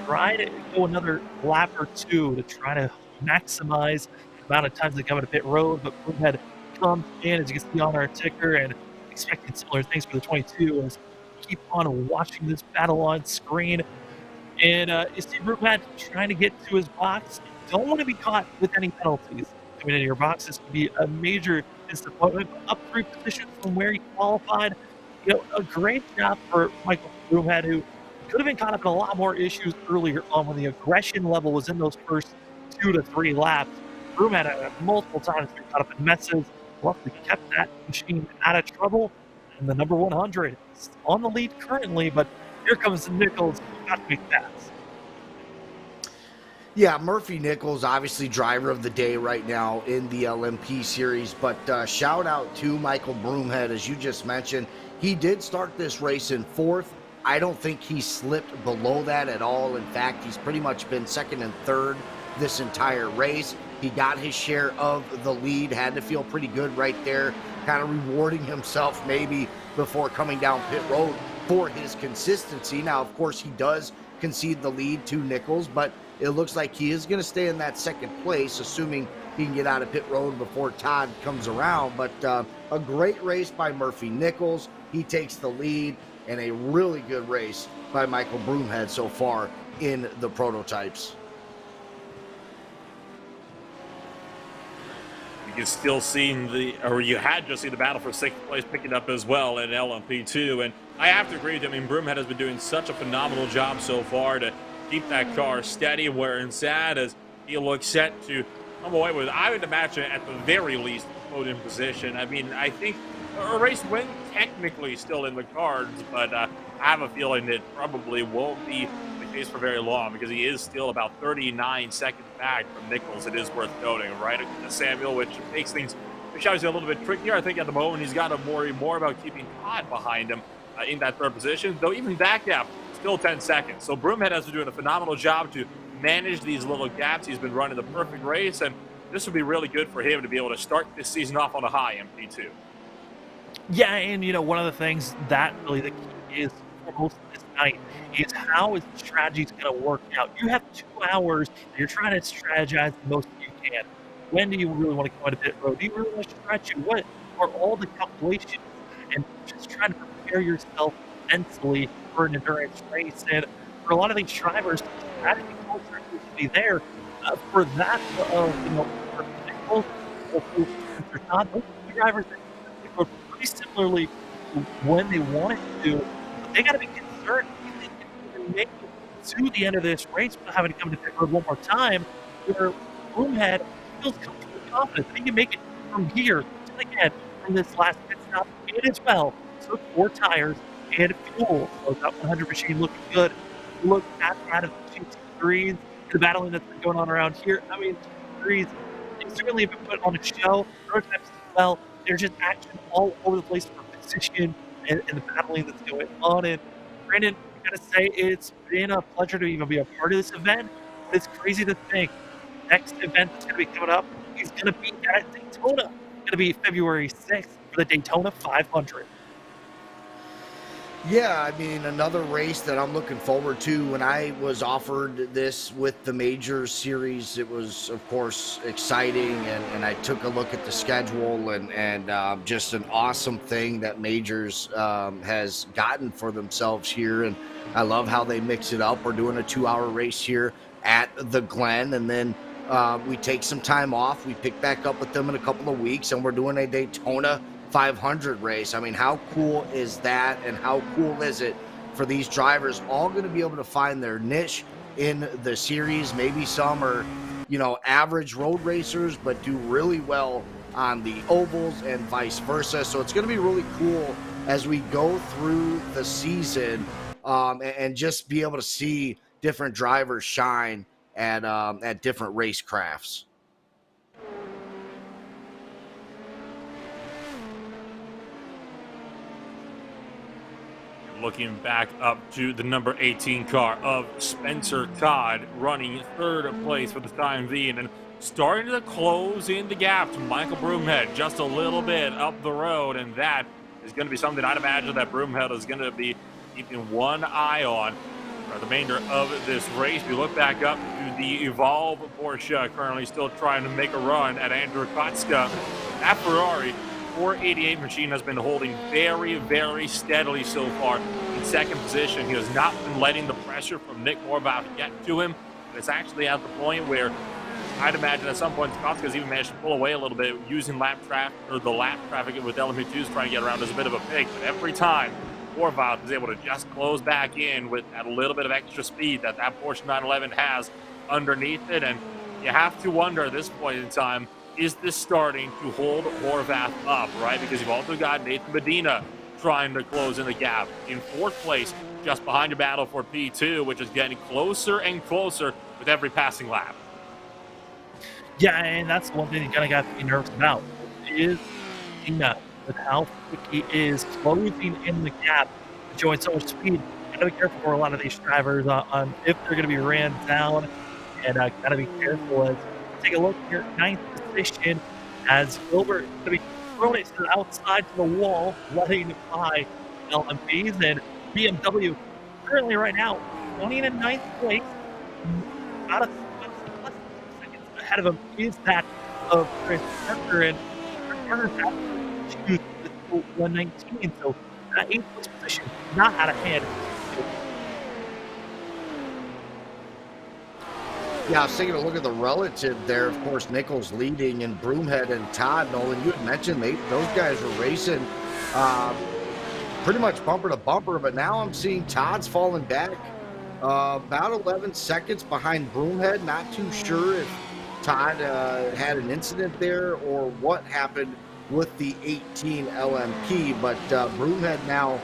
try to go another lap or two to try to maximize the amount of times they come into pit road. But Broomhead comes in, as you can see on our ticker, and expecting similar things for the 22 as we keep on watching this battle on screen. And you see Broomhead trying to get to his box. Don't want to be caught with any penalties coming into your box. This could be a major disappointment. Up 3 positions from where he qualified. You know, a great job for Michael Broomhead, who could have been caught up in a lot more issues earlier on when the aggression level was in those first 2 to 3 laps. Broomhead had multiple times been caught up in messes. Luckily kept that machine out of trouble. And the number 100 is on the lead currently, but here comes Nichols. Got to make fast. Yeah, Murphy Nichols, obviously driver of the day right now in the LMP series, but shout out to Michael Broomhead, as you just mentioned. He did start this race in 4th. I don't think he slipped below that at all. In fact, he's pretty much been 2nd and 3rd this entire race. He got his share of the lead, had to feel pretty good right there, kind of rewarding himself maybe before coming down pit road for his consistency. Now, of course, he does concede the lead to Nichols, but it looks like he is going to stay in that 2nd place, assuming he can get out of pit road before Todd comes around. But a great race by Murphy Nichols. He takes the lead, and a really good race by Michael Broomhead so far in the prototypes. You still seen you had just seen the battle for 6th place picking up as well in LMP2. And I have to agree with you. I mean, Broomhead has been doing such a phenomenal job so far to keep that car steady where it's at, as he looks set to come away with, I would imagine, at the very least, podium position. I mean, I think a race win technically still in the cards, but I have a feeling it probably won't be the case for very long, because he is still about 39 seconds back from Nichols. It is worth noting, right, Samuel, which makes things obviously a little bit trickier. I think at the moment he's got to worry more about keeping Todd behind him in that 3rd position, though even that gap still 10 seconds. So Broomhead has been doing a phenomenal job to manage these little gaps. He's been running the perfect race, and this would be really good for him to be able to start this season off on a high in P2. Yeah, and you know, one of the things that really the key is for most of this night is how is the strategy going to work out. You have 2 hours that you're trying to strategize the most you can. When do you really want to go into pit road? Do you really want to stretch it? What are all the calculations? And just trying to prepare yourself mentally for an endurance race. And for a lot of these drivers, the strategy culture needs to be there. For that, you know, for Nichols, or for Todd, those 2 drivers that go pretty similarly to when they wanted to, but they got to be concerned if they can even make it to the end of this race without having to come to pit road one more time, where Broomhead feels comfortable, confident that he can make it from here to again from this last pit stop and as well. So 4 tires and fuel. So that 100 machine looking good. Look at that of the GT3s, the battling that's been going on around here. I mean, GT3s, they certainly have been put on a show. Prototypes as well. There's just action all over the place for position and the battling that's going on. And Brandon, I gotta say, it's been a pleasure to even be a part of this event. It's crazy to think next event that's gonna be coming up is gonna be at Daytona. It's gonna be February 6th for the Daytona 500. Yeah, I mean, another race that I'm looking forward to. When I was offered this with the Majors series, it was, of course, exciting, and I took a look at the schedule, and just an awesome thing that Majors has gotten for themselves here. And I love how they mix it up. We're doing a 2-hour race here at the Glen, and then we take some time off. We pick back up with them in a couple of weeks, and we're doing a Daytona 500 race. I mean, how cool is that? And how cool is it for these drivers all going to be able to find their niche in the series? Maybe some are, average road racers, but do really well on the ovals and vice versa. So it's going to be really cool as we go through the season, and just be able to see different drivers shine at different racecrafts. Looking back up to the number 18 car of Spencer Todd, running third place for the time being, and starting to close in the gap to Michael Broomhead just a little bit up the road, and that is going to be something I'd imagine that Broomhead is going to be keeping one eye on for the remainder of this race. We look back up to the Evolve Porsche, currently still trying to make a run at Andrew Kotska. That Ferrari 488 machine has been holding very, very steadily so far in second position. He has not been letting the pressure from Nick Horvath get to him. And it's actually at the point where I'd imagine at some point Kotska's even managed to pull away a little bit using the lap traffic with LMP2s trying to get around as a bit of a pig. But every time Horvath is able to just close back in with that little bit of extra speed that Porsche 911 has underneath it. And you have to wonder at this point in time, is this starting to hold Horvath up, right? Because you've also got Nathan Medina trying to close in the gap in fourth place, just behind your battle for P2, which is getting closer and closer with every passing lap. Yeah, and that's the one thing you kind of got to be nervous about, is Medina, with how quick he is closing in the gap, showing so much speed. Got to be careful for a lot of these drivers on if they're going to be ran down, and got to be careful as take a look here, ninth position, as Gilbert is going to be thrown it to the outside to the wall, letting by LMPs, and BMW currently right now 29th place, about a less than seconds ahead of him is that of Chris Parker, and Chris Parker's at 119, so that 8th place position not out of hand. Yeah, I was taking a look at the relative there. Of course, Nichols leading, and Broomhead and Todd. Nolan, you had mentioned those guys were racing pretty much bumper to bumper, but now I'm seeing Todd's falling back about 11 seconds behind Broomhead. Not too sure if Todd had an incident there or what happened with the 18 LMP, but Broomhead now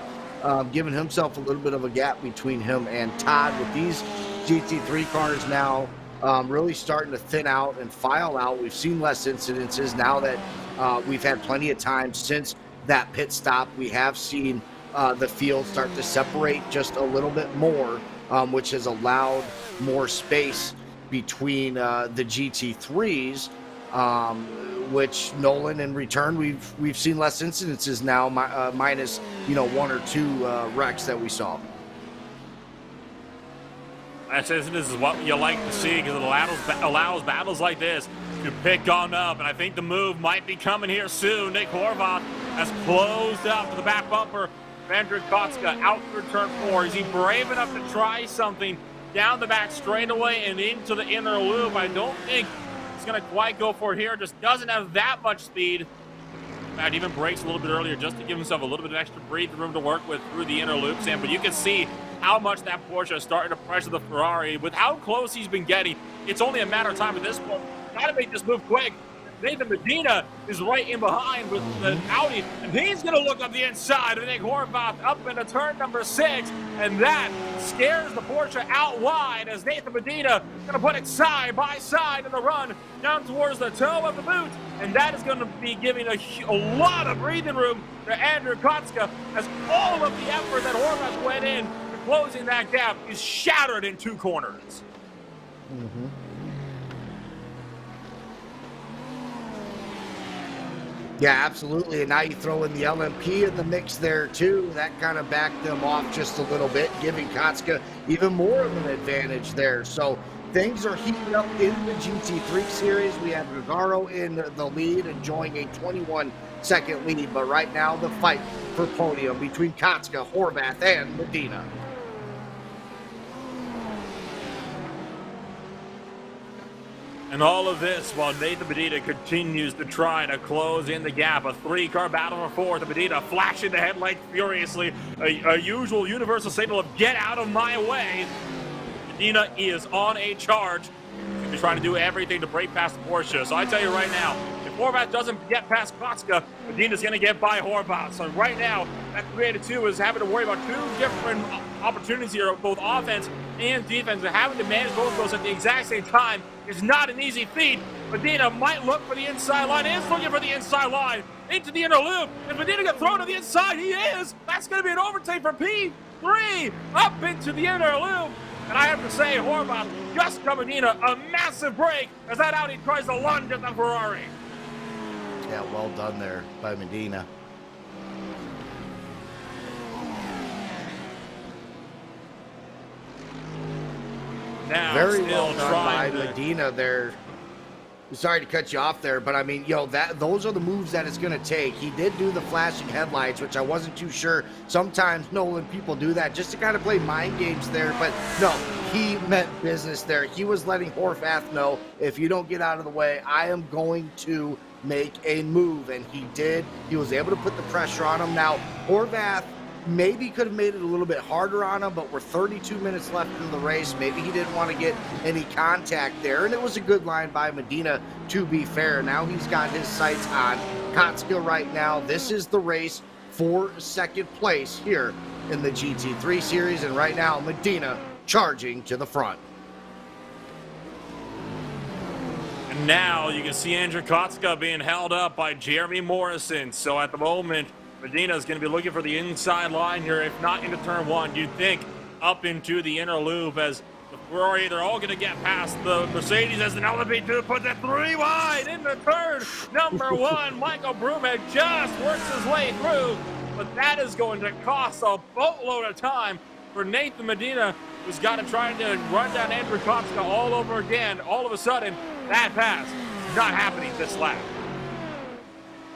giving himself a little bit of a gap between him and Todd with these GT3 cars now really starting to thin out and file out. We've seen less incidences now that we've had plenty of time since that pit stop. We have seen the field start to separate just a little bit more, which has allowed more space between the GT3s, which Nolan, in return, we've seen less incidences now, minus 1 or 2 wrecks that we saw. This is what you like to see, because it allows battles like this to pick on up, and I think the move might be coming here soon. Nick Horvath has closed up to the back bumper. Andrew Kotska out through turn 4. Is he brave enough to try something down the back straightaway and into the inner loop? I don't think he's going to quite go for it here. Just doesn't have that much speed. In fact, even brakes a little bit earlier just to give himself a little bit of extra breathing room to work with through the inner loop, Sam. But you can see how much that Porsche is starting to pressure the Ferrari. With how close he's been getting, it's only a matter of time at this point. Got to make this move quick. Nathan Medina is right in behind with the Audi, and he's going to look up the inside of Nick Horvath up into turn number 6, and that scares the Porsche out wide as Nathan Medina is going to put it side by side in the run down towards the toe of the boot, and that is going to be giving a lot of breathing room to Andrew Kotska, as all of the effort that Horvath went in to closing that gap is shattered in 2 corners. Yeah, absolutely. And now you throw in the LMP in the mix there too. That kind of backed them off just a little bit, giving Kotska even more of an advantage there. So things are heating up in the GT3 series. We have Gregaro in the lead, enjoying a 21-second lead. But right now, the fight for podium between Kotska, Horvath, and Medina. And all of this while Nathan Medina continues to try to close in the gap. A three-car battle for fourth. Medina flashing the headlight furiously. A usual universal signal of get out of my way. Medina is on a charge. He's trying to do everything to break past Porsche. So I tell you right now, if Horvath doesn't get past Kotska, Medina's going to get by Horvath. So right now, that 382 is having to worry about two different opportunities here, both offense and defense, and having to manage both of those at the exact same time is not an easy feat. Medina might look for the inside line, is looking for the inside line, into the inner loop. If Medina gets thrown to the inside, he is. That's going to be an overtake for P3, up into the inner loop. And I have to say, Horvath just got Medina a massive break as that Audi tries to lunge at the Ferrari. Yeah, well done there by Medina. Now, very still well done by trying to... Medina there. Sorry to cut you off there, but I mean, those are the moves that it's going to take. He did do the flashing headlights, which I wasn't too sure. Sometimes, Nolan, people do that just to kind of play mind games there, but no, he meant business there. He was letting Horvath know, if you don't get out of the way, I am going to make a move, and he did. He was able to put the pressure on him. Now, Horvath maybe could have made it a little bit harder on him, but we're 32 minutes left in the race. Maybe he didn't want to get any contact there, and it was a good line by Medina, to be fair. Now he's got his sights on Kotska right now. This is the race for second place here in the GT3 series, and right now Medina charging to the front. And now you can see Andrew Kotska being held up by Jeremy Morrison. So at the moment, Medina is going to be looking for the inside line here, if not into turn one. You'd think up into the inner loop, as the Ferrari, they're all going to get past the Mercedes as the LMP2 puts it 3 wide into turn number one. Michael Broomhead just works his way through, but that is going to cost a boatload of time for Nathan Medina, who's got to try to run down Andrew Kotska all over again. All of a sudden, that pass is not happening this lap.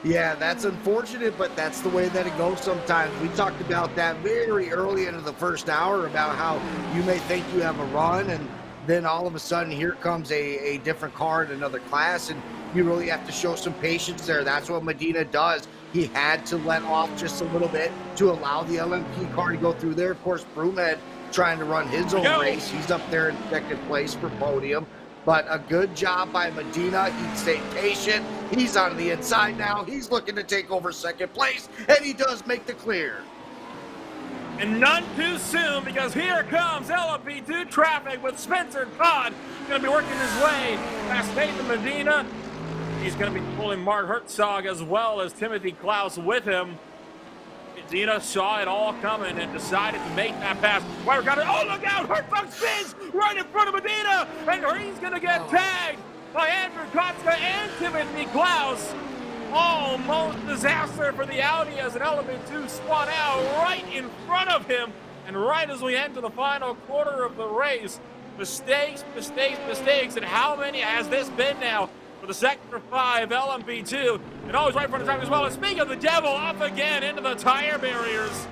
Yeah, that's unfortunate, but that's the way that it goes sometimes. We talked about that very early into the first hour, about how you may think you have a run, and then all of a sudden here comes a different car in another class, and you really have to show some patience there. That's what Medina does. He had to let off just a little bit to allow the LMP car to go through there. Of course, Broomhead trying to run his own race. He's up there in second place for podium. But a good job by Medina. He stayed patient. He's on the inside now. He's looking to take over second place, and he does make the clear. And none too soon, because here comes LMP2 traffic with Spencer Todd. Going to be working his way past Nathan Medina. He's going to be pulling Mark Herzog as well as Timothy Klaus with him. Medina saw it all coming and decided to make that pass. Ryder got it. Oh, look out! Herzog spins right in front of Medina, and he's going to get tagged by Andrew Kotska and Timothy Klaus. Almost disaster for the Audi as an Element 2 spun out right in front of him. And right as we enter the final quarter of the race, mistakes, mistakes, mistakes. And how many has this been now for the Sector 5 LMP2? And always right in front of time as well. And speaking of the devil, up again into the tire barriers.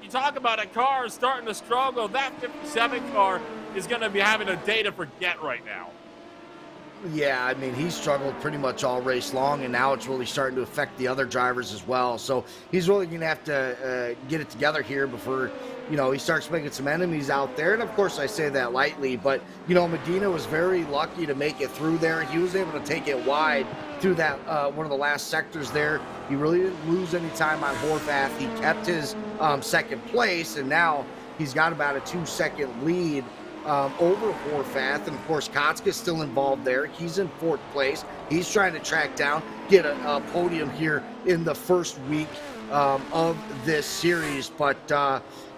You talk about a car starting to struggle. That 57 car is going to be having a day to forget right now. Yeah, I mean, he struggled pretty much all race long, and now it's really starting to affect the other drivers as well. So he's really going to have to get it together here before, he starts making some enemies out there. And, of course, I say that lightly, but, Medina was very lucky to make it through there. He was able to take it wide through that one of the last sectors there. He really didn't lose any time on Horvath. He kept his second place, and now he's got about a 2-second lead over Horvath, and of course Kotska's still involved there. He's in fourth place. He's trying to track down, get a podium here in the first week of this series. But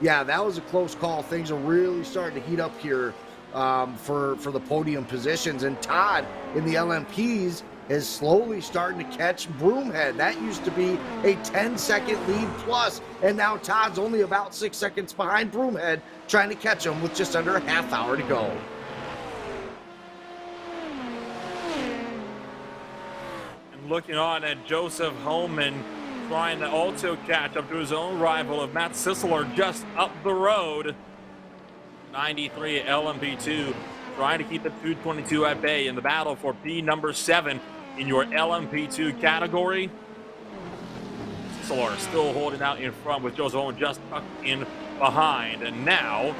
yeah, that was a close call. Things are really starting to heat up here for the podium positions. And Todd in the LMPs is slowly starting to catch Broomhead. That used to be a 10-second lead plus, and now Todd's only about 6 seconds behind Broomhead, trying to catch him with just under a half hour to go. And looking on at Joseph Holman, trying to also catch up to his own rival of Matt Sisler just up the road. 93 LMP2, trying to keep the 222 at bay in the battle for P number 7 in your LMP2 category. Sisler still holding out in front with Joseph Holman just tucked in behind. And now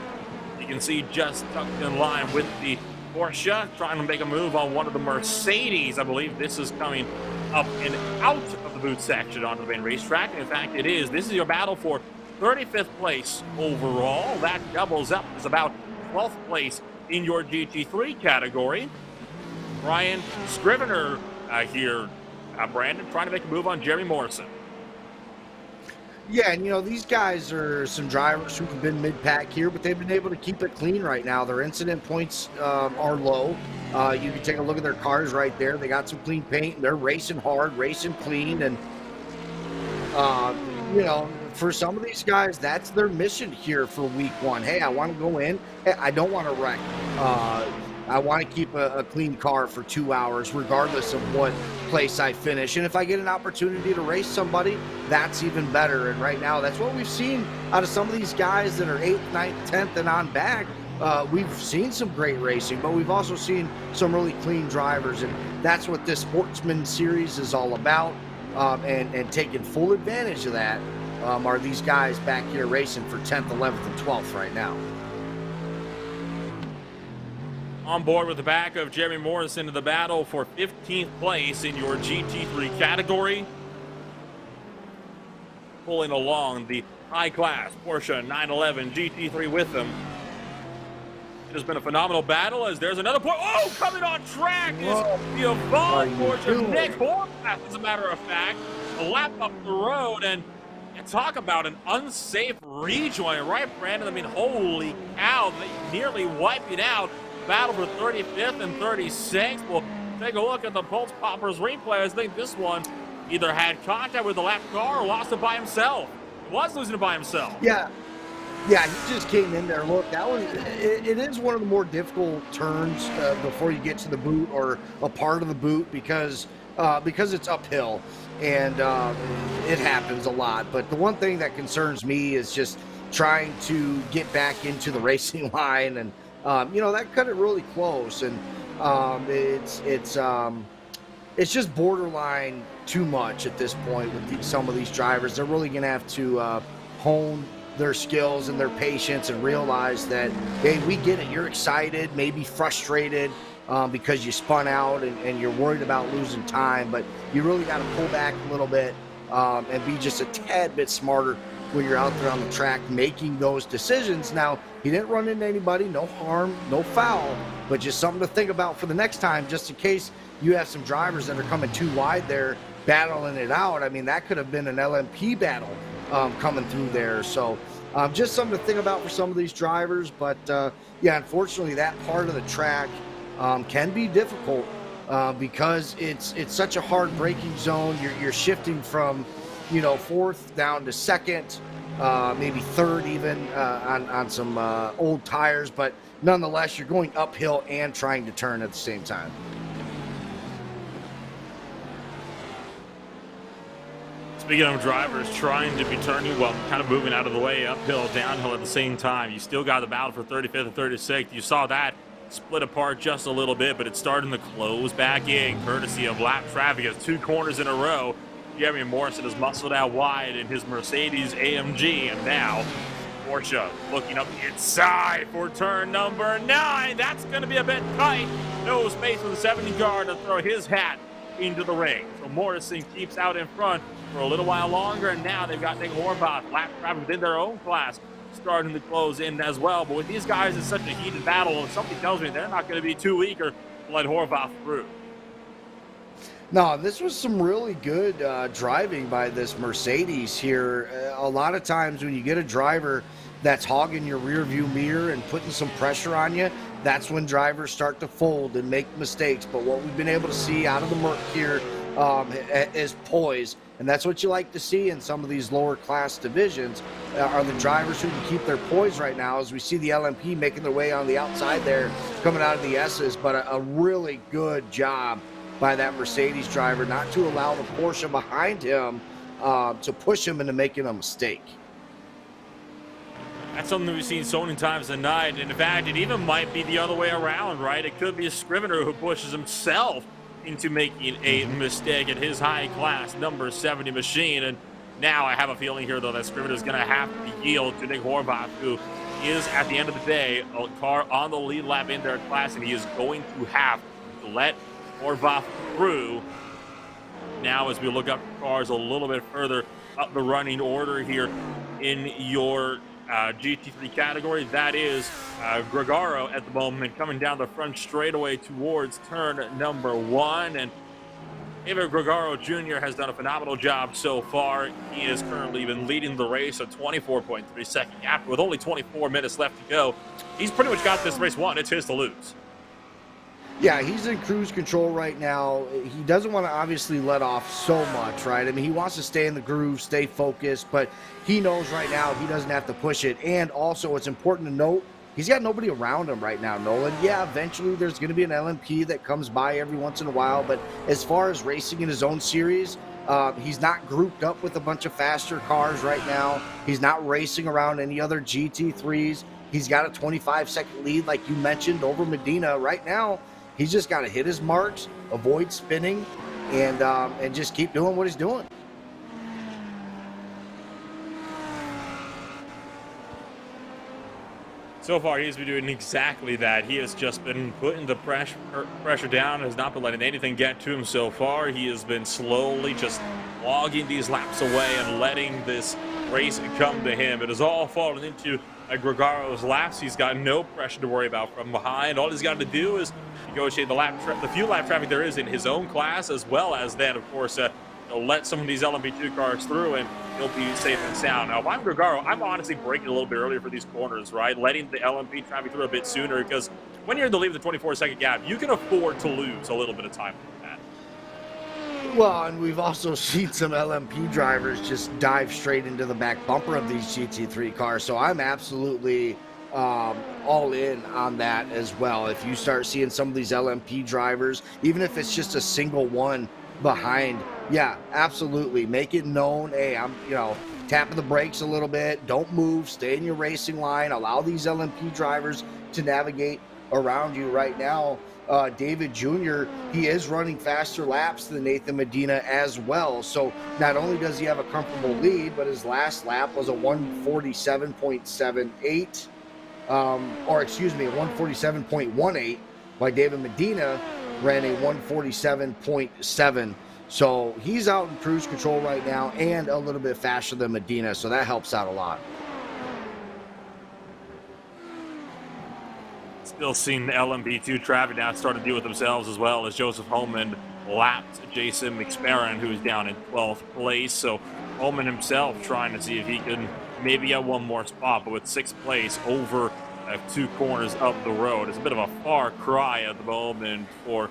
you can see just tucked in line with the Porsche, trying to make a move on one of the Mercedes. I believe this is coming up and out of the boot section onto the main racetrack. In fact, it is. This is your battle for 35th place overall. That doubles up as about 12th place in your GT3 category. Ryan Scrivener here, Brandon, trying to make a move on Jeremy Morrison. Yeah, and you know, these guys are some drivers who have been mid-pack here, but they've been able to keep it clean right now. Their incident points are low. You can take a look at their cars right there. They got some clean paint, and they're racing hard, racing clean, and you know, for some of these guys, that's their mission here for week 1. Hey, I want to go in. I don't want to wreck. I want to keep a clean car for 2 hours, regardless of what place I finish. And if I get an opportunity to race somebody, that's even better. And right now, that's what we've seen out of some of these guys that are 8th, 9th, 10th, and on back. We've seen some great racing, but we've also seen some really clean drivers. And that's what this Sportsman series is all about. And taking full advantage of that are these guys back here racing for 10th, 11th, and 12th right now. On board with the back of Jeremy Morrison in the battle for 15th place in your GT3 category. Pulling along the high-class Porsche 911 GT3 with them. It has been a phenomenal battle as there's another point. Oh, coming on track is the Avant Porsche. Nick Horvath, as a matter of fact, a lap up the road. And talk about an unsafe rejoin, right, Brandon? I mean, holy cow, they nearly wiped it out. Battle for 35th and 36th. We'll take a look at the Pulse Poppers replay. I think this one either had contact with the lap car or lost it by himself. He was losing it by himself. Yeah, he just came in there. Look, that was it is one of the more difficult turns before you get to the boot or a part of the boot because it's uphill and it happens a lot. But the one thing that concerns me is just trying to get back into the racing line, and you know, that cut it really close, and it's just borderline too much at this point with some of these drivers. They're really going to have to hone their skills and their patience and realize that, hey, we get it. You're excited, maybe frustrated because you spun out and you're worried about losing time, but you really got to pull back a little bit and be just a tad bit smarter when you're out there on the track making those decisions. Now, he didn't run into anybody, no harm, no foul, but just something to think about for the next time, just in case you have some drivers that are coming too wide there, battling it out. I mean, that could have been an LMP battle coming through there. So just something to think about for some of these drivers. But yeah, unfortunately, that part of the track can be difficult because it's such a hard braking zone. You're shifting from, you know, 4th down to 2nd, maybe 3rd even on some old tires, but nonetheless, you're going uphill and trying to turn at the same time. Speaking of drivers trying to be turning, well, kind of moving out of the way, uphill, downhill at the same time, you still got the battle for 35th and 36th. You saw that split apart just a little bit, but it's starting to close back in, courtesy of lap traffic as 2 corners in a row. Jeremy Morrison is muscled out wide in his Mercedes AMG, and now Porsche looking up the inside for turn number 9. That's going to be a bit tight. No space for the 70 car to throw his hat into the ring. So Morrison keeps out in front for a little while longer, and now they've got Nick Horvath, lap traffic within their own class, starting to close in as well. But with these guys, it's such a heated battle, and something tells me they're not going to be too eager to let Horvath through. No, this was some really good driving by this Mercedes here. A lot of times when you get a driver that's hogging your rear view mirror and putting some pressure on you, that's when drivers start to fold and make mistakes. But what we've been able to see out of the Merc here is poise. And that's what you like to see in some of these lower class divisions are the drivers who can keep their poise right now, as we see the LMP making their way on the outside there, coming out of the S's. But a really good job by that Mercedes driver not to allow the Porsche behind him to push him into making a mistake. That's something we've seen so many times tonight. And in fact, it even might be the other way around, right? It could be a Scrivener who pushes himself into making a mistake at his high-class number 70 machine. And now I have a feeling here, though, that Scrivener is going to have to yield to Nick Horvath, who is, at the end of the day, a car on the lead lap in their class, and he is going to have to let Horvath through. Now, as we look up cars a little bit further up the running order here in your GT3 category, that is Gregaro at the moment coming down the front straightaway towards turn number 1. And David Gregaro Jr. has done a phenomenal job so far. He has currently been leading the race, a 24.3 second gap with only 24 minutes left to go. He's pretty much got this race won. It's his to lose. Yeah, he's in cruise control right now. He doesn't want to obviously let off so much, right? I mean, he wants to stay in the groove, stay focused, but he knows right now he doesn't have to push it. And also, it's important to note, he's got nobody around him right now, Nolan. Yeah, eventually there's going to be an LMP that comes by every once in a while, but as far as racing in his own series, he's not grouped up with a bunch of faster cars right now. He's not racing around any other GT3s. He's got a 25-second lead, like you mentioned, over Medina right now. He's just got to hit his marks, avoid spinning, and just keep doing what he's doing. So far, he's been doing exactly that. He has just been putting the pressure down, has not been letting anything get to him so far. He has been slowly just logging these laps away and letting this race come to him. It has all fallen into Gregaro's laps. He's got no pressure to worry about from behind. All he's got to do is negotiate the few lap traffic there is in his own class, as well as then, of course, let some of these LMP2 cars through, and he'll be safe and sound. Now, if I'm Gregaro, I'm honestly braking a little bit earlier for these corners, right? Letting the LMP traffic through a bit sooner, because when you're in the lead with the 24-second gap, you can afford to lose a little bit of time like that. Well, and we've also seen some LMP drivers just dive straight into the back bumper of these GT3 cars, so I'm absolutely all in on that as well. If you start seeing some of these LMP drivers, even if it's just a single one behind, yeah, absolutely make it known, hey, I'm tapping the brakes a little bit, don't move, stay in your racing line, allow these LMP drivers to navigate around you. Right now, David Jr., he is running faster laps than Nathan Medina as well. So not only does he have a comfortable lead, but his last lap was a 147.78, or excuse me, a 147.18, while David Medina ran a 147.7. So he's out in cruise control right now and a little bit faster than Medina, so that helps out a lot. Still seeing the LMP2 traffic now start to deal with themselves, as well as Joseph Holman lapped Jason McSparron, who's down in 12th place. So Holman himself trying to see if he can maybe get one more spot, but with 6th place over 2 corners up the road. It's a bit of a far cry at the moment for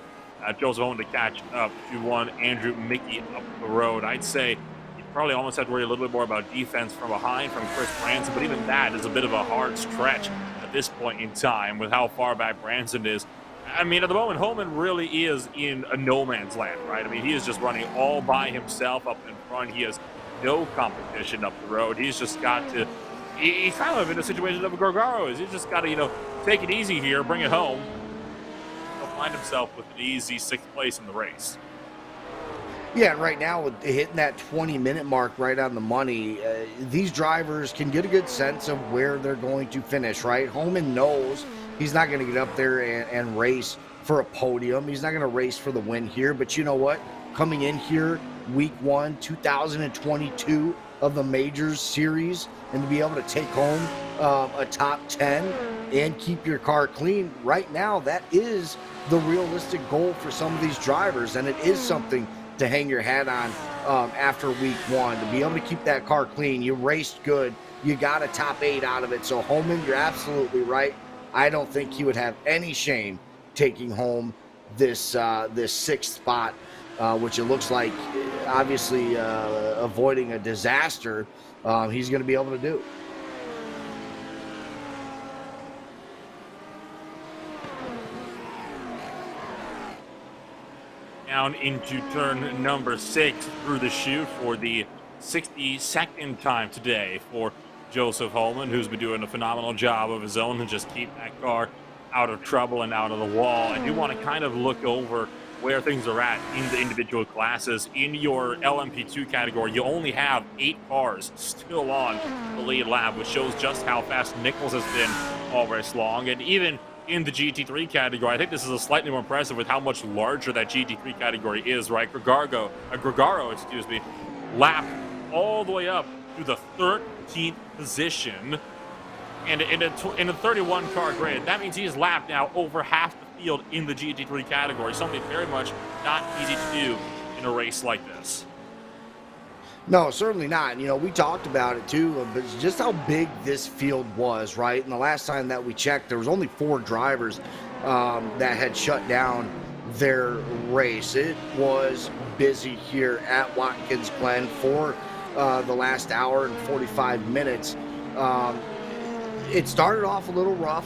Joseph Holman to catch up to one Andrew Mickey up the road. I'd say you probably almost have to worry a little bit more about defense from behind from Chris Branson, but even that is a bit of a hard stretch at this point in time with how far back Branson is. I mean, at the moment, Holman really is in a no man's land, right? I mean, he is just running all by himself up in front. He has no competition up the road. He's just got to, he's kind of in a situation of Gregaro is. He's just got to, take it easy here, bring it home. He'll find himself with an easy 6th place in the race. Yeah, right now, with hitting that 20-minute mark right on the money, these drivers can get a good sense of where they're going to finish, right? Holman knows he's not going to get up there and race for a podium. He's not going to race for the win here. But you know what? Coming in here, week 1, 2022 of the Majors series, and to be able to take home a top 10 and keep your car clean, right now, that is the realistic goal for some of these drivers. And it is something to hang your hat on after week 1, to be able to keep that car clean. You raced good. You got a top 8 out of it. So Holman, you're absolutely right. I don't think he would have any shame taking home this this 6th spot, which it looks like, obviously, avoiding a disaster, he's going to be able to do. Down into turn number 6 through the chute for the 62nd time today for Joseph Holman, who's been doing a phenomenal job of his own to just keep that car out of trouble and out of the wall. I do want to kind of look over where things are at in the individual classes. In your LMP2 category, you only have 8 cars still on the lead lap, which shows just how fast Nichols has been all race long. And even in the GT3 category, I think this is a slightly more impressive with how much larger that GT3 category is, right? Gregaro, lapped all the way up to the 13th position. And in a 31-car grid, that means he has lapped now over half the field in the GT3 category, something very much not easy to do in a race like this. No, certainly not. You know, we talked about it too, but just how big this field was, right? And the last time that we checked, there was only 4 drivers that had shut down their race. It was busy here at Watkins Glen for the last hour and 45 minutes. It started off a little rough,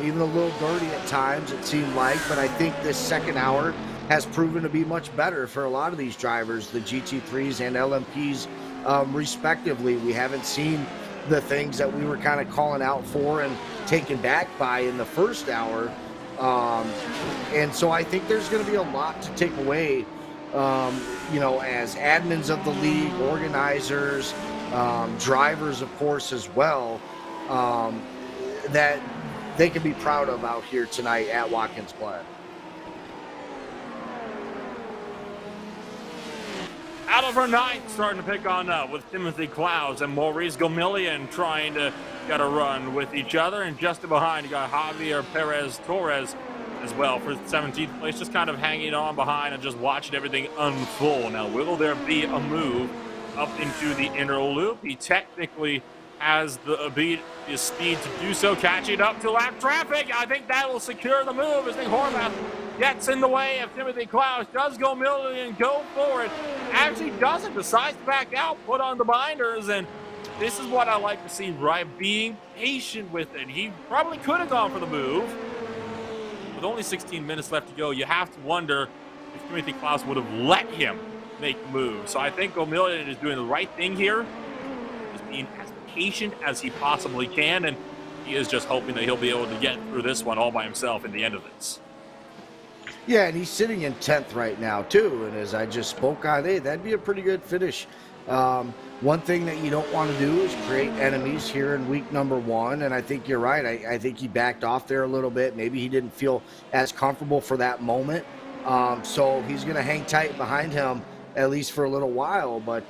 even a little dirty at times, it seemed like, but I think this second hour has proven to be much better for a lot of these drivers, the GT3s and LMPs respectively. We haven't seen the things that we were kind of calling out for and taken back by in the first hour. And so I think there's going to be a lot to take away, you know, as admins of the league, organizers, drivers, of course, as well, that they can be proud of out here tonight at Watkins Glen. Out of her 9th, starting to pick on up with Timothy Clouds and Maurice Gomillion trying to get a run with each other. And just behind, you got Javier Perez Torres as well for 17th place, just kind of hanging on behind and just watching everything unfold. Now, will there be a move up into the inner loop? He technically has the speed to do so, catching up to lap traffic. I think that will secure the move as Nick Horvath gets in the way of Timothy Klaus. Does Gomillion go for it? Actually doesn't. Decides to back out, put on the binders, and this is what I like to see, right? Being patient with it. He probably could have gone for the move. With only 16 minutes left to go, you have to wonder if Timothy Klaus would have let him make the move. So I think Gomillion is doing the right thing here. Just being as patient as he possibly can, and he is just hoping that he'll be able to get through this one all by himself in the end of this. Yeah, and he's sitting in 10th right now, too. And as I just spoke on, hey, that'd be a pretty good finish. One thing that you don't want to do is create enemies here in week number 1. And I think you're right. I think he backed off there a little bit. Maybe he didn't feel as comfortable for that moment. So he's going to hang tight behind him, at least for a little while. But,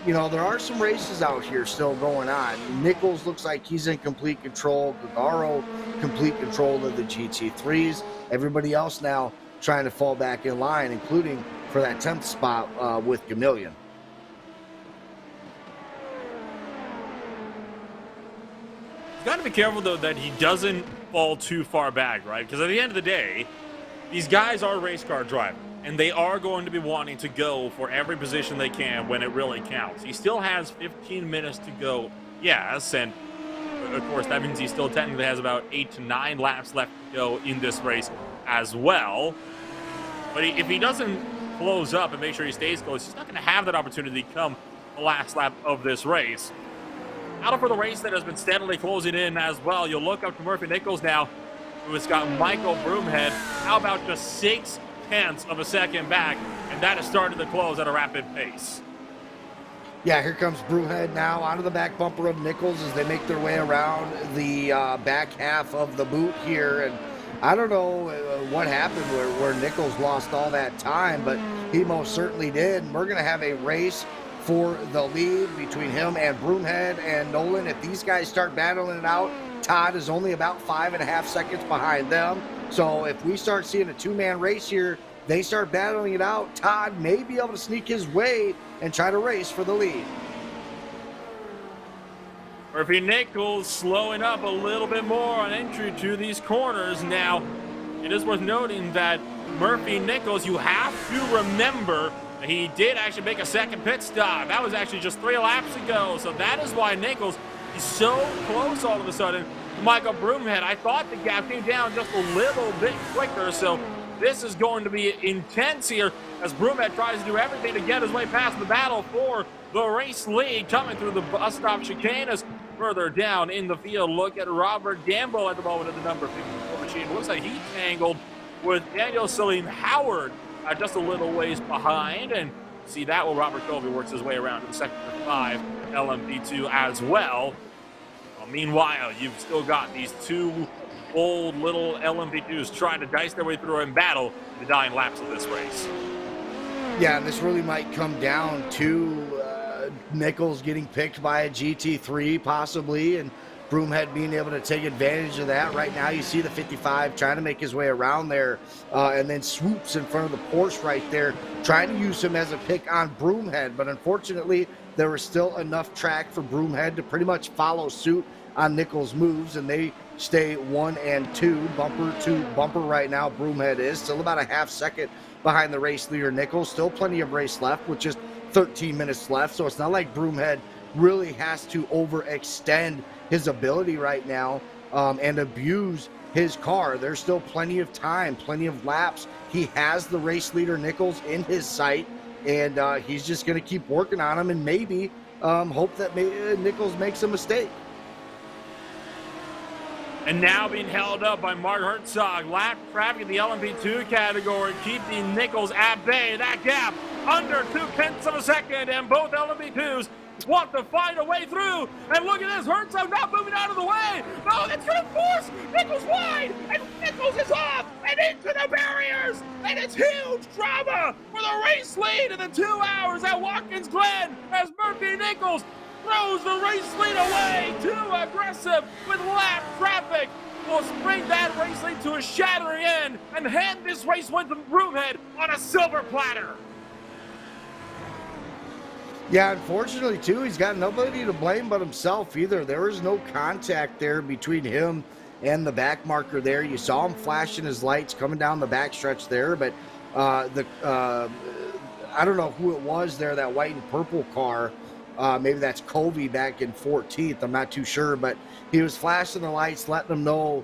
you know, there are some races out here still going on. Nichols looks like he's in complete control. Gregaro, complete control of the GT3s. Everybody else now trying to fall back in line, including for that 10th spot with Gomillion. He's got to be careful, though, that he doesn't fall too far back, right? Because at the end of the day, these guys are race car drivers, and they are going to be wanting to go for every position they can when it really counts. He still has 15 minutes to go, yes, and of course that means he still technically has about 8 to 9 laps left to go in this race as well. But if he doesn't close up and make sure he stays close, he's not going to have that opportunity come the last lap of this race. Out for the race that has been steadily closing in as well, you'll look up to Murphy Nichols now, who has got Michael Broomhead. How about just 0.6 of a second back, and that has started to close at a rapid pace. Yeah, here comes Broomhead now onto the back bumper of Nichols as they make their way around the back half of the boot here. And I don't know what happened where Nichols lost all that time, but he most certainly did. And we're going to have a race for the lead between him and Broomhead and Nolan. If these guys start battling it out, Todd is only about 5.5 seconds behind them. So if we start seeing a 2-man race here, they start battling it out, Todd may be able to sneak his way and try to race for the lead. Murphy Nichols slowing up a little bit more on entry to these corners. Now, it is worth noting that Murphy Nichols, you have to remember, he did actually make a second pit stop. That was actually just 3 laps ago. So that is why Nichols is so close all of a sudden to Michael Broomhead. I thought the gap came down just a little bit quicker. So this is going to be intense here as Broomhead tries to do everything to get his way past the battle for the race lead coming through the bus stop chicanes. Further down in the field, look at Robert Gamble at the moment in the number 54 machine. Looks like he tangled with Daniel Celine Howard just a little ways behind. And see that while Robert Covey works his way around to the sector 5 LMP2 as well. Meanwhile, you've still got these 2 old little LMP2s trying to dice their way through and battle the dying laps of this race. Yeah, and this really might come down to Nichols getting picked by a GT3 possibly, and Broomhead being able to take advantage of that. Right now you see the 55 trying to make his way around there and then swoops in front of the Porsche right there, trying to use him as a pick on Broomhead, but unfortunately there was still enough track for Broomhead to pretty much follow suit on Nichols' moves, and they stay 1 and 2, bumper to bumper right now. Broomhead is still about a half second behind the race leader Nichols. Still plenty of race left with just 13 minutes left, so it's not like Broomhead really has to overextend his ability right now and abuse his car. There's still plenty of time, plenty of laps. He has the race leader Nichols in his sight, and he's just going to keep working on him and maybe hope that Nichols makes a mistake. And now being held up by Mark Herzog. Lap traffic in the LMP2 category, keeping Nichols at bay. That gap under 2/10 of a second, and both LMP2s want to find a way through. And look at this, Herzog not moving out of the way. No, that's going to force Nichols wide, and Nichols is off and into the barriers. And it's huge drama for the race lead in the 2 hours at Watkins Glen as Murphy Nichols throws the race lead away. Too aggressive with lap traffic. Will bring that race lead to a shattering end and hand this race win to Broomhead on a silver platter. Yeah, unfortunately, too, he's got nobody to blame but himself either. There was no contact there between him and the back marker there. You saw him flashing his lights coming down the backstretch there, but I don't know who it was there, that white and purple car. Maybe that's Covey back in 14th. I'm not too sure, but he was flashing the lights, letting them know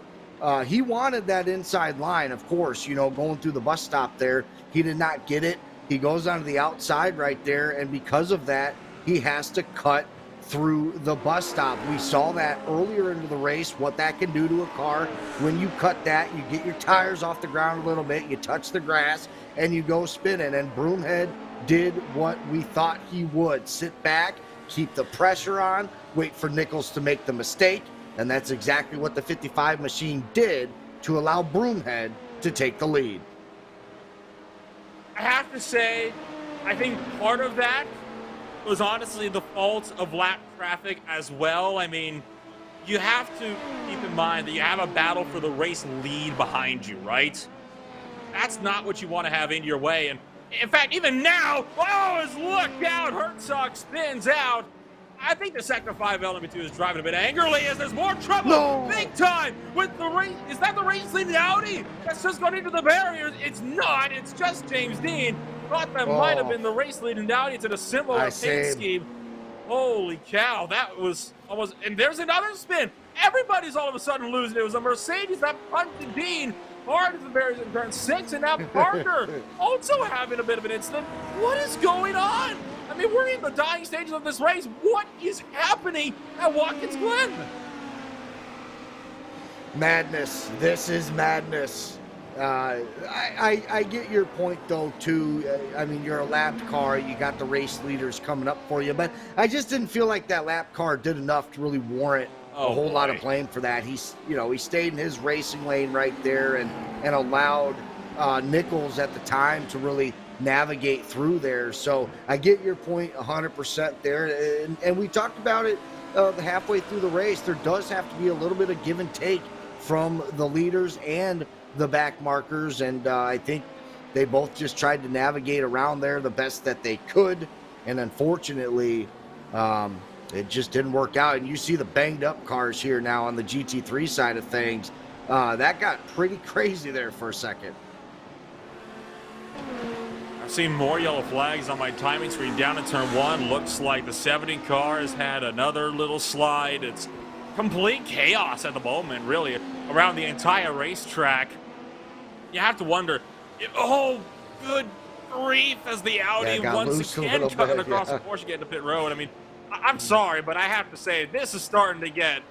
he wanted that inside line, of course, you know, going through the bus stop there. He did not get it. He goes onto the outside right there, and because of that, he has to cut through the bus stop. We saw that earlier into the race, what that can do to a car. When you cut that, you get your tires off the ground a little bit, you touch the grass, and you go spinning. And Broomhead did what we thought he would. Sit back, keep the pressure on, wait for Nichols to make the mistake, and that's exactly what the 55 machine did to allow Broomhead to take the lead. I have to say, I think part of that was honestly the fault of lap traffic as well. I mean, you have to keep in mind that you have a battle for the race lead behind you, right? That's not what you want to have in your way. And in fact, even now, look out, Herzog spins out. I think the Sector 5 LMP2 is driving a bit angrily as there's more trouble, big time, with the race. Is that the race leading Audi that's just gone into the barriers? It's not, it's just James Dean. Thought that might have been the race leading Audi. It's in a similar paint scheme. Holy cow, that was almost, and there's another spin. Everybody's all of a sudden losing. It was a Mercedes that punted Dean hard into the barriers in turn 6, and now Parker also having a bit of an incident. What is going on? I mean, we're in the dying stages of this race. What is happening at Watkins Glen? Madness. This is madness. I get your point, though, too. I mean, you're a lapped car. You got the race leaders coming up for you. But I just didn't feel like that lap car did enough to really warrant a whole lot of blame for that. He stayed in his racing lane right there and allowed Nichols at the time to really navigate through there. So I get your point 100% there. And we talked about it halfway through the race. There does have to be a little bit of give and take from the leaders and the back markers. And I think they both just tried to navigate around there the best that they could. And unfortunately, it just didn't work out. And you see the banged up cars here now on the GT3 side of things. That got pretty crazy there for a second. I've seen more yellow flags on my timing screen down in turn 1. Looks like the 70 car has had another little slide. It's complete chaos at the moment, really, around the entire racetrack. You have to wonder, oh, good grief, as the Audi once again coming across the Porsche getting to pit road. I mean, I'm sorry, but I have to say, this is starting to get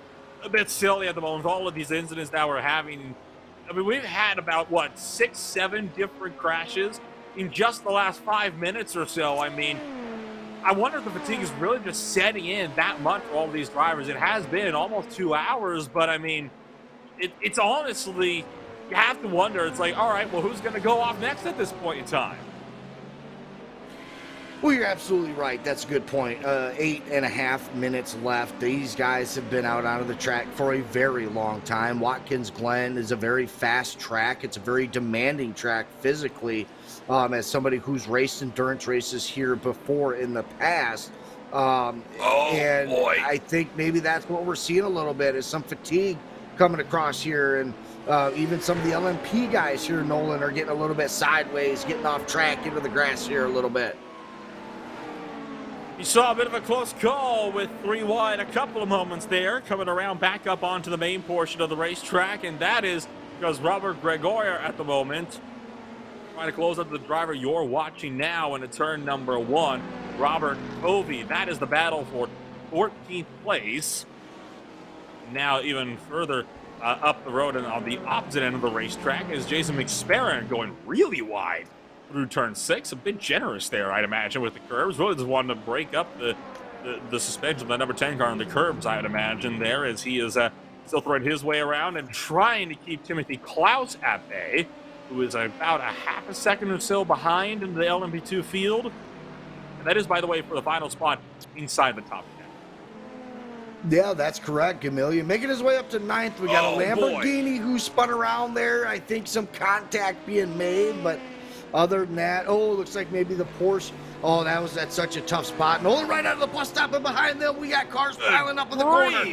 a bit silly at the moment with all of these incidents that we're having. I mean, we've had about, what, 6, 7 different crashes in just the last 5 minutes or so. I mean, I wonder if the fatigue is really just setting in that much for all of these drivers. It has been almost 2 hours, but I mean, it's honestly, you have to wonder. It's like, all right, well, who's going to go off next at this point in time? Well, you're absolutely right. That's a good point. 8.5 minutes left. These guys have been out on the track for a very long time. Watkins Glen is a very fast track. It's a very demanding track physically. As somebody who's raced endurance races here before in the past. I think maybe that's what we're seeing a little bit is some fatigue coming across here. And even some of the LMP guys here, Nolan, are getting a little bit sideways, getting off track into the grass here a little bit. You saw a bit of a close call with 3 wide a couple of moments there, coming around back up onto the main portion of the racetrack, and that is because Robert Gregoire at the moment trying to close up the driver you're watching now into turn number 1, Robert Covey. That is the battle for 14th place. Now even further up the road and on the opposite end of the racetrack is Jason McSparron going really wide through turn 6. A bit generous there, I'd imagine, with the curbs. Really just wanted to break up the suspension of the number 10 car on the curbs, I'd imagine, there, as he is still throwing his way around and trying to keep Timothy Klaus at bay, who is about a half a second or so behind in the LMP2 field. And that is, by the way, for the final spot inside the top 10. Yeah, that's correct, Gamillion. Making his way up to 9th. We got a Lamborghini who spun around there. I think some contact being made, but other than that, looks like maybe the Porsche. Oh, that's such a tough spot. Nolan right out of the bus stop, and behind them, we got cars piling up in the corner.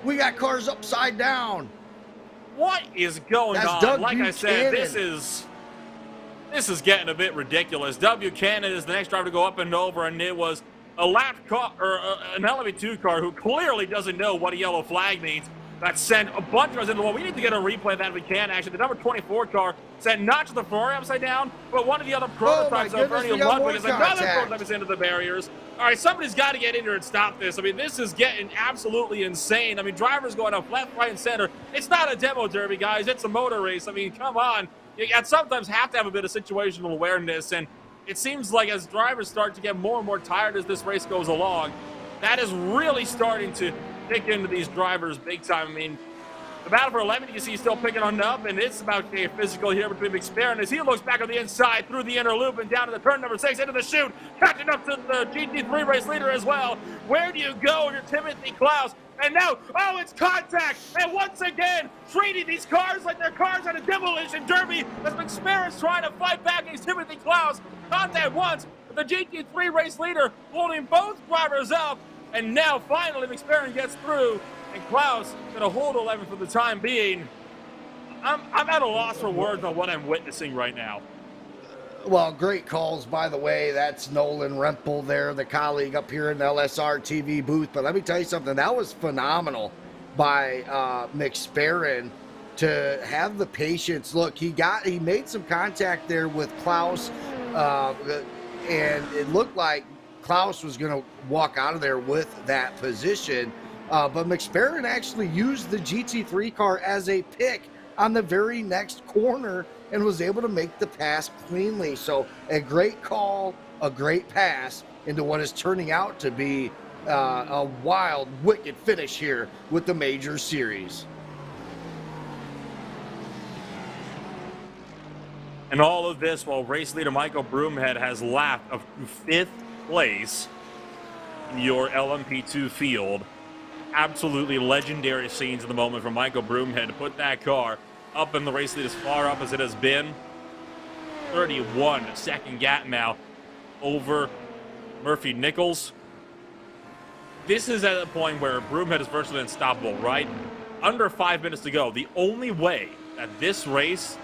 We got cars upside down. What is going on? Doug like Buchanan. I said, this is getting a bit ridiculous. Doug Buchanan is the next driver to go up and over, and it was a lap car, or an LMP2 car who clearly doesn't know what a yellow flag means. That sent a bunch of us into the wall. We need to get a replay of that if we can, actually. The number 24 car sent not just the Ferrari upside down, but one of the other prototypes of Bernie Ludwig is another prototype is into the barriers. All right, somebody's got to get in here and stop this. I mean, this is getting absolutely insane. I mean, drivers going up left, right, and center. It's not a demo derby, guys. It's a motor race. I mean, come on. You sometimes have to have a bit of situational awareness, and it seems like as drivers start to get more and more tired as this race goes along, that is really starting to dig into these drivers big time. I mean, the battle for 11, you can see he's still picking on up, and it's about to get physical here between McSparron as he looks back on the inside through the inner loop and down to the turn number 6 into the chute, catching up to the GT3 race leader as well. Where do you go? You're Timothy Klaus. And now, it's contact! And once again, treating these cars like they're cars at a demolition derby as McSparron's trying to fight back against Timothy Klaus. Contact once, but the GT3 race leader holding both drivers up. And now, finally, McSparron gets through, and Klaus going to hold 11 for the time being. I'm at a loss for words on what I'm witnessing right now. Well, great calls, by the way. That's Nolan Rempel there, the colleague up here in the LSRTV booth. But let me tell you something. That was phenomenal by McSparron to have the patience. Look, he made some contact there with Klaus, and it looked like Klaus was going to walk out of there with that position. But McSparron actually used the GT3 car as a pick on the very next corner and was able to make the pass cleanly. So a great call, a great pass into what is turning out to be a wild, wicked finish here with the Major Series. And all of this while race leader Michael Broomhead has lapped of 5th place in your LMP2 field. Absolutely legendary scenes in the moment from Michael Broomhead to put that car up in the race lead as far up as it has been. 31 second gap now over Murphy Nichols. this is at a point where Broomhead is virtually unstoppable, right? Under 5 minutes to go. The only way that this race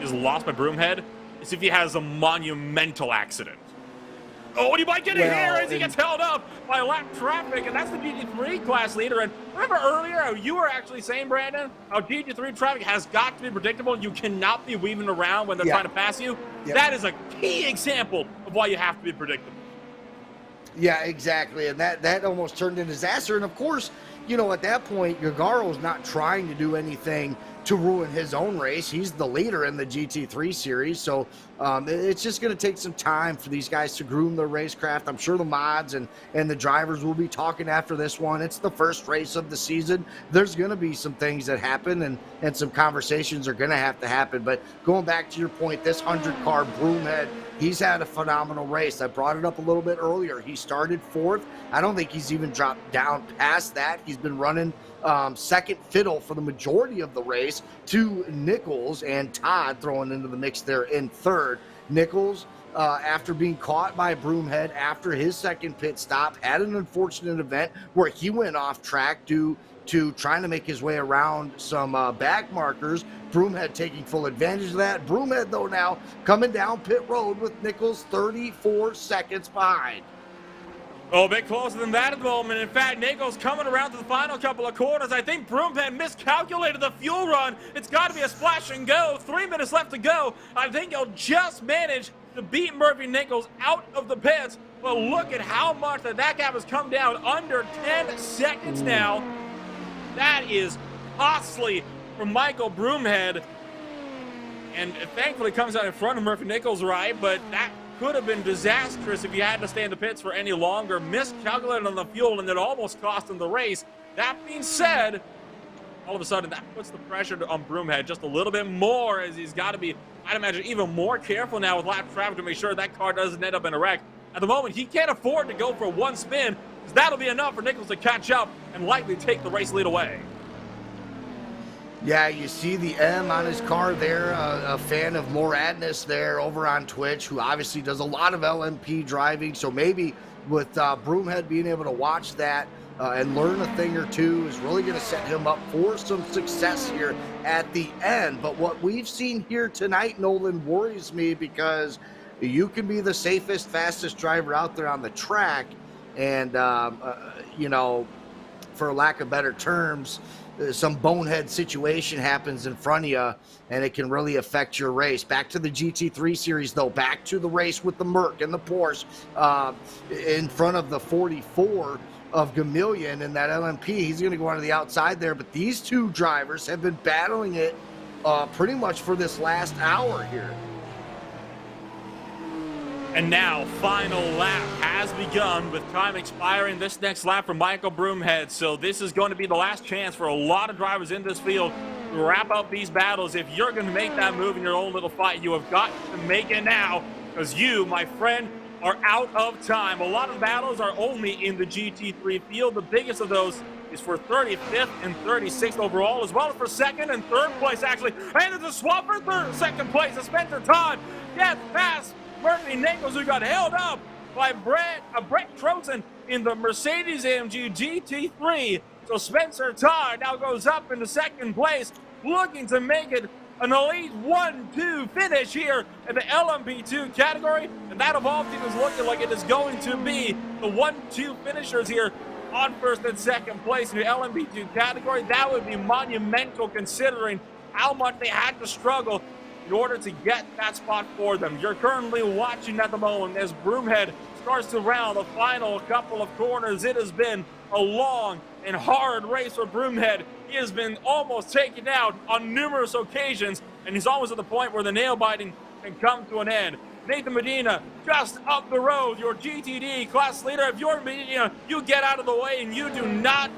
is lost by Broomhead is if he has a monumental accident. Oh, and he might get it here as he gets held up by lap traffic, and that's the GT3 class leader. And remember earlier how you were actually saying, Brandon, how GT3 traffic has got to be predictable. You cannot be weaving around when they're trying to pass you. That is a key example of why you have to be predictable. Yeah, exactly. And that almost turned into disaster. And of course, you know, at that point, Gargaro's not trying to do anything to ruin his own race. He's the leader in the GT3 series. So it's just going to take some time for these guys to groom their racecraft. I'm sure the mods and the drivers will be talking after this one. It's the first race of the season. There's going to be some things that happen and some conversations are going to have to happen. But going back to your point, this 100-car Broomhead, he's had a phenomenal race. I brought it up a little bit earlier. He started 4th. I don't think he's even dropped down past that. He's been running second fiddle for the majority of the race to Nichols and Todd throwing into the mix there in 3rd. Nichols, after being caught by Broomhead after his second pit stop, had an unfortunate event where he went off track due to trying to make his way around some back markers. Broomhead taking full advantage of that. Broomhead, though, now coming down pit road with Nichols 34 seconds behind. Oh, a bit closer than that at the moment. In fact, Nichols coming around to the final couple of corners. I think Broomhead miscalculated the fuel run. It's got to be a splash and go. 3 minutes left to go. I think he'll just manage to beat Murphy Nichols out of the pits. But look at how much that gap has come down. Under 10 seconds now. That is costly for Michael Broomhead. And thankfully comes out in front of Murphy Nichols, right? But that could have been disastrous if he had to stay in the pits for any longer. Miscalculated on the fuel, and it almost cost him the race. That being said, all of a sudden, that puts the pressure on Broomhead just a little bit more, as he's got to be, I'd imagine, even more careful now with lap traffic to make sure that car doesn't end up in a wreck. At the moment, he can't afford to go for one spin, because that'll be enough for Nichols to catch up and likely take the race lead away. Yeah, you see the M on his car there, a fan of Moradness there over on Twitch, who obviously does a lot of LMP driving. So maybe with Broomhead being able to watch that and learn a thing or two is really going to set him up for some success here at the end. But what we've seen here tonight, Nolan, worries me, because you can be the safest, fastest driver out there on the track. And, you know, for lack of better terms, some bonehead situation happens in front of you, and it can really affect your race. Back to the GT3 series, though. Back to the race with the Merc and the Porsche in front of the 44 of Gamillion in that LMP. He's going to go onto the outside there, but these two drivers have been battling it pretty much for this last hour here. And now, final lap has begun with time expiring this next lap for Michael Broomhead. So this is going to be the last chance for a lot of drivers in this field to wrap up these battles. If you're going to make that move in your own little fight, you have got to make it now, because you, my friend, are out of time. A lot of battles are only in the GT3 field. The biggest of those is for 35th and 36th overall, as well as for 2nd and 3rd place, actually. And it's a swap for 2nd place. Spencer Todd gets past Murphy Nichols, who got held up by Brett Trotzen in the Mercedes-AMG GT3. So Spencer Todd now goes up into 2nd place, looking to make it an elite 1-2 finish here in the LMP2 category. And that of all teams is looking like it is going to be the 1-2 finishers here on 1st and 2nd place in the LMP2 category. That would be monumental, considering how much they had to struggle in order to get that spot for them. You're currently watching at the moment as Broomhead starts to round the final couple of corners. It has been a long and hard race for Broomhead. He has been almost taken out on numerous occasions, and he's almost at the point where the nail biting can come to an end. Nathan Medina just up the road, your GTD class leader. If you're Medina, you get out of the way and you do not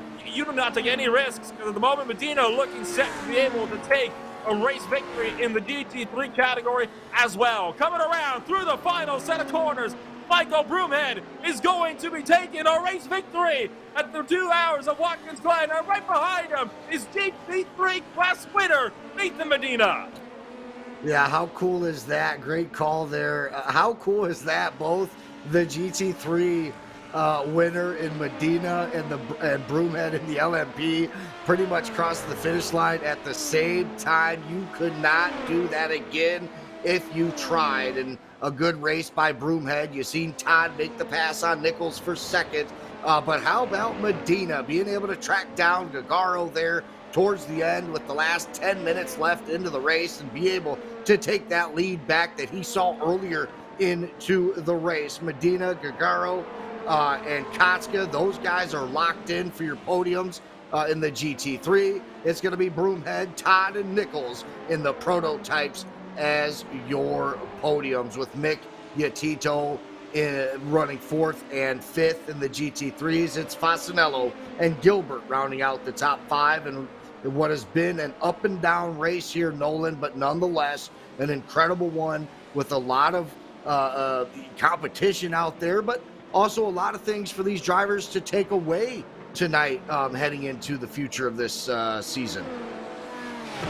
take any risks, because at the moment Medina looking set to be able to take a race victory in the GT3 category as well. Coming around through the final set of corners, Michael Broomhead is going to be taking a race victory at the 2 hours of Watkins Glen. And right behind him is GT3 class winner, Nathan Medina. Yeah, how cool is that? Great call there. How cool is that? Both the GT3 winner in Medina and Broomhead in the LMP pretty much crossed the finish line at the same time. You could not do that again if you tried. And a good race by Broomhead. You seen Todd make the pass on Nichols for second. But how about Medina being able to track down Gagaro there towards the end with the last 10 minutes left into the race and be able to take that lead back that he saw earlier into the race. Medina, Gagaro, and Kotska, those guys are locked in for your podiums in the GT3. It's going to be Broomhead, Todd, and Nichols in the prototypes as your podiums, with Mick Yatito running 4th and 5th in the GT3s. It's Fasanello and Gilbert rounding out the top 5 in what has been an up and down race here, Nolan, but nonetheless an incredible one with a lot of competition out there, but also a lot of things for these drivers to take away tonight heading into the future of this season.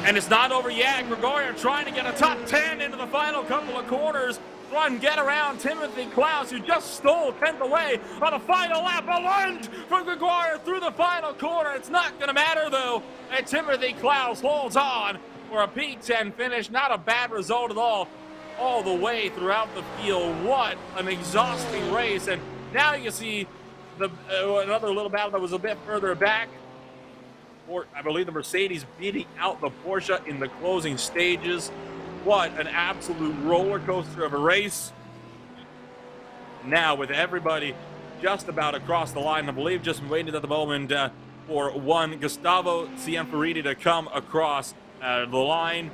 And it's not over yet. Gregorio trying to get a top 10 into the final couple of corners. Trying to get around Timothy Klaus, who just stole 10th away on a final lap. A lunge from Gregorio through the final corner. It's not going to matter, though, and Timothy Klaus holds on for a P10 finish. Not a bad result at all the way throughout the field. What an exhausting race. And now you see another little battle that was a bit further back. I believe the Mercedes beating out the Porsche in the closing stages. What an absolute roller coaster of a race. Now with everybody just about across the line, I believe just waiting at the moment for one Gustavo Cianfredi to come across the line.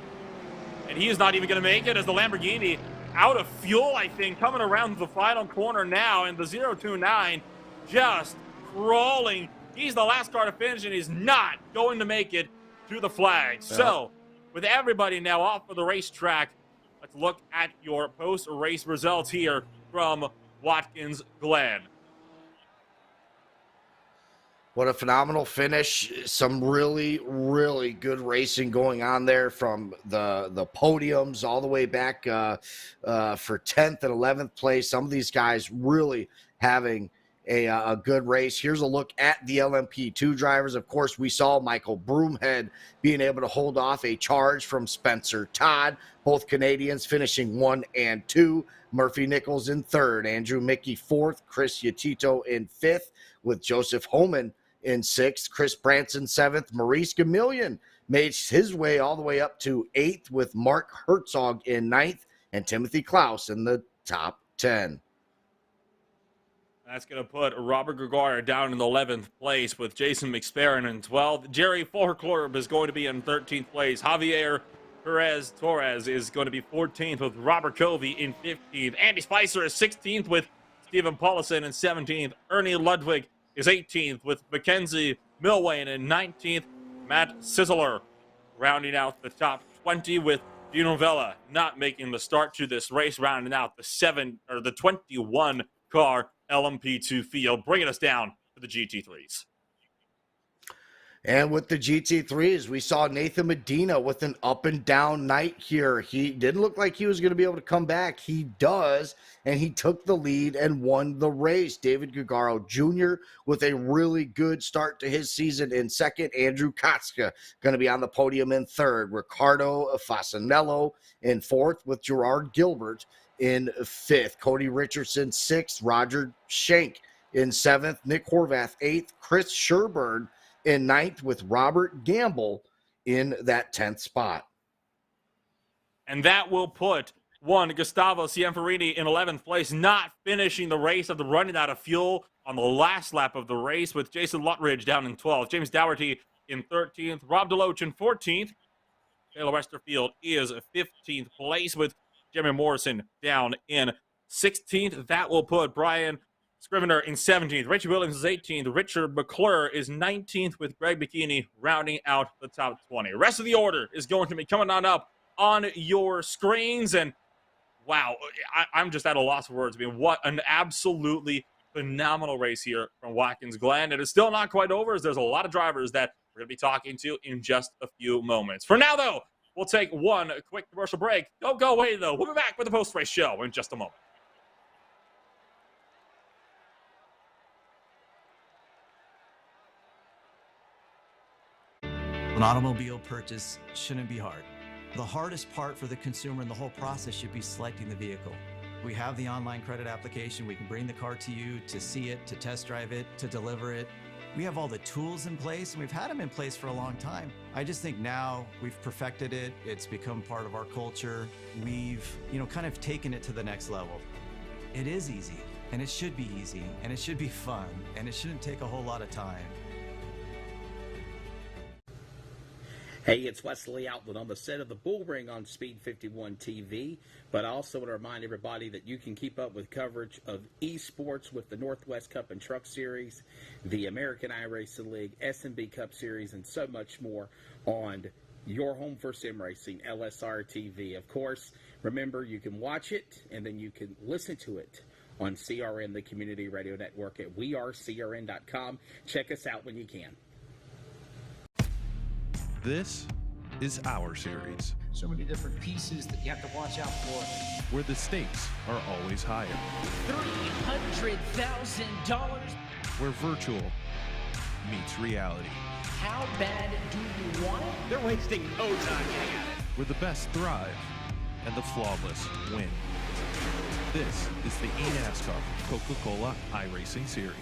And he is not even going to make it as the Lamborghini out of fuel, I think, coming around the final corner now. And the 029 just crawling. He's the last car to finish, and he's not going to make it to the flag. Yeah. So, with everybody now off of the racetrack, let's look at your post-race results here from Watkins Glen. What a phenomenal finish. Some really, really good racing going on there from the podiums all the way back for 10th and 11th place. Some of these guys really having a good race. Here's a look at the LMP2 drivers. Of course, we saw Michael Broomhead being able to hold off a charge from Spencer Todd. Both Canadians finishing 1 and 2. Murphy Nichols in 3rd. Andrew Mickey 4th. Chris Yatito in 5th, with Joseph Homan in 6th. Chris Branson 7th. Maurice Gamillion made his way all the way up to 8th, with Mark Herzog in 9th and Timothy Klaus in the top 10. That's going to put Robert Gregorio down in the 11th place, with Jason McSparron in 12th. Jerry Forklorb is going to be in 13th place. Javier Perez Torres is going to be 14th, with Robert Covey in 15th. Andy Spicer is 16th, with Stephen Paulison in 17th. Ernie Ludwig is 18th, with Mackenzie Milwain in 19th. Matt Sizzler rounding out the top 20, with Dino Vella not making the start to this race, rounding out the 21 car LMP2 field, bringing us down to the GT3s. And with the GT3s, we saw Nathan Medina with an up and down night here. He didn't look like he was going to be able to come back. He does, and he took the lead and won the race. David Gagaro Jr. with a really good start to his season in 2nd. Andrew Kotska going to be on the podium in 3rd. Ricardo Fasanello in 4th, with Gerard Gilbert in 5th. Cody Richardson 6th. Roger Shank in 7th. Nick Horvath 8th. Chris Sherburne in 9th, with Robert Gamble in that 10th spot. And that will put one Gustavo Cianfredi in 11th place, not finishing the race after running out of fuel on the last lap of the race, with Jason Luttridge down in 12th. James Dougherty in 13th. Rob Deloach in 14th. Taylor Westerfield is 15th place, with Jeremy Morrison down in 16th. That will put Brian Scrivener in 17th. Richie Williams is 18th. Richard McClure is 19th, with Greg Bikini rounding out the top 20. The rest of the order is going to be coming on up on your screens. And wow, I'm just at a loss of words. I mean, what an absolutely phenomenal race here from Watkins Glen. It is still not quite over, as there's a lot of drivers that we're going to be talking to in just a few moments. For now, though, we'll take one quick commercial break. Don't go away, though. We'll be back with the post-race show in just a moment. An automobile purchase shouldn't be hard. The hardest part for the consumer in the whole process should be selecting the vehicle. We have the online credit application. We can bring the car to you to see it, to test drive it, to deliver it. We have all the tools in place, and we've had them in place for a long time. I just think now we've perfected it. It's become part of our culture. We've, kind of taken it to the next level. It is easy, and it should be easy, and it should be fun, and it shouldn't take a whole lot of time. Hey, it's Wesley Outland on the set of the Bull Ring on Speed 51 TV, but I also want to remind everybody that you can keep up with coverage of esports with the Northwest Cup and Truck Series, the American iRacing League, S&B Cup Series, and so much more on your home for sim racing, LSRTV. Of course, remember, you can watch it, and then you can listen to it on CRN, the Community Radio Network, at wearecrn.com. Check us out when you can. This is our series. So many different pieces that you have to watch out for. Where the stakes are always higher. $300,000. Where virtual meets reality. How bad do you want it? They're wasting no time getting at it. Where the best thrive and the flawless win. This is the eNASCAR Coca-Cola iRacing Series.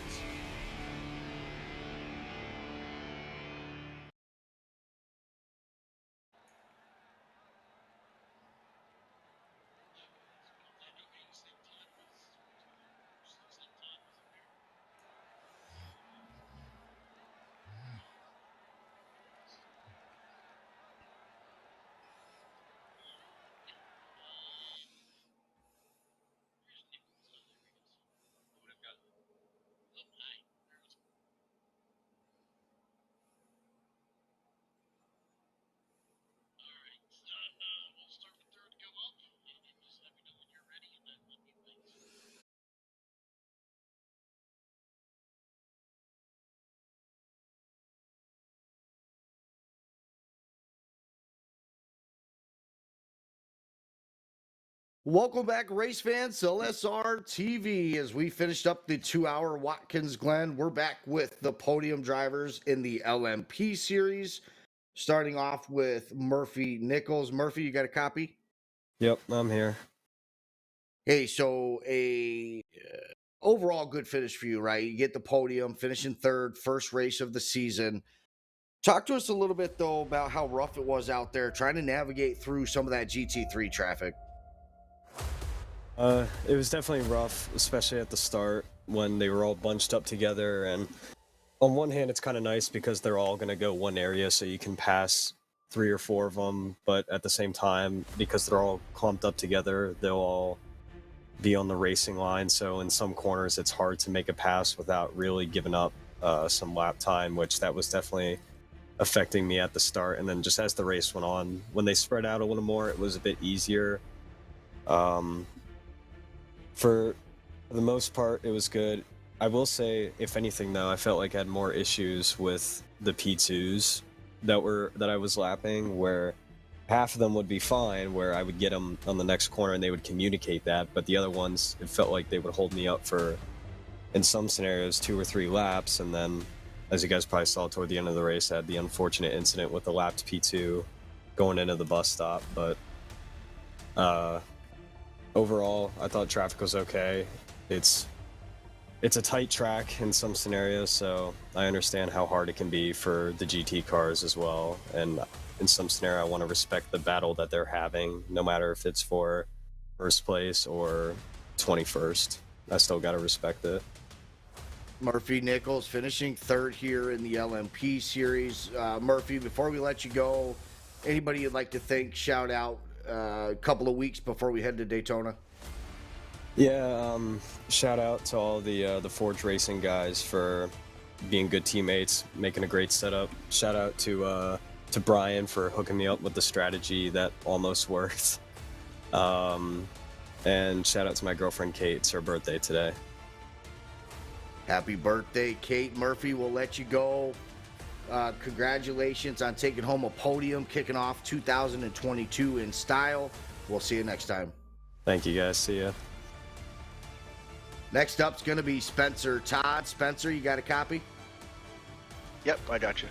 Welcome back, race fans, to LSR TV. As we finished up the 2-hour Watkins Glen, we're back with the podium drivers in the LMP series. Starting off with Murphy Nichols. Murphy, you got a copy? Yep, I'm here. Hey, so overall good finish for you, right? You get the podium, finishing third, first race of the season. Talk to us a little bit, though, about how rough it was out there trying to navigate through some of that GT3 traffic. It was definitely rough, especially at the start when they were all bunched up together. And on one hand, it's kind of nice because they're all going to go one area, so you can pass 3 or 4 of them. But at the same time, because they're all clumped up together, they'll all be on the racing line. So in some corners, it's hard to make a pass without really giving up some lap time, which that was definitely affecting me at the start. And then just as the race went on, when they spread out a little more, it was a bit easier. For the most part, it was good. I will say, if anything, though, I felt like I had more issues with the P2s that I was lapping, where half of them would be fine, where I would get them on the next corner and they would communicate that, but the other ones, it felt like they would hold me up for, in some scenarios, 2 or 3 laps, and then, as you guys probably saw toward the end of the race, I had the unfortunate incident with the lapped P2 going into the bus stop, but overall, I thought traffic was okay. It's a tight track in some scenarios, so I understand how hard it can be for the GT cars as well. And in some scenario, I want to respect the battle that they're having, no matter if it's for first place or 21st. I still got to respect it. Murphy Nichols finishing third here in the LMP series. Murphy, before we let you go, anybody you'd like to thank, shout out a couple of weeks before we head to Daytona? Yeah, shout out to all the Forge Racing guys for being good teammates, making a great setup. Shout out to Brian for hooking me up with the strategy that almost worked. And shout out to my girlfriend Kate. It's her birthday today. Happy birthday, Kate. Murphy, we'll let you go. Congratulations on taking home a podium, kicking off 2022 in style. We'll see you next time. Thank you, guys. See ya. Next up's going to be Spencer Todd. Spencer, you got a copy? Yep, I got you.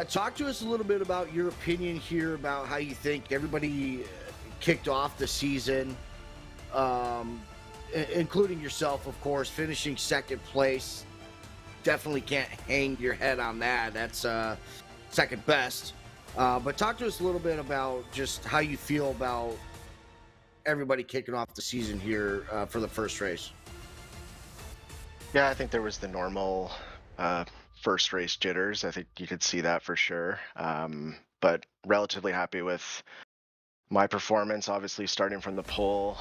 Talk to us a little bit about your opinion here about how you think everybody kicked off the season, including yourself, of course, finishing second place. Definitely can't hang your head on that. That's second best. But talk to us a little bit about just how you feel about everybody kicking off the season here for the first race. Yeah, I think there was the normal first race jitters. I think you could see that for sure. But relatively happy with my performance. Obviously, starting from the pole,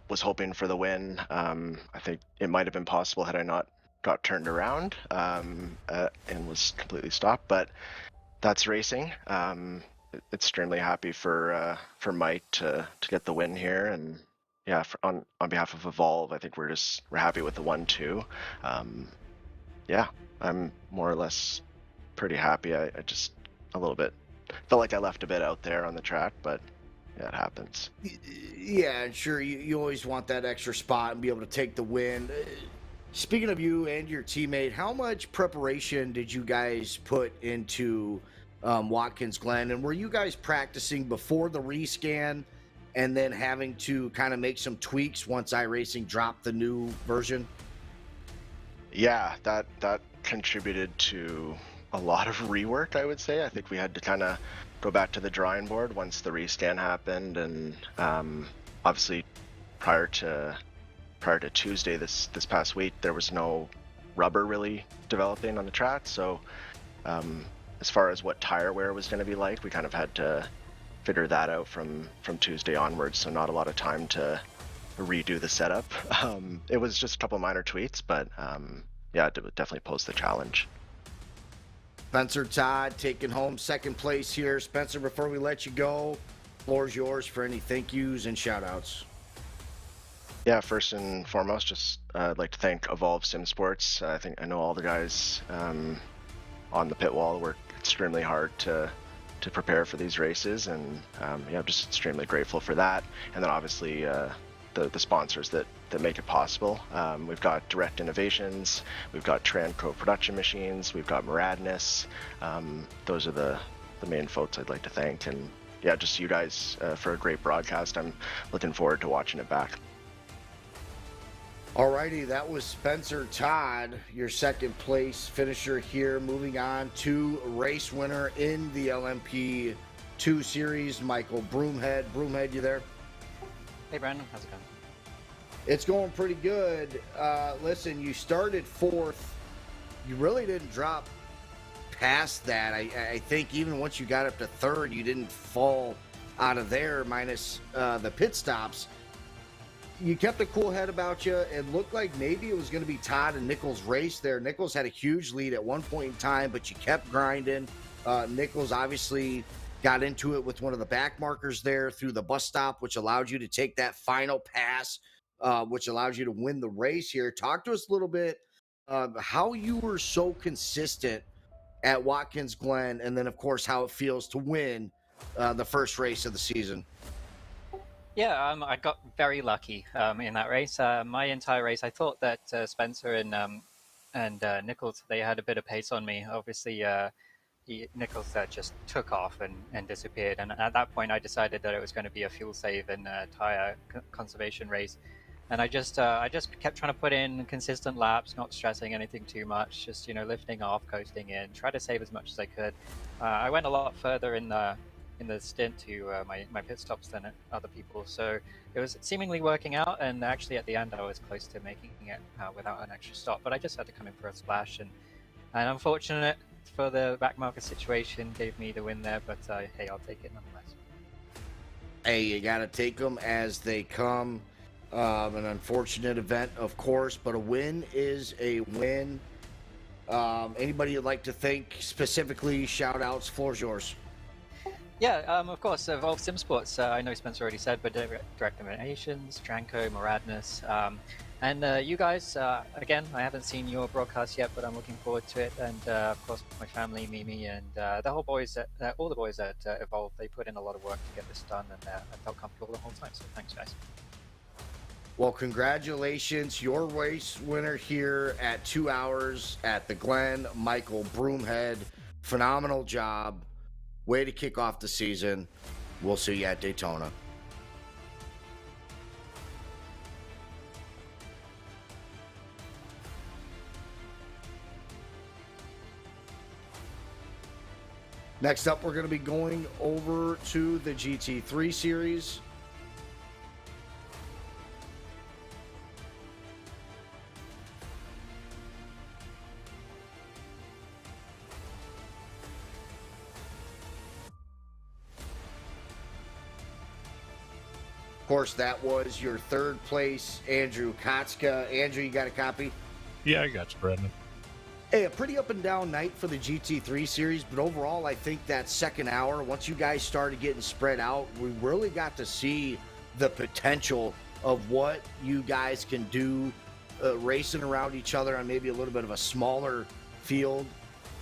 was hoping for the win. I think it might have been possible had I not got turned around and was completely stopped. But that's racing. Extremely happy for Mike to get the win here, and yeah, on behalf of Evolve, I think we're happy with the 1-2. Yeah, I'm more or less pretty happy. I just a little bit felt like I left a bit out there on the track, but yeah, it happens. Yeah, and sure, you always want that extra spot and be able to take the win. Speaking of you and your teammate, how much preparation did you guys put into Watkins Glen, and were you guys practicing before the rescan and then having to kind of make some tweaks once iRacing dropped the new version? Yeah, that contributed to a lot of rework, I would say. I think we had to kind of go back to the drawing board once the rescan happened, and obviously prior to Tuesday this past week, there was no rubber really developing on the track, so as far as what tire wear was going to be like, we kind of had to figure that out from Tuesday onwards, so not a lot of time to redo the setup. It was just a couple minor tweaks, but yeah, it definitely posed the challenge. Spencer Todd taking home second place here. Spencer, before we let you go, floor's yours for any thank yous and shout outs. Yeah, first and foremost, just I'd like to thank Evolve Sim Sports. I know all the guys on the pit wall work extremely hard to prepare for these races, and yeah, I'm just extremely grateful for that. And then obviously the sponsors that make it possible. We've got Direct Innovations, we've got Tranco Production Machines, we've got Muradness. Those are the main folks I'd like to thank, and yeah, just you guys for a great broadcast. I'm looking forward to watching it back. Alrighty, that was Spencer Todd, your second place finisher here. Moving on to race winner in the LMP2 series, Michael Broomhead. Broomhead, you there? Hey Brandon, how's it going? It's going pretty good. Listen, you started fourth. You really didn't drop past that. I think even once you got up to third, you didn't fall out of there, minus the pit stops. You kept a cool head about you. It looked like maybe it was going to be Todd and Nichols' race there. Nichols had a huge lead at one point in time, but you kept grinding. Nichols obviously got into it with one of the back markers there through the bus stop, which allowed you to take that final pass, which allows you to win the race here. Talk to us a little bit how you were so consistent at Watkins Glen, and then, of course, how it feels to win the first race of the season. Yeah, I got very lucky in that race. My entire race, I thought that Spencer and Nichols, they had a bit of pace on me. Obviously, Nichols just took off and disappeared. And at that point, I decided that it was going to be a fuel save and tire conservation race. And I just kept trying to put in consistent laps, not stressing anything too much, just lifting off, coasting in, try to save as much as I could. I went a lot further in the stint to my pit stops than other people, so it was seemingly working out, and actually at the end I was close to making it without an extra stop, but I just had to come in for a splash, and unfortunate for the back marker situation gave me the win there, but hey, I'll take it nonetheless. Hey, you gotta take them as they come. An unfortunate event, of course, but a win is a win. Anybody you'd like to thank specifically? Shout outs, floor's yours. Yeah, of course, Evolve Sim Sports, I know Spencer already said, but Direct Innovations, Tranco, Muradness, and you guys, again, I haven't seen your broadcast yet, but I'm looking forward to it, and of course my family, Mimi, and the whole boys, all the boys at Evolve, they put in a lot of work to get this done, and I felt comfortable the whole time, so thanks guys. Well, congratulations, your race winner here at 2 hours at the Glen, Michael Broomhead. phenomenal job. Way to kick off the season. We'll see you at Daytona. Next up, we're going to be going over to the GT3 series. Of course, that was your third place, Andrew Kotska. Andrew, you got a copy? Yeah, I got you, Brendan. Hey, a pretty up and down night for the GT3 series, but overall, I think that second hour, once you guys started getting spread out, we really got to see the potential of what you guys can do racing around each other on maybe a little bit of a smaller field.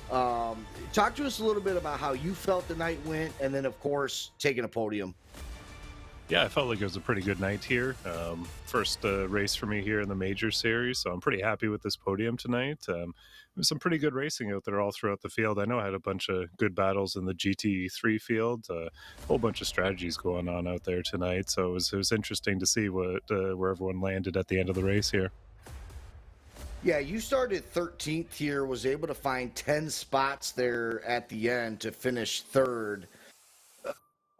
Talk to us a little bit about how you felt the night went, and then, of course, taking a podium. Yeah, I felt like it was a pretty good night here. First race for me here in the Major Series, so I'm pretty happy with this podium tonight. There was some pretty good racing out there all throughout the field. I know I had a bunch of good battles in the GT3 field, a whole bunch of strategies going on out there tonight, so it was interesting to see where everyone landed at the end of the race here. Yeah, you started 13th here, was able to find 10 spots there at the end to finish third.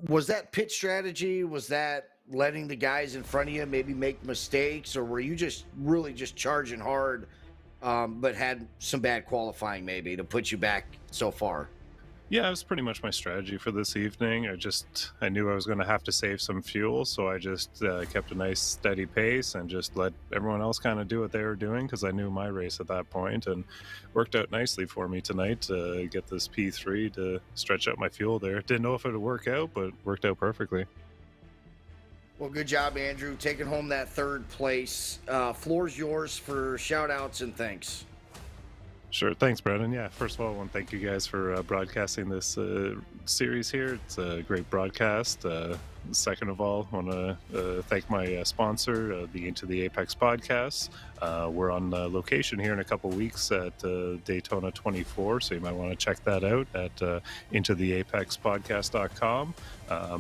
Was that pit strategy? Was that letting the guys in front of you maybe make mistakes, or were you just really just charging hard, but had some bad qualifying maybe to put you back so far? Yeah, it was pretty much my strategy for this evening. I knew I was going to have to save some fuel, so I just kept a nice steady pace and just let everyone else kind of do what they were doing, because I knew my race at that point, and worked out nicely for me tonight to get this P3 to stretch out my fuel there. Didn't know if it would work out, but worked out perfectly. Well, good job, Andrew, taking home that third place. Floor's yours for shout outs and thanks. Sure. Thanks, Brendan. Yeah, first of all, I want to thank you guys for broadcasting this series here. It's a great broadcast. Second of all, I want to thank my sponsor, the Into the Apex podcast. We're on location here in a couple weeks at Daytona 24, so you might want to check that out at intotheapexpodcast.com.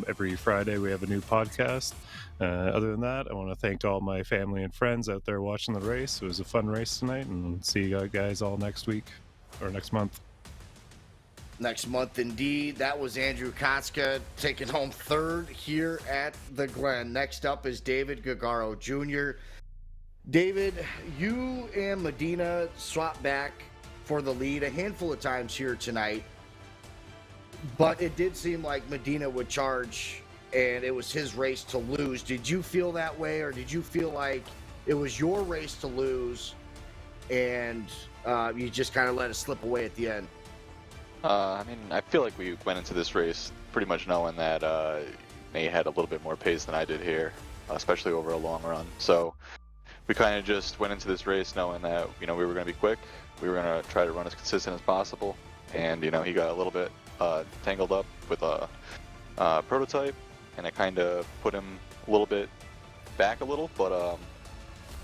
Every Friday we have a new podcast. Other than that, I want to thank all my family and friends out there watching the race. It was a fun race tonight, and see you guys all next week or next month. Next month, indeed. That was Andrew Kotska taking home third here at the Glen. Next up is David Gagaro Jr. David, you and Medina swapped back for the lead a handful of times here tonight, but it did seem like Medina would charge and it was his race to lose. Did you feel that way, or did you feel like it was your race to lose and you just kind of let it slip away at the end? I mean, I feel like we went into this race pretty much knowing that May had a little bit more pace than I did here, especially over a long run. So we kind of just went into this race knowing that, we were going to be quick. We were going to try to run as consistent as possible. And, he got a little bit tangled up with a prototype, and it kind of put him a little bit back a little. But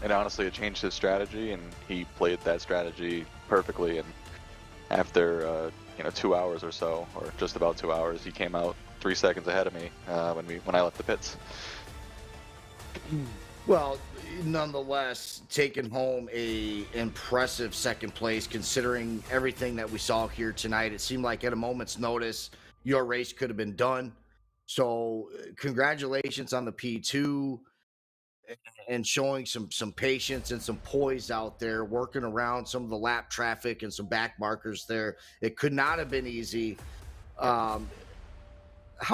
and honestly, it changed his strategy, and he played that strategy perfectly. And after 2 hours or so, or just about 2 hours, he came out 3 seconds ahead of me when I left the pits. Well, nonetheless, taking home a impressive second place considering everything that we saw here tonight. It seemed like at a moment's notice your race could have been done. So congratulations on the P2 and showing some patience and some poise out there, working around some of the lap traffic and some back markers there. It could not have been easy. How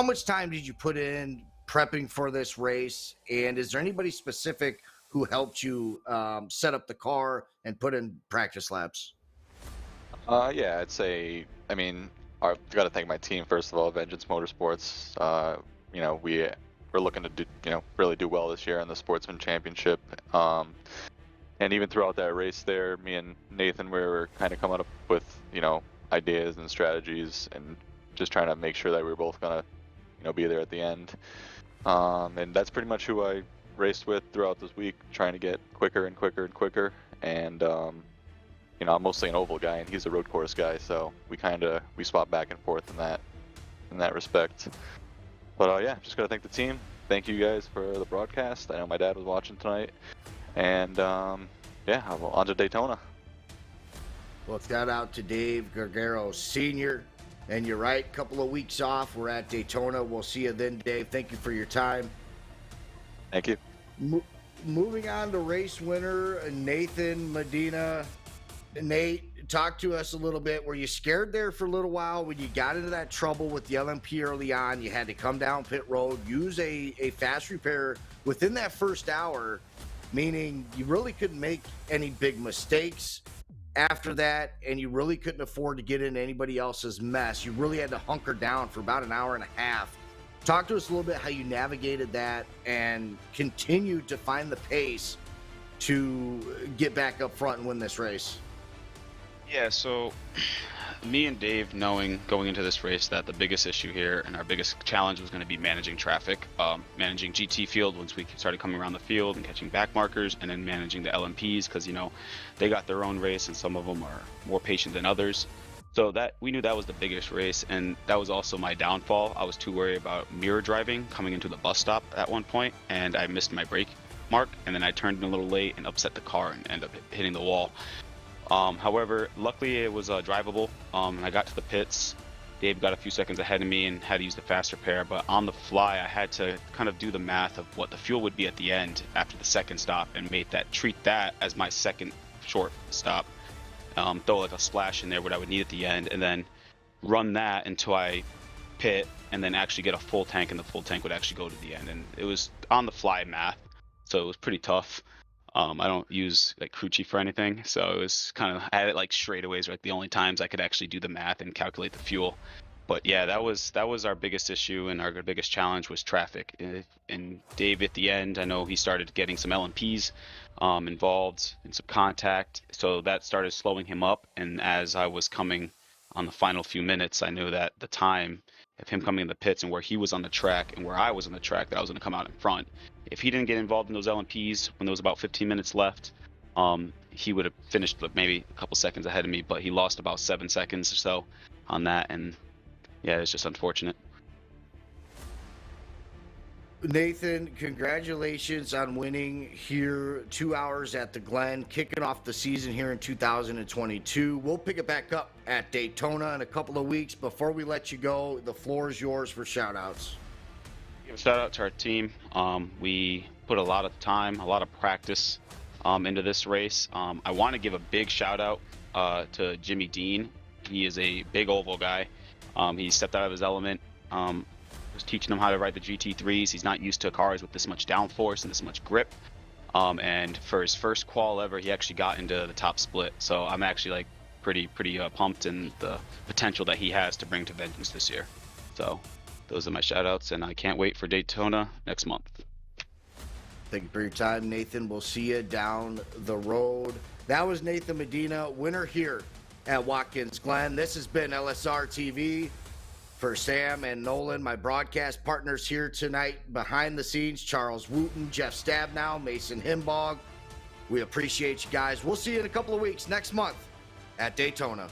much time did you put in prepping for this race? And is there anybody specific who helped you set up the car and put in practice laps? Yeah, I'd say, I've got to thank my team, first of all, Vengeance Motorsports. We're looking to do, really do well this year in the Sportsman Championship. And even throughout that race there, me and Nathan, we were kind of coming up with, ideas and strategies and just trying to make sure that we were both going to, be there at the end. And that's pretty much who I raced with throughout this week, trying to get quicker and quicker and quicker. And you know, I'm mostly an oval guy and he's a road course guy, so we swap back and forth in that respect. But yeah, just gotta thank the team. Thank you guys for the broadcast. I know my dad was watching tonight, and yeah, on to Daytona. Well, shout out to Dave Gargaro Sr. And you're right, couple of weeks off. We're at Daytona. We'll see you then, Dave. Thank you for your time. Thank you. Moving on to race winner Nathan Medina. Nate, talk to us a little bit. Were you scared there for a little while when you got into that trouble with the LMP early on? You had to come down pit road, use a fast repair within that first hour, meaning you really couldn't make any big mistakes after that, and you really couldn't afford to get into anybody else's mess. You really had to hunker down for about an hour and a half. Talk to us a little bit how you navigated that and continued to find the pace to get back up front and win this race. Yeah, so me and Dave knowing going into this race that the biggest issue here and our biggest challenge was going to be managing traffic, managing GT field once we started coming around the field and catching back markers, and then managing the LMPs because, you know, they got their own race and some of them are more patient than others. So that we knew that was the biggest race, and that was also my downfall. I was too worried about mirror driving coming into the bus stop at one point, and I missed my brake mark, and then I turned in a little late and upset the car and ended up hitting the wall. However, luckily it was drivable, and I got to the pits. Dave got a few seconds ahead of me and had to use the fast repair, but on the fly I had to kind of do the math of what the fuel would be at the end after the second stop and treat that as my second short stop. Throw like a splash in there, what I would need at the end, and then run that until I pit and then actually get a full tank, and the full tank would actually go to the end. And it was on the fly math, so it was pretty tough. I don't use like crew chief for anything, so it was kind of, I had it like straightaways were like the only times I could actually do the math and calculate the fuel. But yeah, that was our biggest issue, and our biggest challenge was traffic. And Dave at the end, I know he started getting some LMPs involved in some contact, so that started slowing him up. And as I was coming on the final few minutes, I knew that the time of him coming in the pits and where he was on the track and where I was on the track, that I was going to come out in front. If he didn't get involved in those LMPs when there was about 15 minutes left, he would have finished maybe a couple seconds ahead of me, but he lost about 7 seconds or so on that, and yeah, it's just unfortunate. Nathan, congratulations on winning here 2 hours at the Glen, kicking off the season here in 2022. We'll pick it back up at Daytona in a couple of weeks. Before we let you go, the floor is yours for shout-outs. Give a shout-out to our team. We put a lot of time, a lot of practice into this race. I want to give a big shout-out to Jimmy Dean. He is a big oval guy. He stepped out of his element. Was teaching him how to ride the GT3s. He's not used to cars with this much downforce and this much grip. And for his first qual ever, he actually got into the top split. So I'm actually like pretty pumped in the potential that he has to bring to Vengeance this year. So those are my shout outs, and I can't wait for Daytona next month. Thank you for your time, Nathan. We'll see you down the road. That was Nathan Medina, winner here at Watkins Glen. This has been LSRTV. For Sam and Nolan, my broadcast partners here tonight, behind the scenes, Charles Wooten, Jeff Stabnow, Mason Himbog. We appreciate you guys. We'll see you in a couple of weeks next month at Daytona.